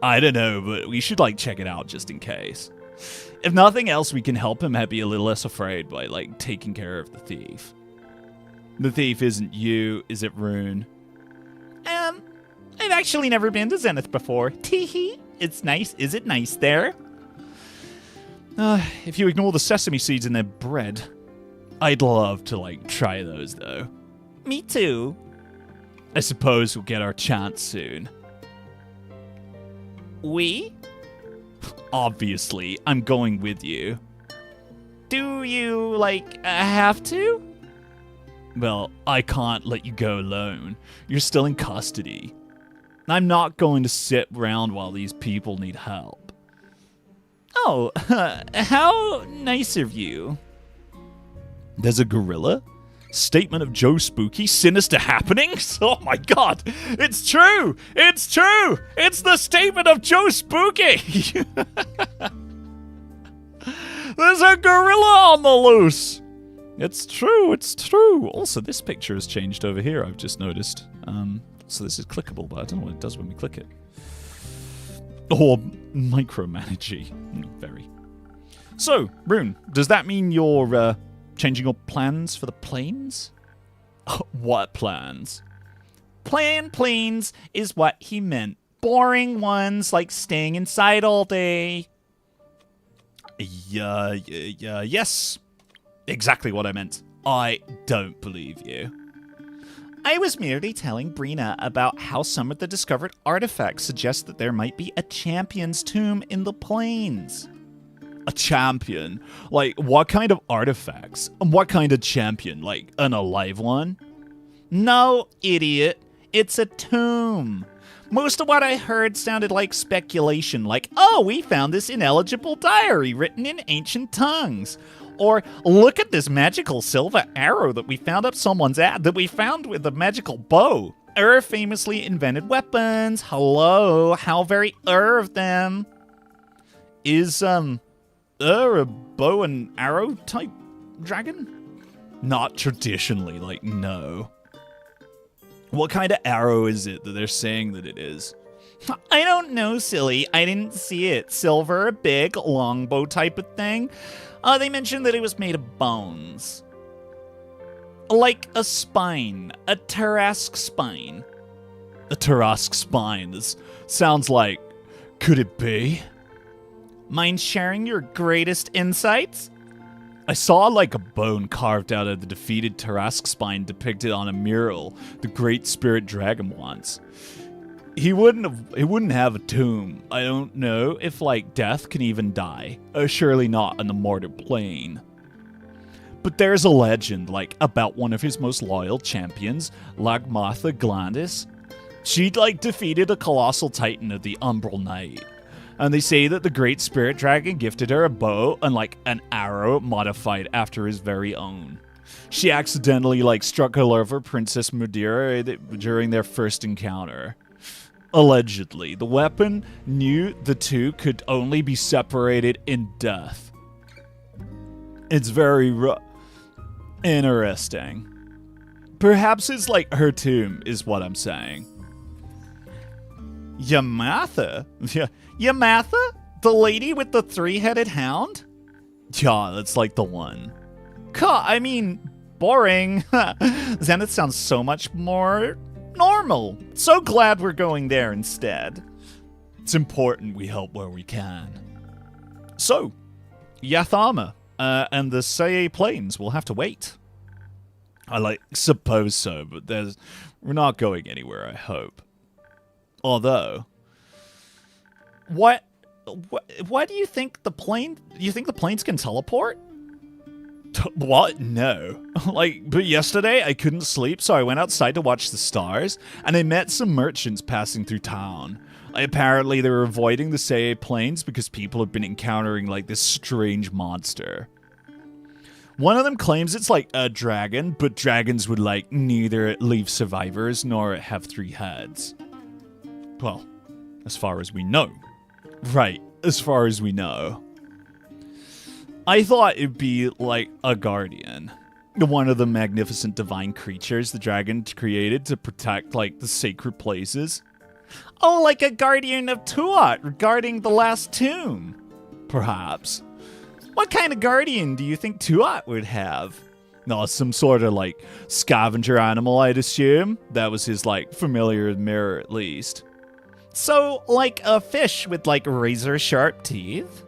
I don't know, but we should, check it out just in case. If nothing else, we can help him be a little less afraid by, taking care of the thief. The thief isn't you, is it, Rune? I've actually never been to Zenith before. Teehee. It's nice. Is it nice there? If you ignore the sesame seeds in their bread, I'd love to, try those, though. Me too. I suppose we'll get our chance soon. We? Obviously, I'm going with you. Do you, have to? Well, I can't let you go alone. You're still in custody. I'm not going to sit around while these people need help. Oh, how nice of you. There's a gorilla? Statement of Joe Spooky? Sinister happenings? Oh my god! It's true! It's true! It's the statement of Joe Spooky! There's a gorilla on the loose! It's true, it's true! Also, this picture has changed over here, I've just noticed. So this is clickable, but I don't know what it does when we click it. Or micromanagey. Very. So, Rune, does that mean you're changing your plans for the planes? What plans? Planes is what he meant. Boring ones like staying inside all day. Yes. Exactly what I meant. I don't believe you. I was merely telling Brina about how some of the discovered artifacts suggest that there might be a champion's tomb in the plains. A champion? What kind of artifacts? And what kind of champion? An alive one? No, idiot. It's a tomb. Most of what I heard sounded like speculation, like, oh, we found this ineligible diary written in ancient tongues. Or, look at this magical silver arrow that we found up someone's that we found with a magical bow. Famously invented weapons. Hello, how very of them. Is, a bow and arrow type dragon? Not traditionally, like, no. What kind of arrow is it that they're saying that it is? I don't know, silly. I didn't see it. Silver, big, longbow type of thing. They mentioned that it was made of bones. Like a spine. A Tarrasque spine. A Tarrasque spine. This sounds like... Could it be? Mind sharing your greatest insights? I saw like a bone carved out of the defeated Tarrasque spine depicted on a mural the Great Spirit Dragon wants. He wouldn't have a tomb. I don't know if like death can even die. Surely not on the mortal plane. But there's a legend like about one of his most loyal champions, Lagmatha Glandis. She'd like defeated a colossal titan of the Umbral Night. And they say that the Great Spirit Dragon gifted her a bow and like an arrow modified after his very own. She accidentally like struck her lover, Princess Madeira, during their first encounter. Allegedly, the weapon knew the two could only be separated in death. It's very interesting. Perhaps it's like her tomb is what I'm saying. Yamatha? Yamatha? The lady with the three-headed hound? Yeah, that's like the one. I mean, boring. Zenith sounds so much more normal. So glad we're going there instead. It's important we help where we can. So, Yathama and the Sae Plains will have to wait. I suppose so, but we're not going anywhere, I hope. Although, why do you think the planes can teleport? What? No. But yesterday I couldn't sleep, so I went outside to watch the stars, and I met some merchants passing through town. Apparently they were avoiding the Sae Plains because people have been encountering like this strange monster. One of them claims it's like a dragon, but dragons would like neither leave survivors nor have three heads. Well, as far as we know. Right, as far as we know. I thought it'd be like a guardian. One of the magnificent divine creatures the dragon created to protect like the sacred places. Oh, like a guardian of Tuat regarding the last tomb. Perhaps. What kind of guardian do you think Tuat would have? No, some sort of like scavenger animal, I'd assume. That was his like familiar mirror at least. So, like a fish with, like, razor-sharp teeth?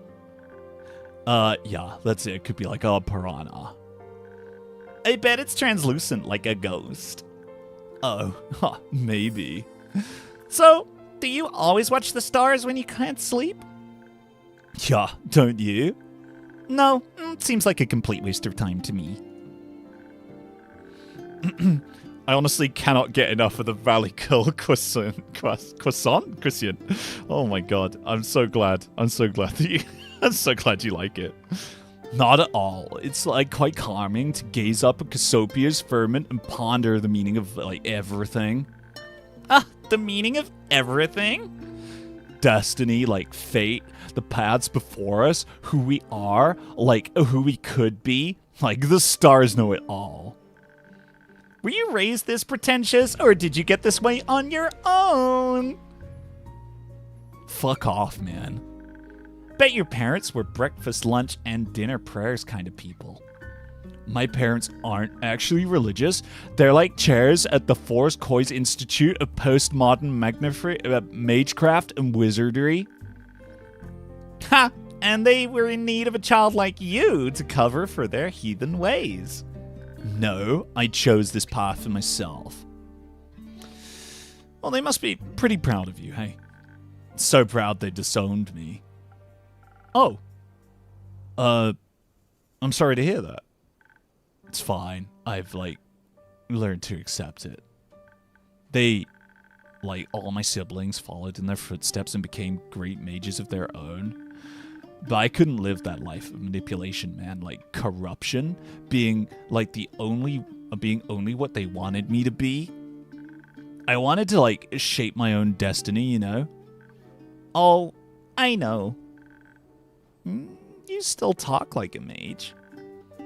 Yeah, that's it. It could be like a piranha. I bet it's translucent like a ghost. Oh, maybe. So, do you always watch the stars when you can't sleep? Yeah, don't you? No, seems like a complete waste of time to me. I honestly cannot get enough of the Valley Girl croissant. Oh my god, I'm so glad that you, I'm so glad you like it. Not at all. It's like quite calming to gaze up at Casopia's firmament and ponder the meaning of like everything. The meaning of everything? Destiny, like fate, the paths before us, who we are, like who we could be. Like the stars know it all. Were you raised this pretentious, or did you get this way on your own? Fuck off, man. Bet your parents were breakfast, lunch, and dinner prayers kind of people. My parents aren't actually religious. They're like chairs at the Forest Coys Institute of Postmodern Magecraft and Wizardry. Ha! And they were in need of a child like you to cover for their heathen ways. No, I chose this path for myself. Well, they must be pretty proud of you, hey? So proud they disowned me. Oh. I'm sorry to hear that. It's fine. I've, learned to accept it. They, like all my siblings, followed in their footsteps and became great mages of their own. But I couldn't live that life of manipulation, man. Like corruption, being like being only what they wanted me to be. I wanted to like shape my own destiny, you know? Oh, I know. You still talk like a mage.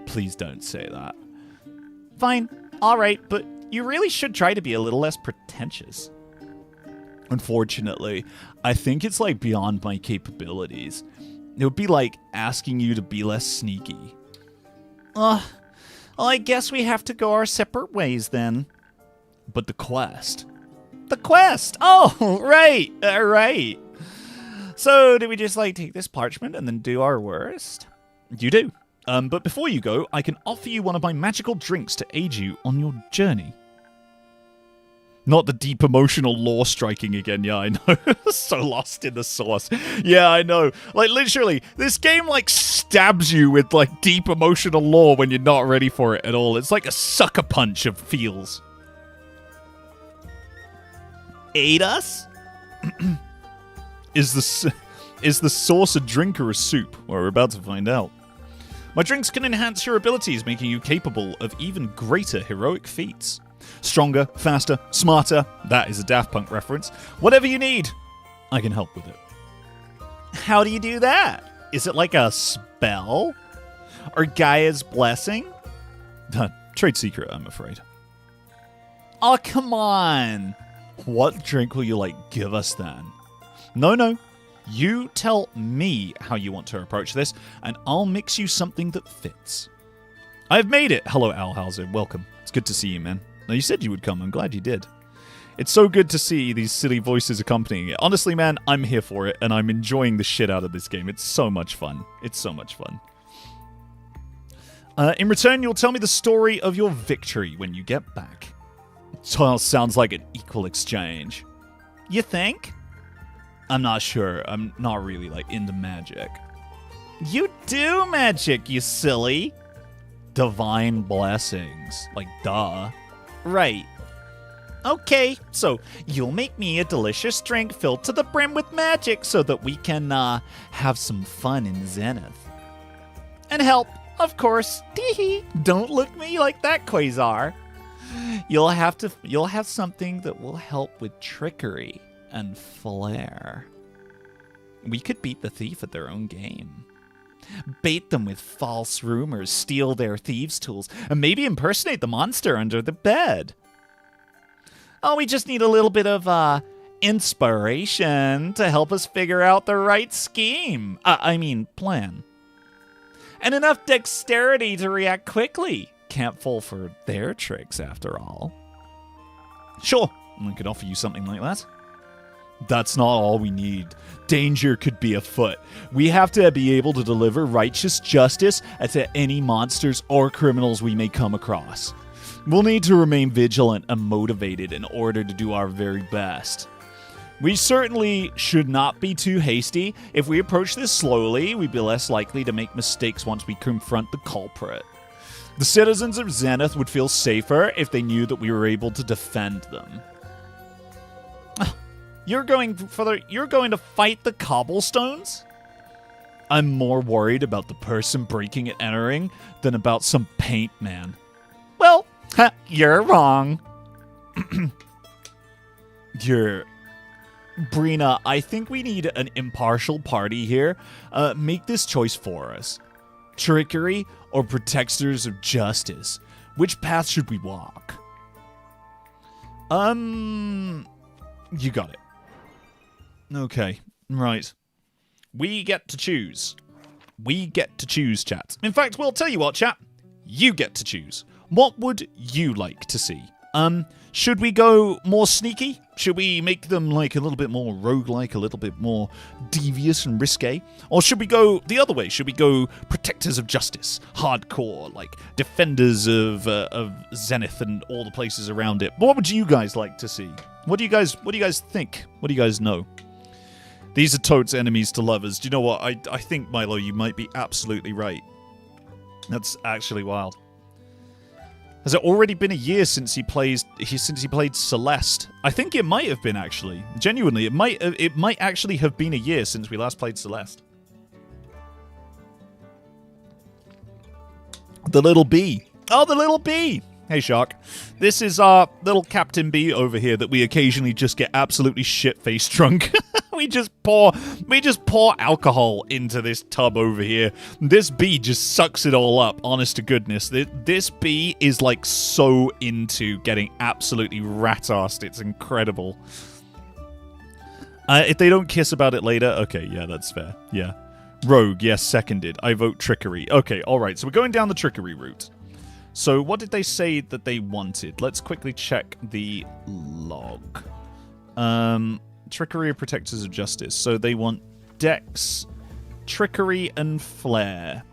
Please don't say that. Fine, alright, but you really should try to be a little less pretentious. Unfortunately, I think it's like beyond my capabilities. It would be like asking you to be less sneaky. Well, I guess we have to go our separate ways then. But the quest. The quest! Oh, right, right. So, do we just like take this parchment and then do our worst? You do. But before you go, I can offer you one of my magical drinks to aid you on your journey. Not the deep emotional lore striking again, yeah, I know. So lost in the sauce. Yeah, I know. Like, literally, this game, like, stabs you with, like, deep emotional lore when you're not ready for it at all. It's like a sucker punch of feels. Aid us? Is the sauce a drink or a soup? Well, we're about to find out. My drinks can enhance your abilities, making you capable of even greater heroic feats. Stronger, faster, smarter. That is a Daft Punk reference. Whatever you need, I can help with it. How do you do that? Is it like a spell? Or Gaia's blessing? Trade secret, I'm afraid. Oh, come on. What drink will you, like, give us then? No. You tell me how you want to approach this, and I'll mix you something that fits. I've made it. Hello, Alhauser. Welcome. It's good to see you, man. Now, you said you would come. I'm glad you did. It's so good to see these silly voices accompanying it. Honestly, man, I'm here for it, and I'm enjoying the shit out of this game. It's so much fun. It's so much fun. In return, you'll tell me the story of your victory when you get back. Sounds like an equal exchange. You think? I'm not sure. I'm not really, like, into magic. You do magic, you silly. Divine blessings. Like, duh. Right. Okay, so you'll make me a delicious drink filled to the brim with magic so that we can, have some fun in Zenith. And help, of course. Tee-hee. Don't look at me like that, Quasar. You'll have something that will help with trickery and flair. We could beat the thief at their own game. Bait them with false rumors, steal their thieves' tools, and maybe impersonate the monster under the bed. Oh, we just need a little bit of, inspiration to help us figure out the right scheme. Plan. And enough dexterity to react quickly. Can't fall for their tricks, after all. Sure, I could offer you something like that. That's not all we need. Danger could be afoot. We have to be able to deliver righteous justice to any monsters or criminals we may come across. We'll need to remain vigilant and motivated in order to do our very best. We certainly should not be too hasty. If we approach this slowly, we'd be less likely to make mistakes once we confront the culprit. The citizens of Zenith would feel safer if they knew that we were able to defend them. You're going to fight the cobblestones? I'm more worried about the person breaking and entering than about some paint man. Well, you're wrong. Brina, I think we need an impartial party here. Make this choice for us. Trickery or protectors of justice? Which path should we walk? You got it. Okay, right. We get to choose. We get to choose, chat. In fact, we'll tell you what, chat. You get to choose. What would you like to see? Should we go more sneaky? Should we make them like a little bit more roguelike, a little bit more devious and risque? Or should we go the other way? Should we go protectors of justice, hardcore, like defenders of Zenith and all the places around it? What would you guys like to see? What do you guys think? What do you guys know? These are totes enemies to lovers. Do you know what? I think, Milo, you might be absolutely right. That's actually wild. Has it already been a year since he played Celeste? I think it might have been, actually. Genuinely, it might actually have been a year since we last played Celeste. The little bee. Oh, the little bee! Hey, Shark. This is our little Captain Bee over here that we occasionally just get absolutely shit-faced drunk. We just pour alcohol into this tub over here. This bee just sucks it all up, honest to goodness. This bee is, like, so into getting absolutely rat-arsed. It's incredible. If they don't kiss about it later, okay, yeah, that's fair. Yeah. Rogue, yes, seconded. I vote trickery. Okay, alright, so we're going down the trickery route. So what did they say that they wanted? Let's quickly check the log. Trickery of Protectors of Justice. So they want Dex, Trickery, and Flair.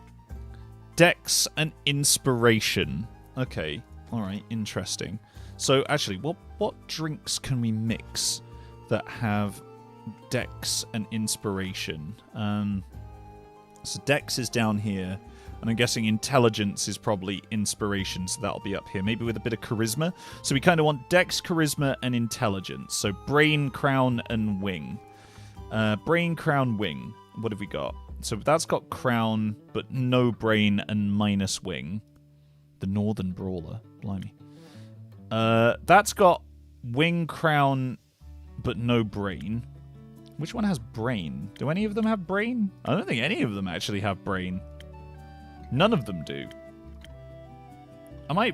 Dex and Inspiration. Okay, alright, interesting. So actually, what drinks can we mix that have Dex and Inspiration? So Dex is down here. And I'm guessing Intelligence is probably Inspiration, so that'll be up here. Maybe with a bit of Charisma. So we kind of want Dex, Charisma, and Intelligence. So Brain, Crown, and Wing. Brain, Crown, Wing. What have we got? So that's got Crown, but no Brain and minus Wing. The Northern Brawler. Blimey. That's got Wing, Crown, but no Brain. Which one has Brain? Do any of them have Brain? I don't think any of them actually have Brain. None of them do.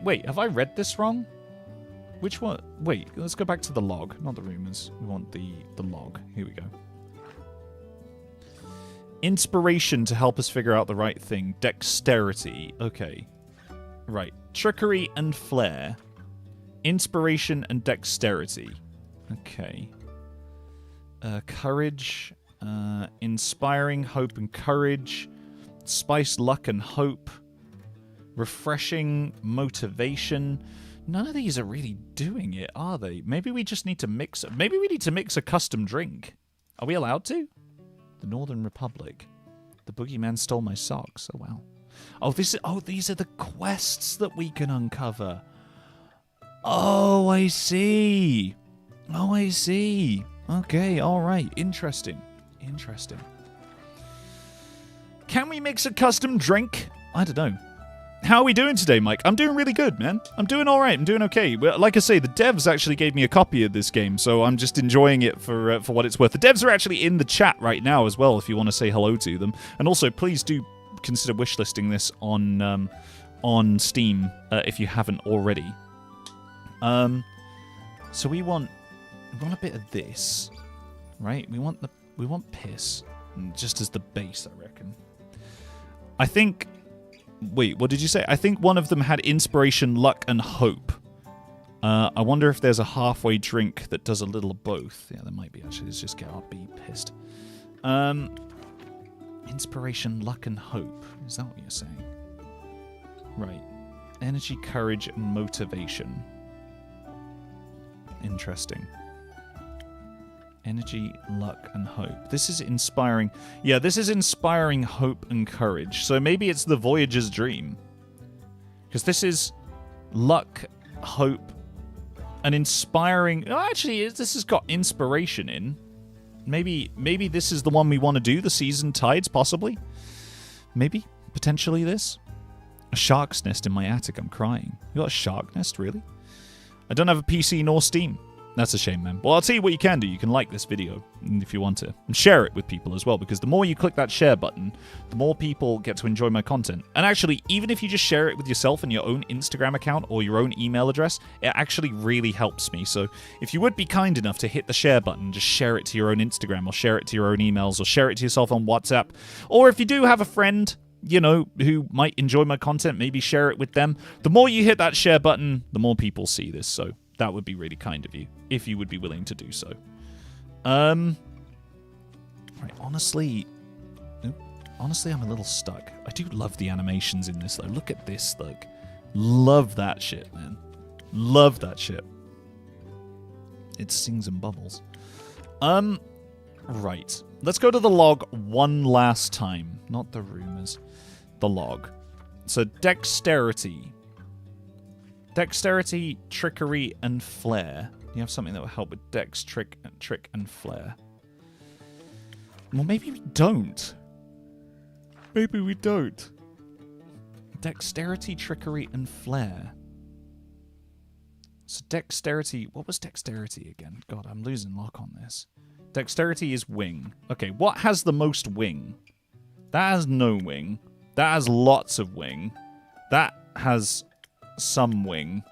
Wait, have I read this wrong? Which one? Wait, let's go back to the log, not the rumors. We want the log. Here we go. Inspiration to help us figure out the right thing. Dexterity. Okay. Right. Trickery and Flair. Inspiration and Dexterity. Okay. Courage. Inspiring, Hope, and Courage. Spice, Luck, and Hope. Refreshing, Motivation. None of these are really doing it, are they? Maybe we just need to mix... Maybe we need to mix a custom drink. Are we allowed to? The Northern Republic. The Boogeyman stole my socks. Oh, wow. These are the quests that we can uncover. Oh, I see. Oh, I see. Okay, alright. Interesting. Interesting. Can we mix a custom drink? I don't know. How are we doing today, Mike? I'm doing really good, man. I'm doing all right. I'm doing okay. Well, like I say, the devs actually gave me a copy of this game, so I'm just enjoying it for what it's worth. The devs are actually in the chat right now as well, if you want to say hello to them. And also, please do consider wishlisting this on Steam if you haven't already. So we want a bit of this, right? We want piss, just as the base, I reckon. I think... Wait, what did you say? I think one of them had Inspiration, Luck, and Hope. I wonder if there's a halfway drink that does a little of both. Yeah, there might be, actually. Let's just get our bee pissed. Inspiration, Luck, and Hope. Is that what you're saying? Right. Energy, Courage, and Motivation. Interesting. Energy, Luck, and Hope. This is inspiring. Yeah, this is inspiring hope and courage. So maybe it's the Voyager's Dream. Because this is luck, hope, and inspiring... Oh, actually, this has got inspiration in. Maybe this is the one we want to do, the Season Tides, possibly. Maybe, potentially this. A shark's nest in my attic, I'm crying. You got a shark nest, really? I don't have a PC nor Steam. That's a shame, man. Well, I'll tell you what you can do. You can like this video if you want to. And share it with people as well, because the more you click that share button, the more people get to enjoy my content. And actually, even if you just share it with yourself and your own Instagram account or your own email address, it actually really helps me. So if you would be kind enough to hit the share button, just share it to your own Instagram or share it to your own emails or share it to yourself on WhatsApp. Or if you do have a friend, you know, who might enjoy my content, maybe share it with them. The more you hit that share button, the more people see this. So that would be really kind of you, if you would be willing to do so. Right, honestly, I'm a little stuck. I do love the animations in this, though. Look at this, like, love that shit, man. Love that shit. It sings and bubbles. Right. Let's go to the log one last time. Not the rumors. The log. So, dexterity. Dexterity, trickery, and flair. You have something that will help with dex, trick, and flair. Well, maybe we don't. Maybe we don't. Dexterity, trickery, and flair. So dexterity... What was dexterity again? God, I'm losing luck on this. Dexterity is wing. Okay, what has the most wing? That has no wing. That has lots of wing. That has some wing.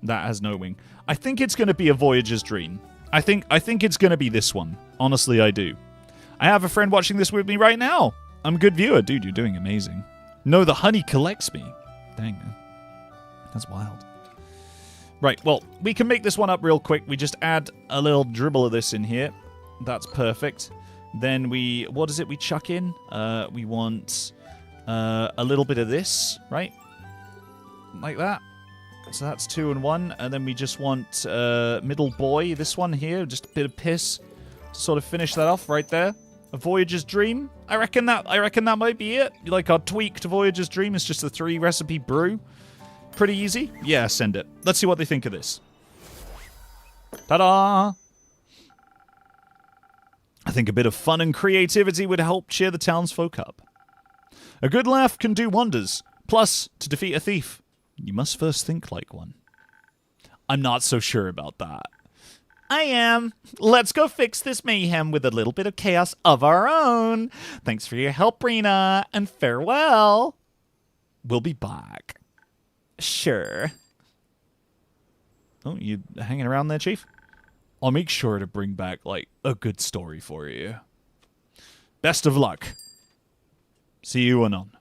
That has no wing. I think it's going to be a Voyager's Dream. I think it's going to be this one. Honestly, I do. I have a friend watching this with me right now. I'm a good viewer. Dude, you're doing amazing. No, the honey collects me. Dang, man. That's wild. Right, well, we can make this one up real quick. We just add a little dribble of this in here. That's perfect. Then we... What is it we chuck in? We want a little bit of this, right? Like that. So that's 2 and 1. And then we just want middle boy, this one here. Just a bit of piss to sort of finish that off right there. A Voyager's Dream. I reckon that might be it. Like our tweaked Voyager's Dream is just a 3-recipe brew. Pretty easy. Yeah, send it. Let's see what they think of this. Ta-da! I think a bit of fun and creativity would help cheer the townsfolk up. A good laugh can do wonders. Plus, to defeat a thief, you must first think like one. I'm not so sure about that. I am. Let's go fix this mayhem with a little bit of chaos of our own. Thanks for your help, Rena, and farewell. We'll be back. Sure. Oh, you hanging around there, Chief? I'll make sure to bring back, like, a good story for you. Best of luck. See you anon.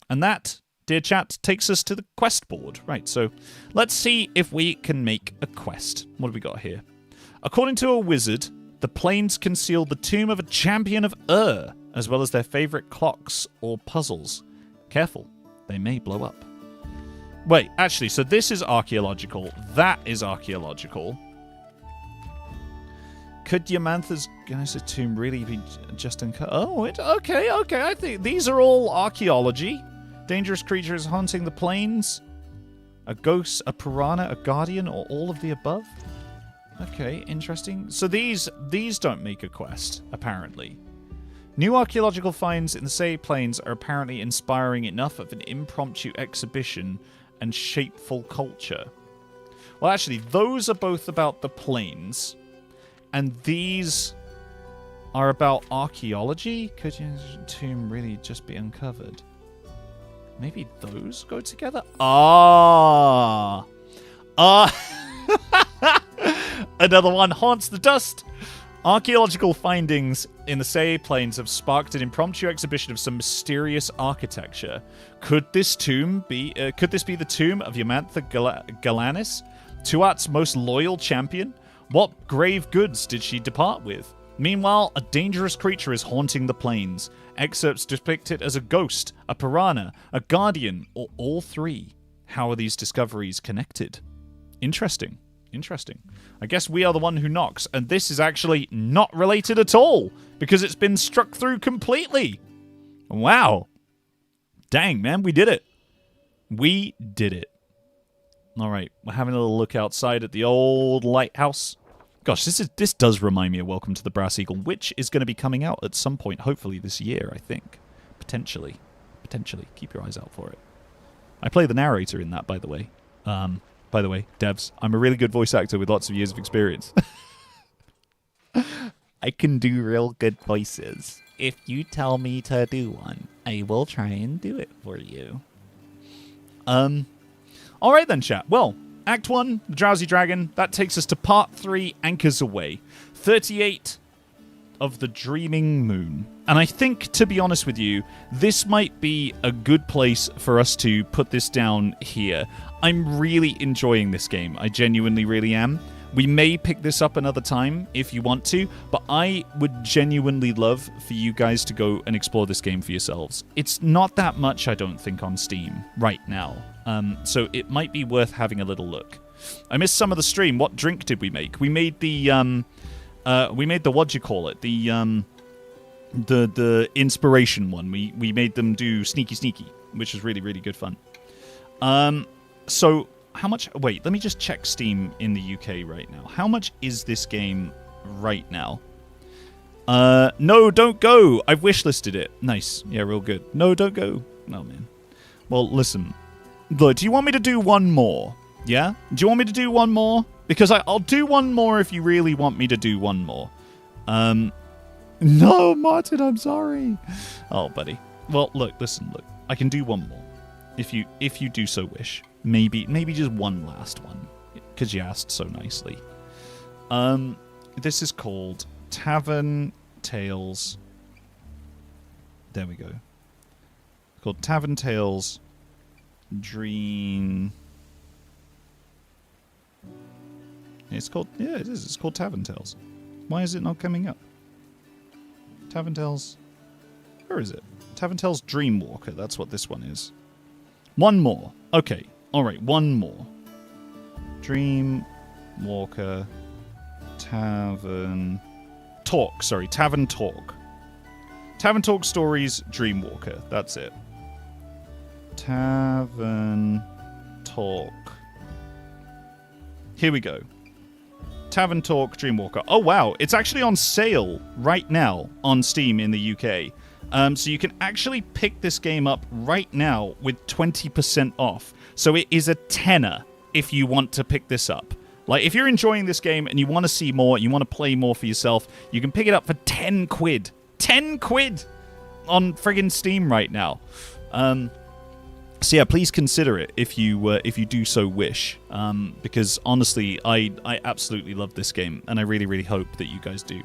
And that, dear chat, takes us to the quest board. Right, so let's see if we can make a quest. What have we got here? According to a wizard, the plains conceal the tomb of a champion of as well as their favorite clocks or puzzles. Careful, they may blow up. Wait, actually, so this is archaeological. That is archaeological. Could Yamantha's geyser tomb really be just uncut? Oh, okay. I think these are all archaeology. Dangerous creatures haunting the plains. A ghost, a piranha, a guardian, or all of the above? Okay, interesting. So these don't make a quest, apparently. New archaeological finds in the Say Plains are apparently inspiring enough of an impromptu exhibition and shapeful culture. Well, actually, those are both about the plains, and these are about archaeology. Could your tomb really just be uncovered? Maybe those go together? Another one haunts the dust. Archaeological findings in the Say Plains have sparked an impromptu exhibition of some mysterious architecture. Could this be the tomb of Yamantha Galanis, Tuat's most loyal champion? What grave goods did she depart with? Meanwhile, a dangerous creature is haunting the plains. Excerpts depict it as a ghost, a piranha, a guardian, or all three. How are these discoveries connected? Interesting. I guess we are the one who knocks, and this is actually not related at all, because it's been struck through completely. Wow. Dang, man, we did it. We did it. All right, we're having a little look outside at the old lighthouse. Gosh, this does remind me of Welcome to the Brass Eagle, which is going to be coming out at some point, hopefully this year, I think. Potentially. Keep your eyes out for it. I play the narrator in that, by the way. By the way, devs, I'm a really good voice actor with lots of years of experience. I can do real good voices. If you tell me to do one, I will try and do it for you. Alright then, chat. Well, Act 1, The Drowsy Dragon, that takes us to Part 3, Anchors Away. 38 of the Dreaming Moon. And I think, to be honest with you, this might be a good place for us to put this down here. I'm really enjoying this game. I genuinely really am. We may pick this up another time if you want to, but I would genuinely love for you guys to go and explore this game for yourselves. It's not that much, I don't think, on Steam right now. So it might be worth having a little look. I missed some of the stream. What drink did we make? We made the what do you call it? The inspiration one. We made them do Sneaky Sneaky, which is really, really good fun. So how much... Wait, let me just check Steam in the UK right now. How much is this game right now? No, don't go. I've wishlisted it. Nice. Yeah, real good. No, don't go. Oh, man. Well, listen. Look, do you want me to do one more? Yeah? Do you want me to do one more? Because I'll do one more if you really want me to do one more. No, Martin, I'm sorry. Oh, buddy. Well, look, listen, look. I can do one more. If you do so wish. Maybe just one last one. Because you asked so nicely. This is called Tavern Tales. There we go. It's called Tavern Tales Dream. It's called, yeah, it is. It's called Tavern Tales. Why is it not coming up? Tavern Tales. Where is it? Tavern Tales Dreamwalker. That's what this one is. One more. Okay. All right. One more. Dreamwalker. Tavern Talk. Sorry. Tavern Talk. Tavern Talk Stories Dreamwalker. That's it. Tavern Talk. Here we go. Tavern Talk Dreamwalker. Oh, wow. It's actually on sale right now on Steam in the UK. So you can actually pick this game up right now with 20% off. So it is a tenner if you want to pick this up. Like, if you're enjoying this game and you want to see more, you want to play more for yourself, you can pick it up for 10 quid. 10 quid on friggin' Steam right now. So yeah, please consider it if you do so wish, because honestly, I absolutely love this game, and I really, really hope that you guys do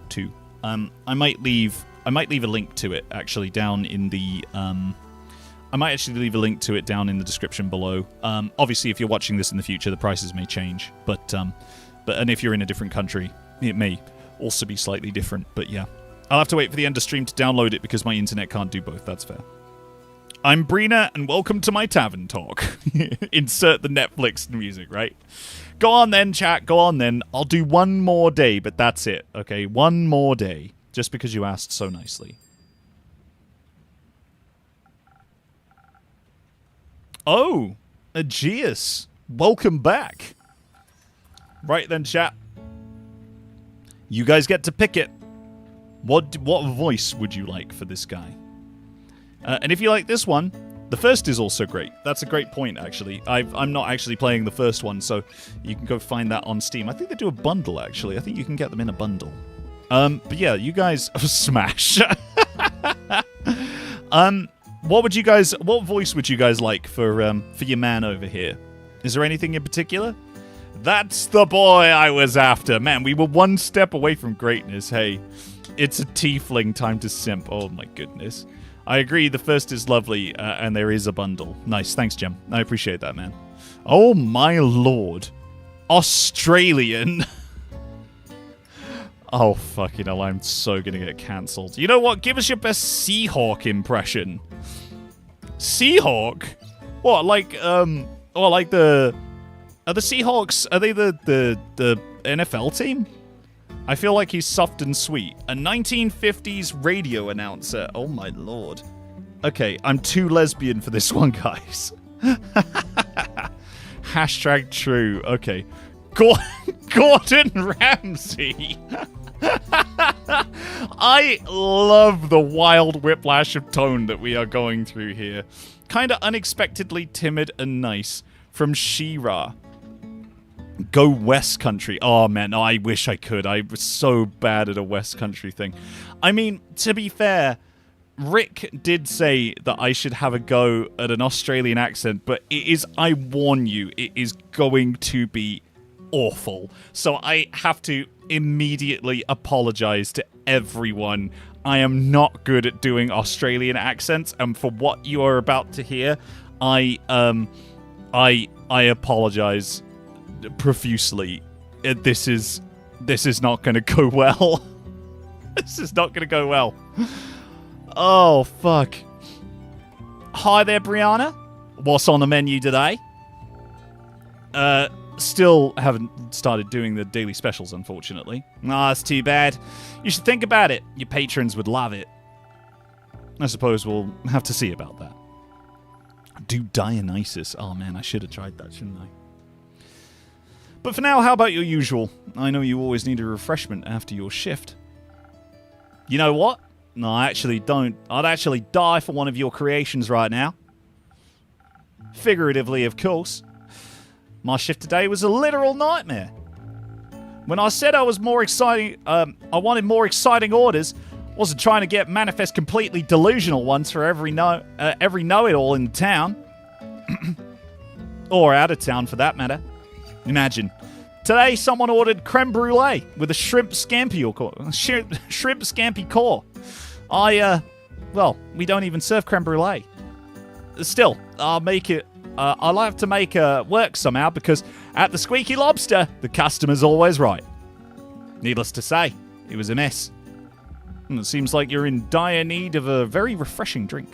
too. I might leave a link to it actually down in the description below. Obviously, if you're watching this in the future, the prices may change, but and if you're in a different country, it may also be slightly different. But yeah, I'll have to wait for the end of stream to download it because my internet can't do both. That's fair. I'm Brina, and welcome to my Tavern Talk. Insert the Netflix music, right? Go on then, chat, go on then. I'll do one more day, but that's it, okay? One more day, just because you asked so nicely. Oh, Aegeus, welcome back. Right then, chat. You guys get to pick it. What voice would you like for this guy? And if you like this one, the first is also great. That's a great point, actually. I'm not actually playing the first one, so you can go find that on Steam. I think they do a bundle, actually. I think you can get them in a bundle. But yeah, you guys... Smash! What voice would you guys like for your man over here? Is there anything in particular? That's the boy I was after. Man, we were one step away from greatness. Hey, it's a tiefling time to simp. Oh my goodness. I agree, the first is lovely, and there is a bundle. Nice, thanks, Jim. I appreciate that, man. Oh, my lord. Australian. Oh, fucking hell, I'm so gonna get cancelled. You know what? Give us your best Seahawk impression. Seahawk? What, like, Are the Seahawks, are they the NFL team? I feel like he's soft and sweet. A 1950s radio announcer. Oh my lord. Okay, I'm too lesbian for this one, guys. Hashtag true. Okay. Gordon Ramsay. I love the wild whiplash of tone that we are going through here. Kind of unexpectedly timid and nice. From She-Ra. Go West Country. Oh, man, I wish I could. I was so bad at a West Country thing. I mean, to be fair, Rick did say that I should have a go at an Australian accent, but it is, I warn you, it is going to be awful. So I have to immediately apologize to everyone. I am not good at doing Australian accents, and for what you are about to hear, I apologize profusely. This is not going to go well. This is not going to go well. Oh, fuck. Hi there, Brianna. What's on the menu today? Still haven't started doing the daily specials, unfortunately. Ah, that's too bad. You should think about it. Your patrons would love it. I suppose we'll have to see about that. Do Dionysus. Oh, man, I should have tried that, shouldn't I? But for now, how about your usual? I know you always need a refreshment after your shift. You know what? No, I actually don't. I'd actually die for one of your creations right now. Figuratively, of course. My shift today was a literal nightmare. When I said I was more exciting, I wanted more exciting orders, wasn't trying to get manifest completely delusional ones for every know-it-all in town. Or out of town, for that matter. Imagine. Today, someone ordered creme brulee with a shrimp scampi shrimp scampi core. Well, we don't even serve creme brulee. Still, I'll make it. I'll have to make work somehow because at the Squeaky Lobster, the customer's always right. Needless to say, it was a mess. And it seems like you're in dire need of a very refreshing drink.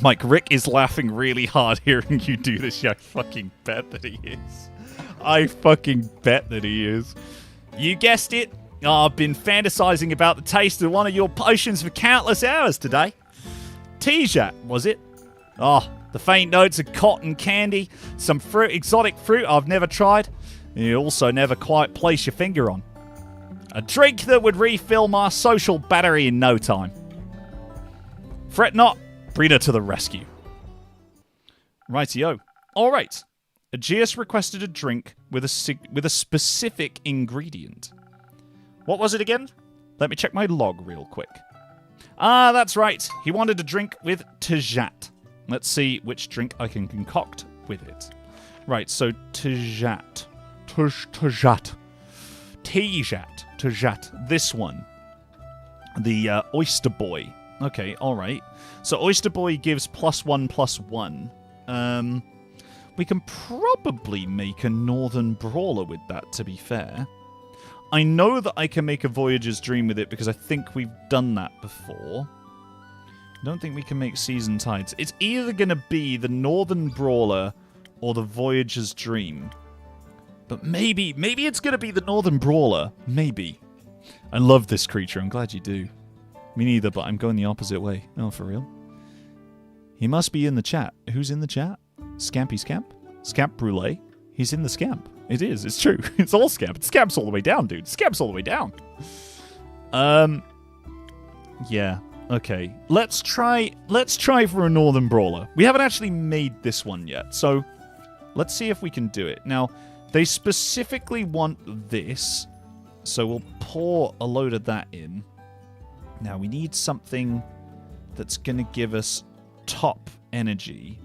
Mike, Rick is laughing really hard hearing you do this. I fucking bet that he is. I fucking bet that he is. You guessed it. I've been fantasizing about the taste of one of your potions for countless hours today. Tejat, was it? Oh, the faint notes of cotton candy, some fruit, exotic fruit I've never tried, and you also never quite place your finger on. A drink that would refill my social battery in no time. Fret not, Brita to the rescue. Rightio. All right. Aegeus requested a drink with a specific ingredient. What was it again? Let me check my log real quick. Ah, that's right. He wanted a drink with Tejat. Let's see which drink I can concoct with it. Right, so Tejat. Tejat. This one. The Oyster Boy. Okay, alright. So Oyster Boy gives +1/+1. We can probably make a Northern Brawler with that, to be fair. I know that I can make a Voyager's Dream with it because I think we've done that before. I don't think we can make Season Tides. It's either going to be the Northern Brawler or the Voyager's Dream. But maybe it's going to be the Northern Brawler. Maybe. I love this creature. I'm glad you do. Me neither, but I'm going the opposite way. Oh, for real? He must be in the chat. Who's in the chat? Scampy Scamp? Scamp Brulee? He's in the Scamp. It is. It's true. It's all Scamp. It's Scamp's all the way down, dude. Scamp's all the way down. Yeah. Okay. Let's try for a Northern Brawler. We haven't actually made this one yet, so let's see if we can do it. Now, they specifically want this, so we'll pour a load of that in. Now, we need something that's going to give us top energy.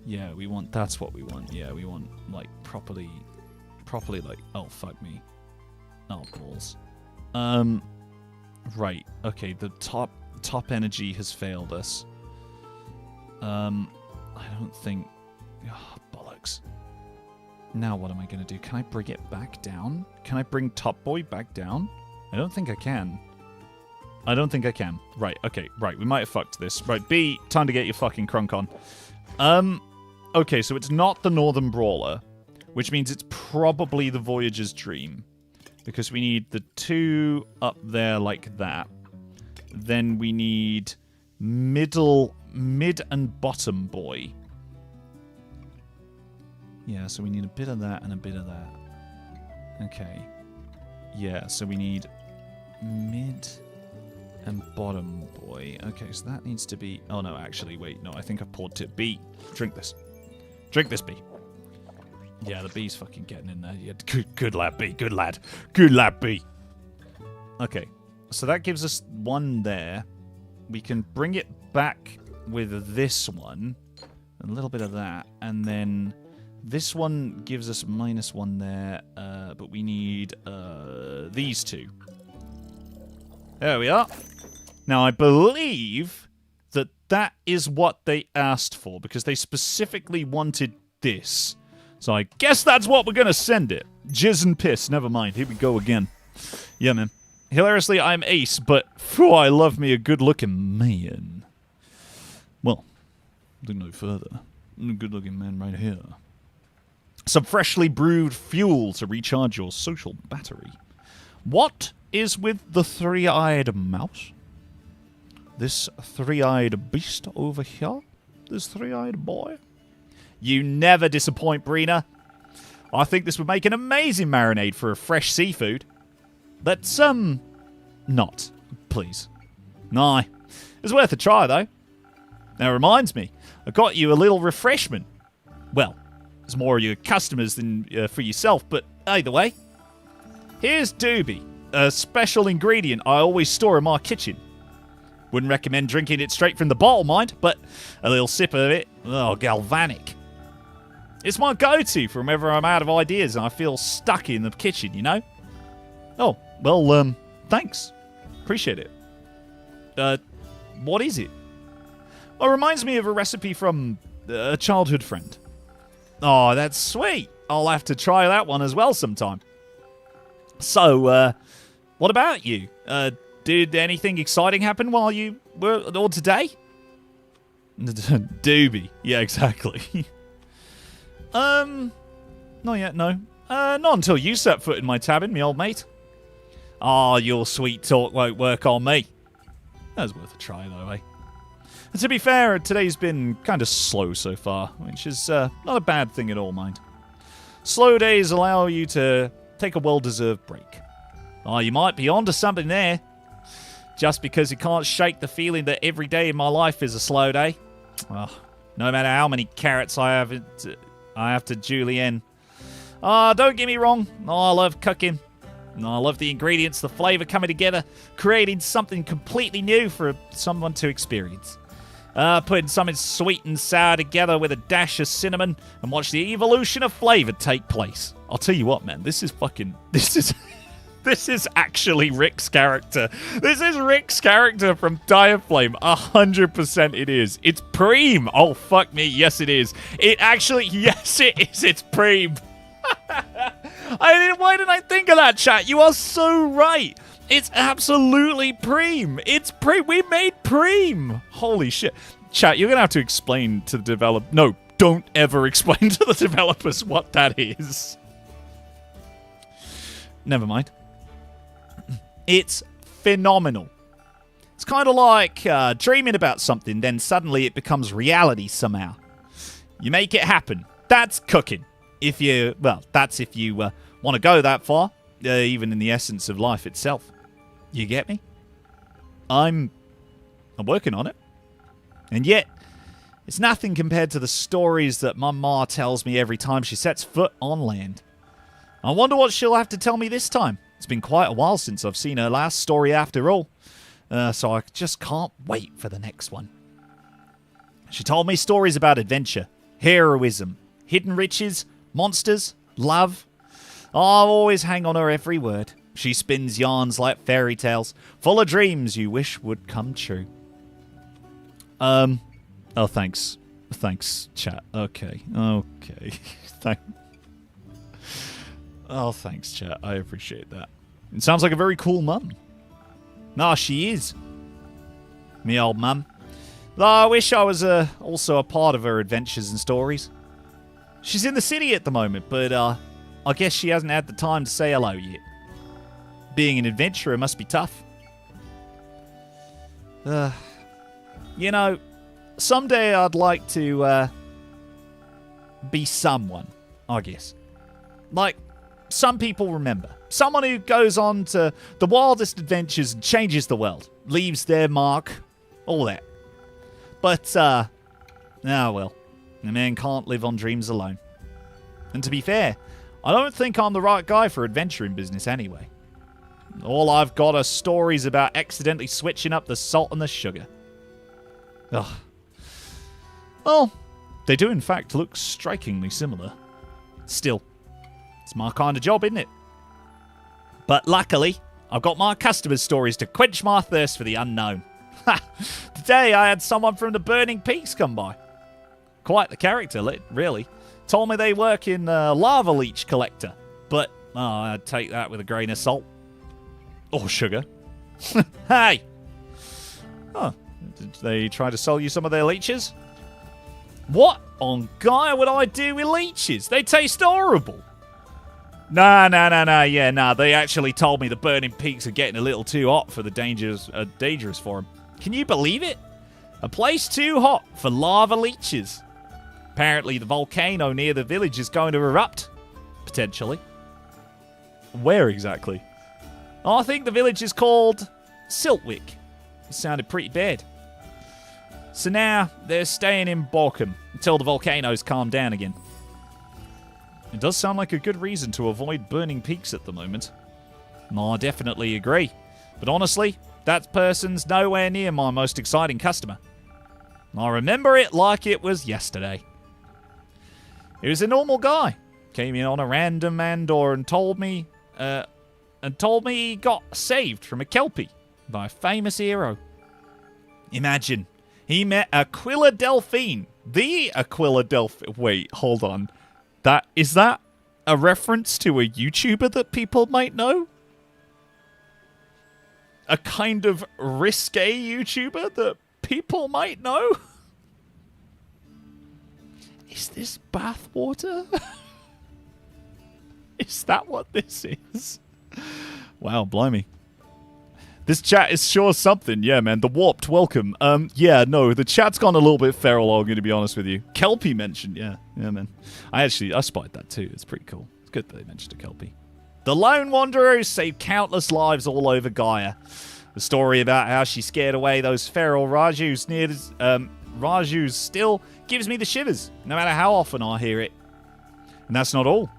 Yeah, that's what we want. Yeah, we want, like, properly, like, oh, fuck me. Oh, balls. Right, okay, the top energy has failed us. I don't think, oh, bollocks. Now what am I going to do? Can I bring it back down? Can I bring Top Boy back down? I don't think I can. I don't think I can. Right, okay, right, we might have fucked this. Right, B, time to get your fucking crunk on. Okay, so it's not the Northern Brawler, which means it's probably the Voyager's Dream. Because we need the two up there like that. Then we need mid and bottom boy. Yeah, so we need a bit of that and a bit of that. Okay. Yeah, so we need mid and bottom boy. Okay, so that needs to be... Oh, no, actually, wait. No, I think I've poured it. B, drink this. Drink this, B. Yeah, the B's fucking getting in there. Yeah, good lad, B. Good lad. Good lad, B. Okay, so that gives us one there. We can bring it back with this one. A little bit of that. And then this one gives us -1 there. But we need these two. There we are. Now, I believe that is what they asked for, because they specifically wanted this. So I guess that's what we're going to send it. Jizz and piss. Never mind. Here we go again. Yeah, man. Hilariously, I'm ace, but phew, I love me a good-looking man. Well, look no further. A good-looking man right here. Some freshly brewed fuel to recharge your social battery. What is with the three-eyed mouse? This three-eyed beast over here? this three-eyed boy. You never disappoint, Brina. I think this would make an amazing marinade for a fresh seafood. Let's, not, please. Nah, it's worth a try, though. Now, it reminds me, I got you a little refreshment. Well, it's more your customers than for yourself, but either way. Here's Doobie, a special ingredient I always store in my kitchen. Wouldn't recommend drinking it straight from the bottle, mind, but a little sip of it, oh, galvanic. It's my go-to for whenever I'm out of ideas and I feel stuck in the kitchen, you know? Oh, well, thanks. Appreciate it. What is it? Well, it reminds me of a recipe from a childhood friend. Oh, that's sweet. I'll have to try that one as well sometime. So, what about you? Did anything exciting happen while you were, or today? Doobie. Yeah, exactly. Not yet, no. Not until you set foot in my tavern, me old mate. Ah, your sweet talk won't work on me. That was worth a try, though, eh? And to be fair, today's been kind of slow so far, which is not a bad thing at all, mind. Slow days allow you to take a well-deserved break. Oh, you might be onto something there. Just because you can't shake the feeling that every day in my life is a slow day. Oh, no matter how many carrots I have to julienne. Don't get me wrong. I love cooking. I love the ingredients, the flavour coming together, creating something completely new for someone to experience. Putting something sweet and sour together with a dash of cinnamon and watch the evolution of flavour take place. I'll tell you what, man. This is actually Rick's character. This is Rick's character from Direflame. 100% it is. It's Preem. Oh, fuck me. Yes, it is. Yes, it is. It's Preem. Why didn't I think of that, chat? You are so right. It's absolutely Preem. It's Preem. We made Preem. Holy shit. Chat, you're going to have to explain to the developer. No, don't ever explain to the developers what that is. Never mind. It's phenomenal. It's kind of like dreaming about something, then suddenly it becomes reality somehow. You make it happen. That's cooking. That's if you want to go that far, even in the essence of life itself. You get me? I'm working on it. And yet, it's nothing compared to the stories that my ma tells me every time she sets foot on land. I wonder what she'll have to tell me this time. It's been quite a while since I've seen her last story after all. So I just can't wait for the next one. She told me stories about adventure, heroism, hidden riches, monsters, love. I'll always hang on her every word. She spins yarns like fairy tales, full of dreams you wish would come true. Oh, thanks. Thanks, chat. Okay. Thanks, chat. I appreciate that. It sounds like a very cool mum. Nah, she is. Me old mum. Though I wish I was also a part of her adventures and stories. She's in the city at the moment, but I guess she hasn't had the time to say hello yet. Being an adventurer must be tough. You know, someday I'd like to be someone, I guess. Like some people remember. Someone who goes on to the wildest adventures and changes the world. Leaves their mark. All that. But, well. A man can't live on dreams alone. And to be fair, I don't think I'm the right guy for adventuring business anyway. All I've got are stories about accidentally switching up the salt and the sugar. Ugh. Well, they do in fact look strikingly similar. Still, it's my kind of job, isn't it? But luckily, I've got my customers' stories to quench my thirst for the unknown. Today I had someone from the Burning Peaks come by. Quite the character, really. Told me they work in lava leech collector. But I'd take that with a grain of salt. Or sugar. Hey! Oh, did they try to sell you some of their leeches? What on Gaia would I do with leeches? They taste horrible. Nah. They actually told me the Burning Peaks are getting a little too hot for the dangerous for them. Can you believe it? A place too hot for lava leeches. Apparently the volcano near the village is going to erupt. Potentially. Where exactly? Oh, I think the village is called Siltwick. It sounded pretty bad. So now they're staying in Borkham until the volcanoes calm down again. It does sound like a good reason to avoid burning peaks at the moment. I definitely agree. But honestly, that person's nowhere near my most exciting customer. I remember it like it was yesterday. He was a normal guy. Came in on a random man door and told me he got saved from a Kelpie by a famous hero. Imagine, he met Aquila Delphine. The Aquila Delphine. Wait, hold on. Is that a reference to a YouTuber that people might know? A kind of risque YouTuber that people might know? Is this bathwater? Is that what this is? Wow, blimey. This chat is sure something. Yeah, man. The Warped, welcome. Yeah, no, the chat's gone a little bit feral, I'm going to be honest with you. Kelpie mentioned, yeah. Yeah, man. I spotted that too. It's pretty cool. It's good that they mentioned a Kelpie. The Lone Wanderer who saved countless lives all over Gaia. The story about how she scared away those feral Rajus Rajus still gives me the shivers, no matter how often I hear it. And that's not all.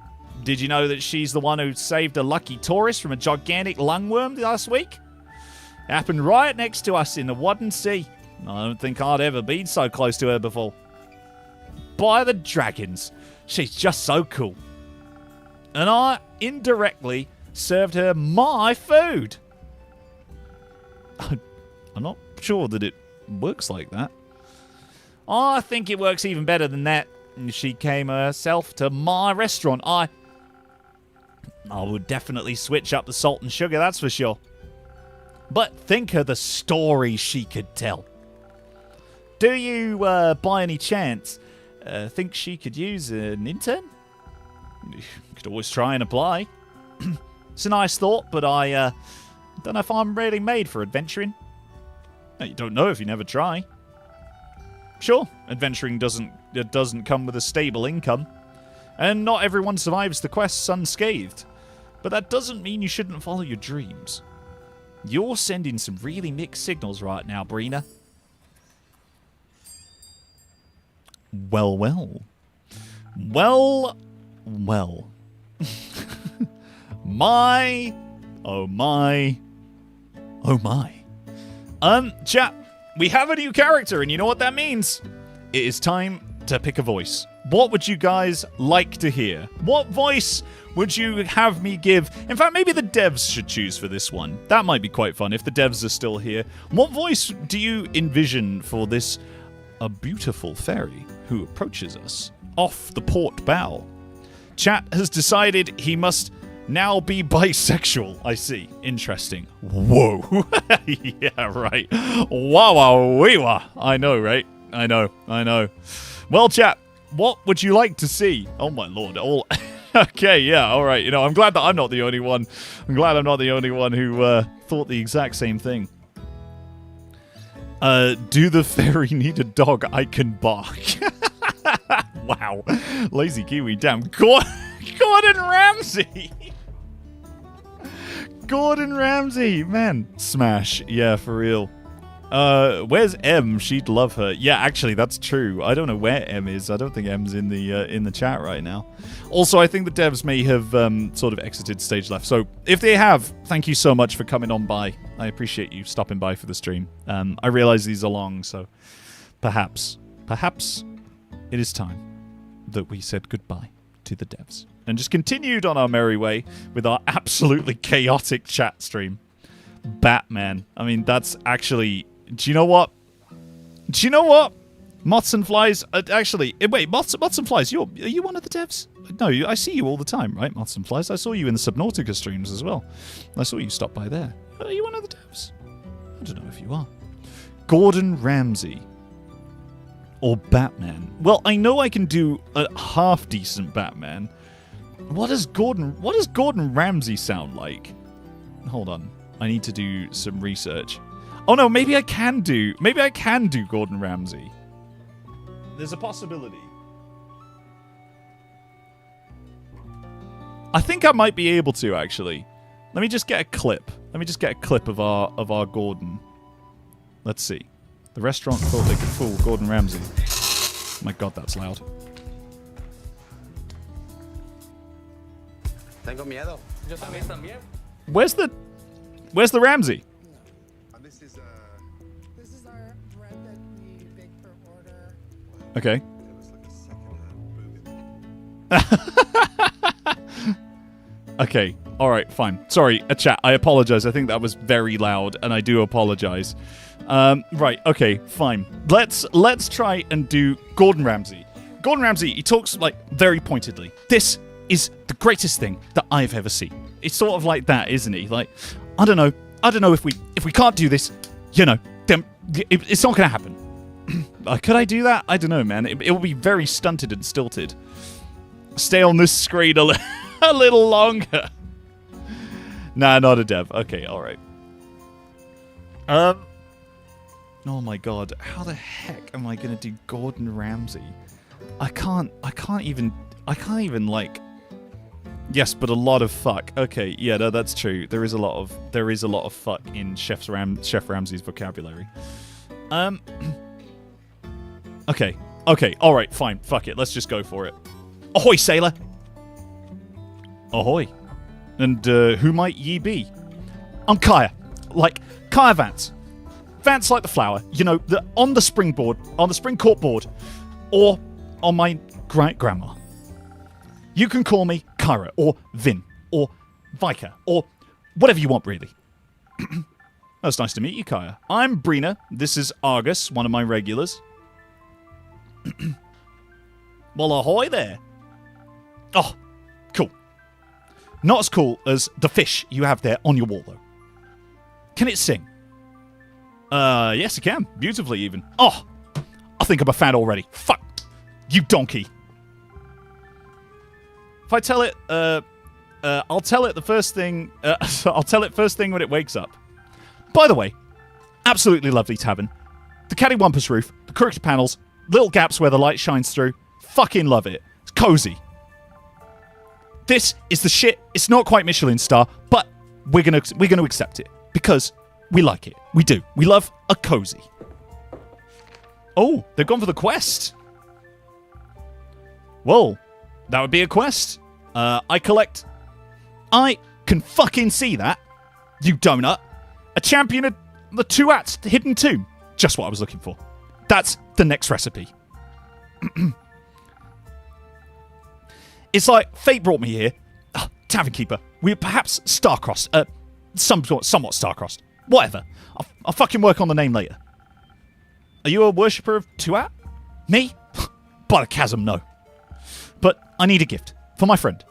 Did you know that she's the one who saved a lucky tourist from a gigantic lungworm last week? It happened right next to us in the Wadden Sea. I don't think I'd ever been so close to her before. By the dragons, she's just so cool. And I indirectly served her my food. I'm not sure that it works like that. I think it works even better than that. She came herself to my restaurant. I would definitely switch up the salt and sugar, that's for sure. But think of the stories she could tell. Do you, by any chance, think she could use an intern? You could always try and apply. It's a nice thought, but I don't know if I'm really made for adventuring. You don't know if you never try. Sure, adventuring doesn't come with a stable income, and not everyone survives the quests unscathed. But that doesn't mean you shouldn't follow your dreams. You're sending some really mixed signals right now, Brina. Well, well. Well, well. My. Oh, my. Oh, my. Chat, we have a new character, and you know what that means? It is time to pick a voice. What would you guys like to hear? What voice would you have me give? In fact, maybe the devs should choose for this one. That might be quite fun if the devs are still here. What voice do you envision for this a beautiful fairy who approaches us off the port bow? Chat has decided he must now be bisexual. I see. Interesting. Whoa. Yeah, right. Wow. I know, right? I know. Well, chat, what would you like to see? Oh, my lord. All... Okay, yeah, all right. You know, I'm glad that I'm not the only one. I'm glad I'm not the only one who thought the exact same thing. Do the fairy need a dog I can bark? Wow. Lazy Kiwi, damn. Gordon Ramsay! Gordon Ramsay, man. Smash. Yeah, for real. Where's M? She'd love her. Yeah, actually, that's true. I don't know where M is. I don't think M's in the chat right now. Also, I think the devs may have sort of exited stage left. So if they have, thank you so much for coming on by. I appreciate you stopping by for the stream. I realize these are long, so perhaps it is time that we said goodbye to the devs and just continued on our merry way with our absolutely chaotic chat stream. Batman. I mean, that's actually... Do you know what? Moths and Flies... actually, wait, Moths and Flies, are you one of the devs? No, I see you all the time, right, Moths and Flies? I saw you in the Subnautica streams as well. I saw you stop by there. Are you one of the devs? I don't know if you are. Gordon Ramsay. Or Batman. Well, I know I can do a half-decent Batman. What does Gordon Ramsay sound like? Hold on. I need to do some research. Oh no, maybe I can do Gordon Ramsay. There's a possibility. I think I might be able to, actually. Let me just get a clip. Of our Gordon. Let's see. The restaurant thought they could fool Gordon Ramsay. Oh my god, that's loud. Tengo miedo. Yo también. Where's the Ramsay? This is our bread that we bake per order. Okay. Okay. All right. Fine. Sorry, chat. I apologize. I think that was very loud, and I do apologize. Right. Okay. Fine. Let's try and do Gordon Ramsay. Gordon Ramsay. He talks like very pointedly. This is the greatest thing that I've ever seen. It's sort of like that, isn't he? Like, I don't know if we can't do this, then it's not going to happen. Could I do that? I don't know, man. It will be very stunted and stilted. Stay on this screen a little longer. Nah, not a dev. Okay, all right. Oh my god, how the heck am I going to do Gordon Ramsay? I can't even like. Yes, but a lot of fuck. Okay, yeah, no, that's true. There is a lot of fuck in Chef Ramsay's vocabulary. Okay, all right, fine. Fuck it. Let's just go for it. Ahoy, sailor. Ahoy. And who might ye be? I'm Kaya. Like Kaya Vance. Vance like the flower. On the spring court board, or on my great-grandma. You can call me Kyra, or Vin, or Vika, or whatever you want, really. It's nice to meet you, Kaya. I'm Brina. This is Argus, one of my regulars. Well, ahoy there. Oh, cool. Not as cool as the fish you have there on your wall, though. Can it sing? Yes, it can. Beautifully, even. Oh, I think I'm a fan already. Fuck. You donkey. If I tell it, I'll tell it the first thing. I'll tell it first thing when it wakes up. By the way, absolutely lovely tavern. The cattywampus roof, the crooked panels, little gaps where the light shines through. Fucking love it. It's cozy. This is the shit. It's not quite Michelin star, but we're gonna accept it because we like it. We do. We love a cozy. Oh, they've gone for the quest. Well, that would be a quest. I can fucking see that. You donut. A champion of the two-at hidden tomb. Just what I was looking for. That's the next recipe. It's like fate brought me here. Tavern keeper. We were perhaps star-crossed. Somewhat star-crossed. Whatever. I'll fucking work on the name later. Are you a worshipper of two-at? Me? By the chasm, no. But I need a gift. For my friend.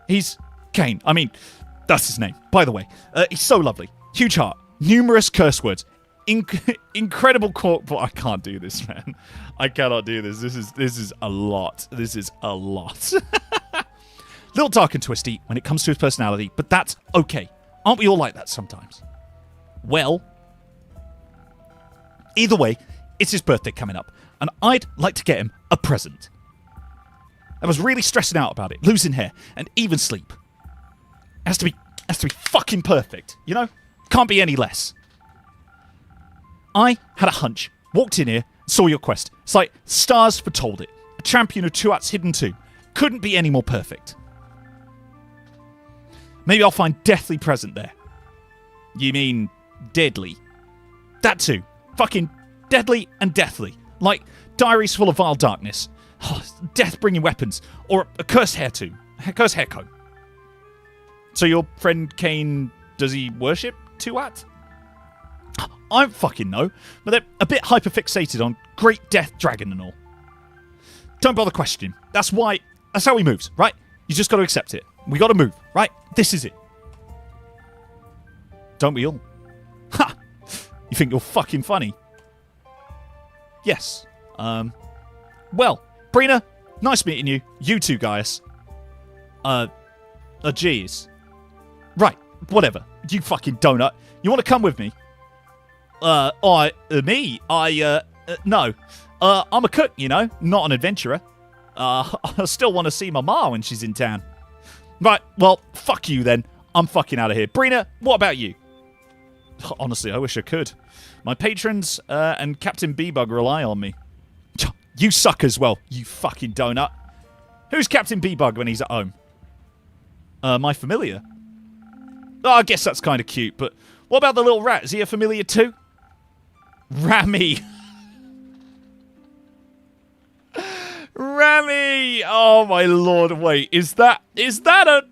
He's Kane. I mean, that's his name. By the way, he's so lovely. Huge heart. Numerous curse words. Incredible cork. But I can't do this, man. I cannot do this. This is a lot. This is a lot. Little dark and twisty when it comes to his personality, but that's okay. Aren't we all like that sometimes? Well, either way, it's his birthday coming up, and I'd like to get him a present. I was really stressing out about it, losing hair, and even sleep. It has to be fucking perfect, Can't be any less. I had a hunch, walked in here, saw your quest. It's like stars foretold it. A champion of Tuat's hidden tomb. Couldn't be any more perfect. Maybe I'll find deathly present there. You mean deadly? That too. Fucking deadly and deathly. Like diaries full of vile darkness. Death-bringing weapons, or a cursed hair comb. So your friend Kane, does he worship Tuat? I don't fucking know, but they're a bit hyper-fixated on Great Death Dragon and all. Don't bother questioning. That's how he moves, right? You just got to accept it. We got to move, right? This is it. Don't we all? Ha! You think you're fucking funny? Yes. Well, Brina, nice meeting you. You too, Gaius. Geez. Right, whatever. You fucking donut. You want to come with me? No. I'm a cook, you know, not an adventurer. I still want to see my ma when she's in town. Right, well, fuck you then. I'm fucking out of here. Brina, what about you? Honestly, I wish I could. My patrons and Captain B-Bug rely on me. You suck as well, you fucking donut. Who's Captain B-Bug when he's at home? My familiar. Oh, I guess that's kind of cute, but what about the little rat? Is he a familiar too? Rami. Rami! Oh my lord, wait, is that a...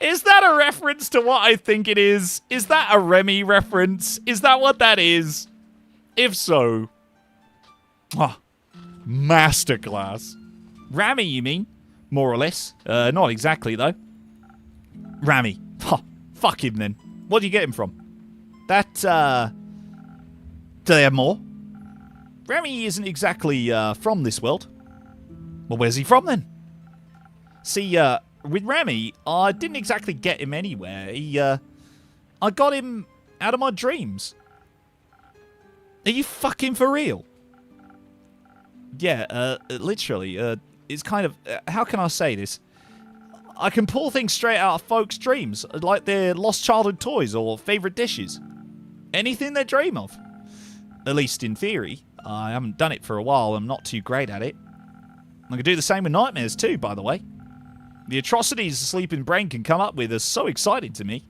Is that a reference to what I think it is? Is that a Remy reference? Is that what that is? If so... Oh, masterclass. Rami, you mean? More or less. Not exactly, though. Rami. Oh, fuck him, then. Where do you get him from? That, Do they have more? Rami isn't exactly, from this world. Well, where's he from, then? See, with Rami, I didn't exactly get him anywhere. I got him out of my dreams. Are you fucking for real? Yeah, literally, it's kind of... how can I say this? I can pull things straight out of folks' dreams, like their lost childhood toys or favourite dishes. Anything they dream of. At least in theory. I haven't done it for a while, I'm not too great at it. I can do the same with nightmares too, by the way. The atrocities a sleeping brain can come up with are so exciting to me.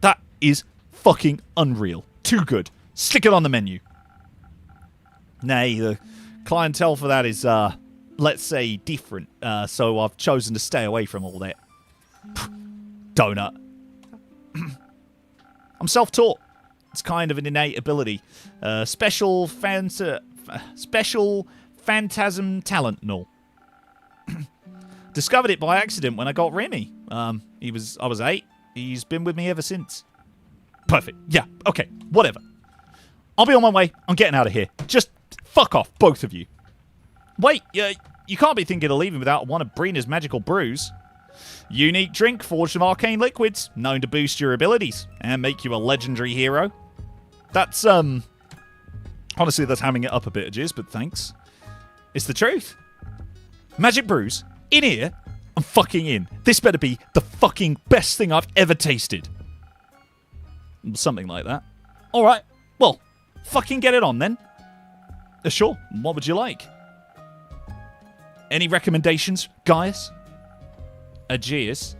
That is fucking unreal. Too good. Stick it on the menu. Nay, the clientele for that is, let's say, different. So I've chosen to stay away from all that. Donut. I'm self-taught. It's kind of an innate ability. Special phantasm talent and all. Discovered it by accident when I got Remy. I was 8. He's been with me ever since. Perfect. Yeah, okay, whatever. I'll be on my way. I'm getting out of here. Just fuck off, both of you. Wait, you can't be thinking of leaving without one of Brina's magical brews. Unique drink forged from arcane liquids, known to boost your abilities and make you a legendary hero. That's, honestly, that's hamming it up a bit, Jizz, but thanks. It's the truth. Magic brews, in here, I'm fucking in. This better be the fucking best thing I've ever tasted. Something like that. Alright, well, fucking get it on then. Sure, what would you like? Any recommendations, guys? Aegeus?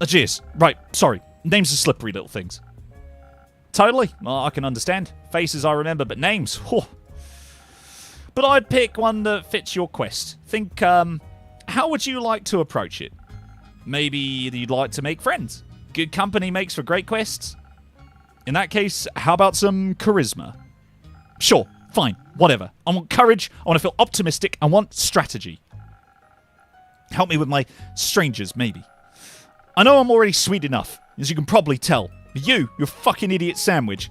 Aegeus, right, sorry. Names are slippery little things. Totally, well, I can understand. Faces I remember, but names, whew. But I'd pick one that fits your quest. Think, how would you like to approach it? Maybe you'd like to make friends. Good company makes for great quests. In that case, how about some charisma? Sure, fine, whatever. I want courage, I want to feel optimistic, I want strategy. Help me with my strangers, maybe. I know I'm already sweet enough, as you can probably tell. You're fucking idiot sandwich.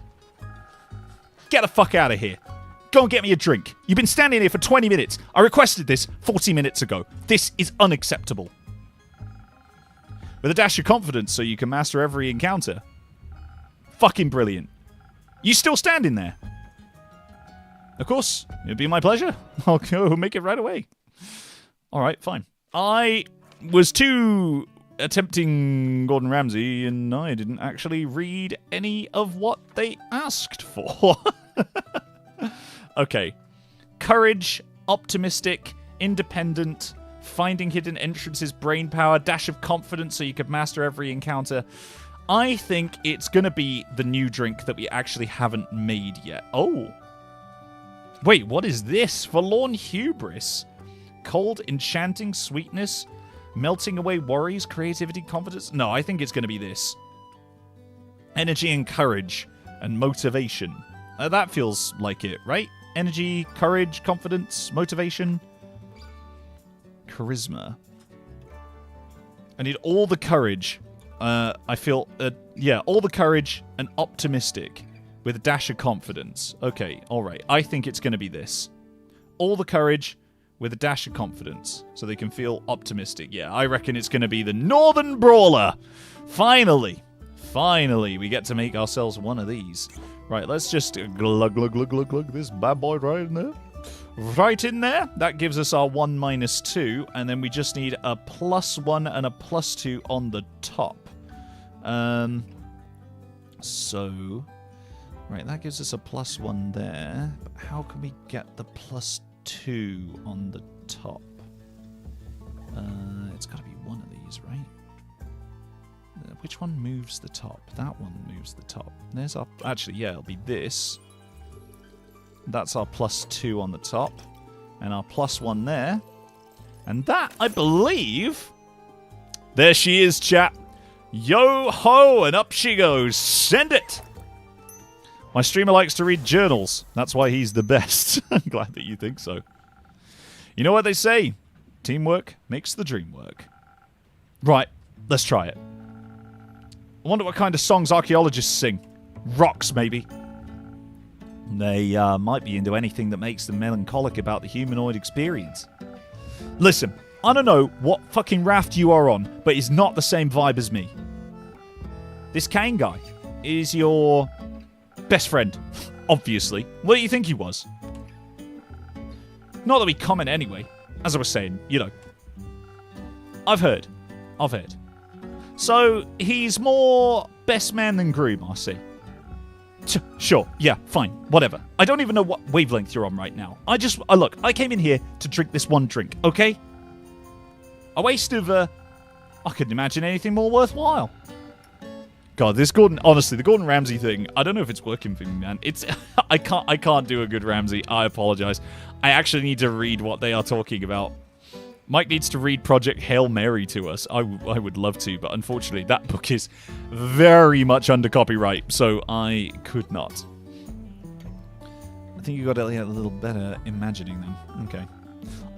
Get the fuck out of here. Go and get me a drink. You've been standing here for 20 minutes. I requested this 40 minutes ago. This is unacceptable. With a dash of confidence so you can master every encounter. Fucking brilliant. You still standing there? Of course, it'd be my pleasure. I'll go make it right away. Alright, fine. I was too attempting Gordon Ramsay, and I didn't actually read any of what they asked for. Okay. Courage, optimistic, independent, finding hidden entrances, brain power, dash of confidence so you could master every encounter. I think it's going to be the new drink that we actually haven't made yet. Oh. Wait, what is this? Forlorn hubris. Cold, enchanting sweetness, melting away worries, creativity, confidence. No, I think it's going to be this. Energy and courage and motivation. That feels like it, right? Energy, courage, confidence, motivation. Charisma. I need all the courage. I feel, yeah, all the courage and optimistic with a dash of confidence. Okay, alright. I think it's going to be this. All the courage with a dash of confidence so they can feel optimistic. Yeah, I reckon it's going to be the Northern Brawler. Finally. Finally, we get to make ourselves one of these. Right, let's just glug, glug, glug, glug, glug this bad boy right in there. Right in there. That gives us our 1 minus 2, and then we just need a +1 and a +2 on the top. So, right, that gives us a +1 there. But how can we get the +2 on the top? It's got to be one of these, right? Which one moves the top? That one moves the top. There's our... Actually, yeah, it'll be this. That's our +2 on the top. And our +1 there. And that, I believe... There she is, chat. Yo-ho, and up she goes. Send it! My streamer likes to read journals. That's why he's the best. I'm glad that you think so. You know what they say? Teamwork makes the dream work. Right, let's try it. I wonder what kind of songs archaeologists sing. Rocks, maybe. They might be into anything that makes them melancholic about the humanoid experience. Listen, I don't know what fucking raft you are on, but it's not the same vibe as me. This Kane guy is your best friend, obviously. What do you think he was? Not that we comment anyway. As I was saying, you know. I've heard. So, he's more best man than groom, I see. Sure, yeah, fine, whatever. I don't even know what wavelength you're on right now. Look, I came in here to drink this one drink, okay? A waste of, I couldn't imagine anything more worthwhile. God, honestly, the Gordon Ramsay thing, I don't know if it's working for me, man. I can't do a good Ramsay. I apologize. I actually need to read what they are talking about. Mike needs to read Project Hail Mary to us. I would love to, but unfortunately, that book is very much under copyright, so I could not. I think you got to get a little better imagining them. Okay.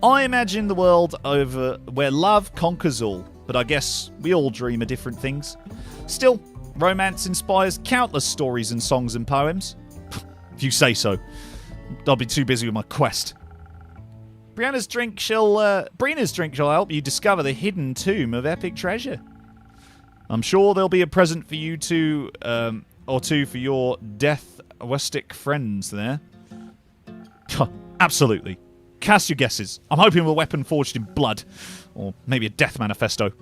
I imagine the world over where love conquers all, but I guess we all dream of different things. Still, romance inspires countless stories and songs and poems. If you say so. I'll be too busy with my quest. Brianna's drink shall help you discover the hidden tomb of epic treasure. I'm sure there'll be a present for you two, or two for your death-wistic friends there. Absolutely. Cast your guesses. I'm hoping with a weapon forged in blood, or maybe a death manifesto.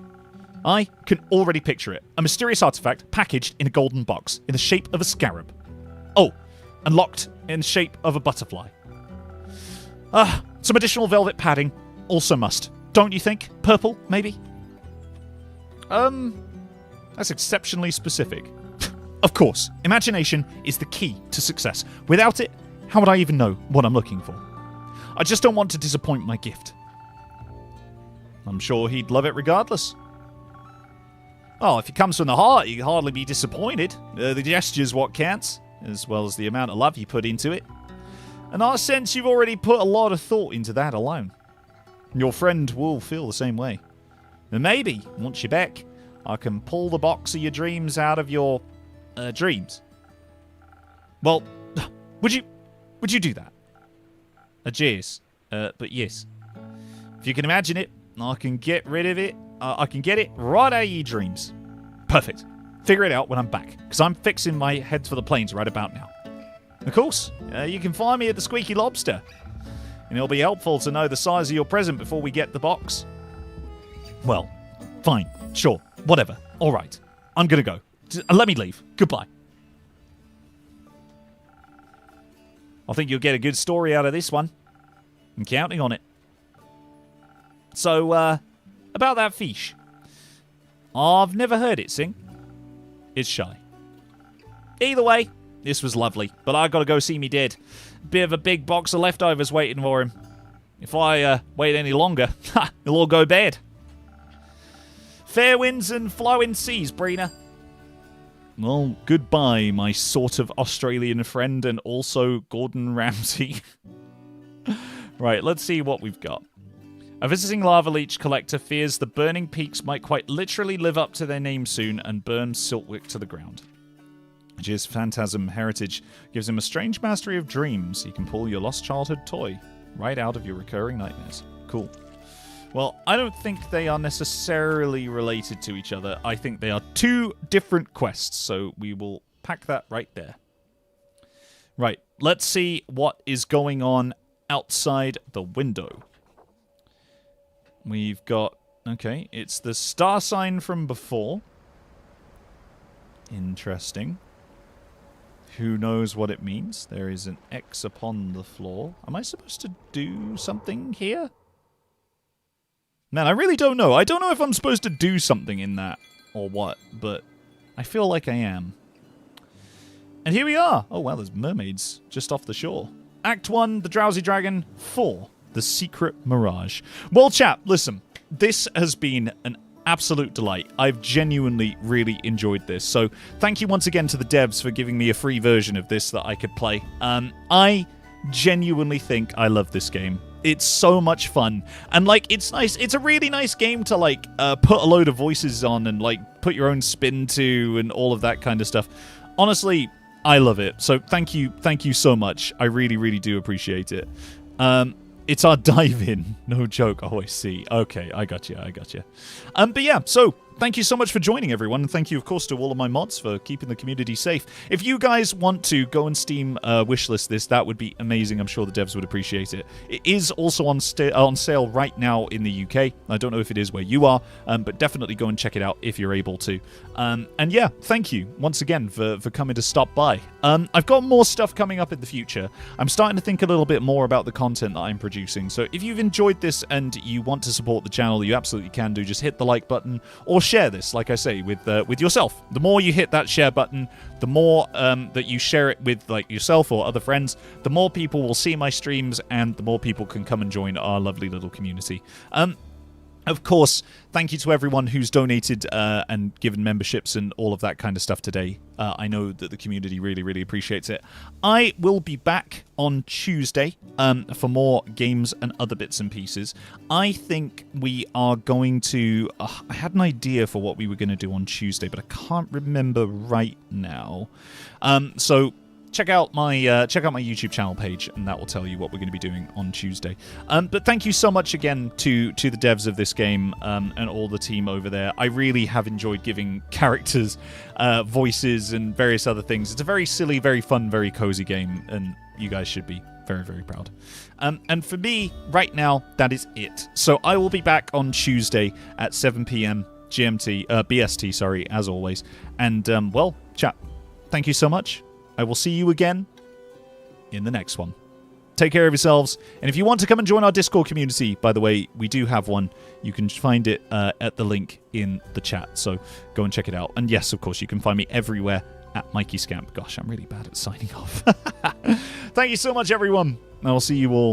I can already picture it. A mysterious artifact packaged in a golden box in the shape of a scarab. Oh, and locked in the shape of a butterfly. Some additional velvet padding also must. Don't you think? Purple, maybe? That's exceptionally specific. Of course, imagination is the key to success. Without it, how would I even know what I'm looking for? I just don't want to disappoint my gift. I'm sure he'd love it regardless. Oh, if it comes from the heart, you'd hardly be disappointed. The gesture's what counts, as well as the amount of love you put into it. And I sense you've already put a lot of thought into that alone. Your friend will feel the same way. And maybe, once you're back, I can pull the box of your dreams out of your dreams. Well, would you do that? Cheers. But yes. If you can imagine it, I can get rid of it. I can get it right out of your dreams. Perfect. Figure it out when I'm back, because I'm fixing my head for the plains right about now. Of course, you can find me at the Squeaky Lobster. And it'll be helpful to know the size of your present before we get the box. Well, fine, sure, whatever. All right, I'm going to go. Let me leave. Goodbye. I think you'll get a good story out of this one. I'm counting on it. So, about that fish. I've never heard it sing. It's shy. Either way, this was lovely, but I gotta go see me dad. Bit of a big box of leftovers waiting for him. If I wait any longer, it'll all go bad. Fair winds and flowing seas, Brina. Well, goodbye, my sort of Australian friend and also Gordon Ramsay. Right, let's see what we've got. A visiting lava leech collector fears the burning peaks might quite literally live up to their name soon and burn Siltwick to the ground. His phantasm heritage gives him a strange mastery of dreams. He can pull your lost childhood toy right out of your recurring nightmares. Cool. Well, I don't think they are necessarily related to each other. I think they are two different quests, so we will pack that right there. Right, let's see what is going on outside the window. We've got... Okay, it's the star sign from before. Interesting. Who knows what it means? There is an X upon the floor. Am I supposed to do something here? Man, I really don't know. I don't know if I'm supposed to do something in that or what, but I feel like I am. And here we are. Oh, wow, there's mermaids just off the shore. Act 1, The Drowsy Dragon. 4, The Secret Mirage. Well, chap, listen. This has been an absolute delight. I've genuinely really enjoyed this. So thank you once again to the devs for giving me a free version of this that I could play. I genuinely think I love this game. It's so much fun. And, like, it's nice. It's a really nice game to, like, put a load of voices on and, like, put your own spin to and all of that kind of stuff. Honestly, I love it. So thank you so much. I really, really do appreciate it. It's our dive-in. No joke. Oh, I see. Okay, I got you. But yeah, so thank you so much for joining, everyone. And thank you, of course, to all of my mods for keeping the community safe. If you guys want to go and Steam wishlist this, that would be amazing. I'm sure the devs would appreciate it. It is also on sale right now in the UK. I don't know if it is where you are, but definitely go and check it out if you're able to. And yeah, thank you once again for coming to stop by. I've got more stuff coming up in the future. I'm starting to think a little bit more about the content that I'm producing. So if you've enjoyed this and you want to support the channel, you absolutely can do. Just hit the like button or share this, like I say, with yourself. The more you hit that share button, the more that you share it with like yourself or other friends, the more people will see my streams and the more people can come and join our lovely little community. Of course, thank you to everyone who's donated and given memberships and all of that kind of stuff today. I know that the community really, really appreciates it. I will be back on Tuesday for more games and other bits and pieces. I think we are going to... I had an idea for what we were going to do on Tuesday, but I can't remember right now. So... Check out my YouTube channel page, and that will tell you what we're going to be doing on Tuesday. But thank you so much again to the devs of this game and all the team over there. I really have enjoyed giving characters voices and various other things. It's a very silly, very fun, very cozy game, and you guys should be very, very proud. And for me, right now, that is it. So I will be back on Tuesday at 7 p.m. GMT, BST, sorry, as always. And, well, chat, thank you so much. I will see you again in the next one. Take care of yourselves. And if you want to come and join our Discord community, by the way, we do have one. You can find it at the link in the chat. So go and check it out. And yes, of course, you can find me everywhere at Mikey Scamp. Gosh, I'm really bad at signing off. Thank you so much, everyone. I will see you all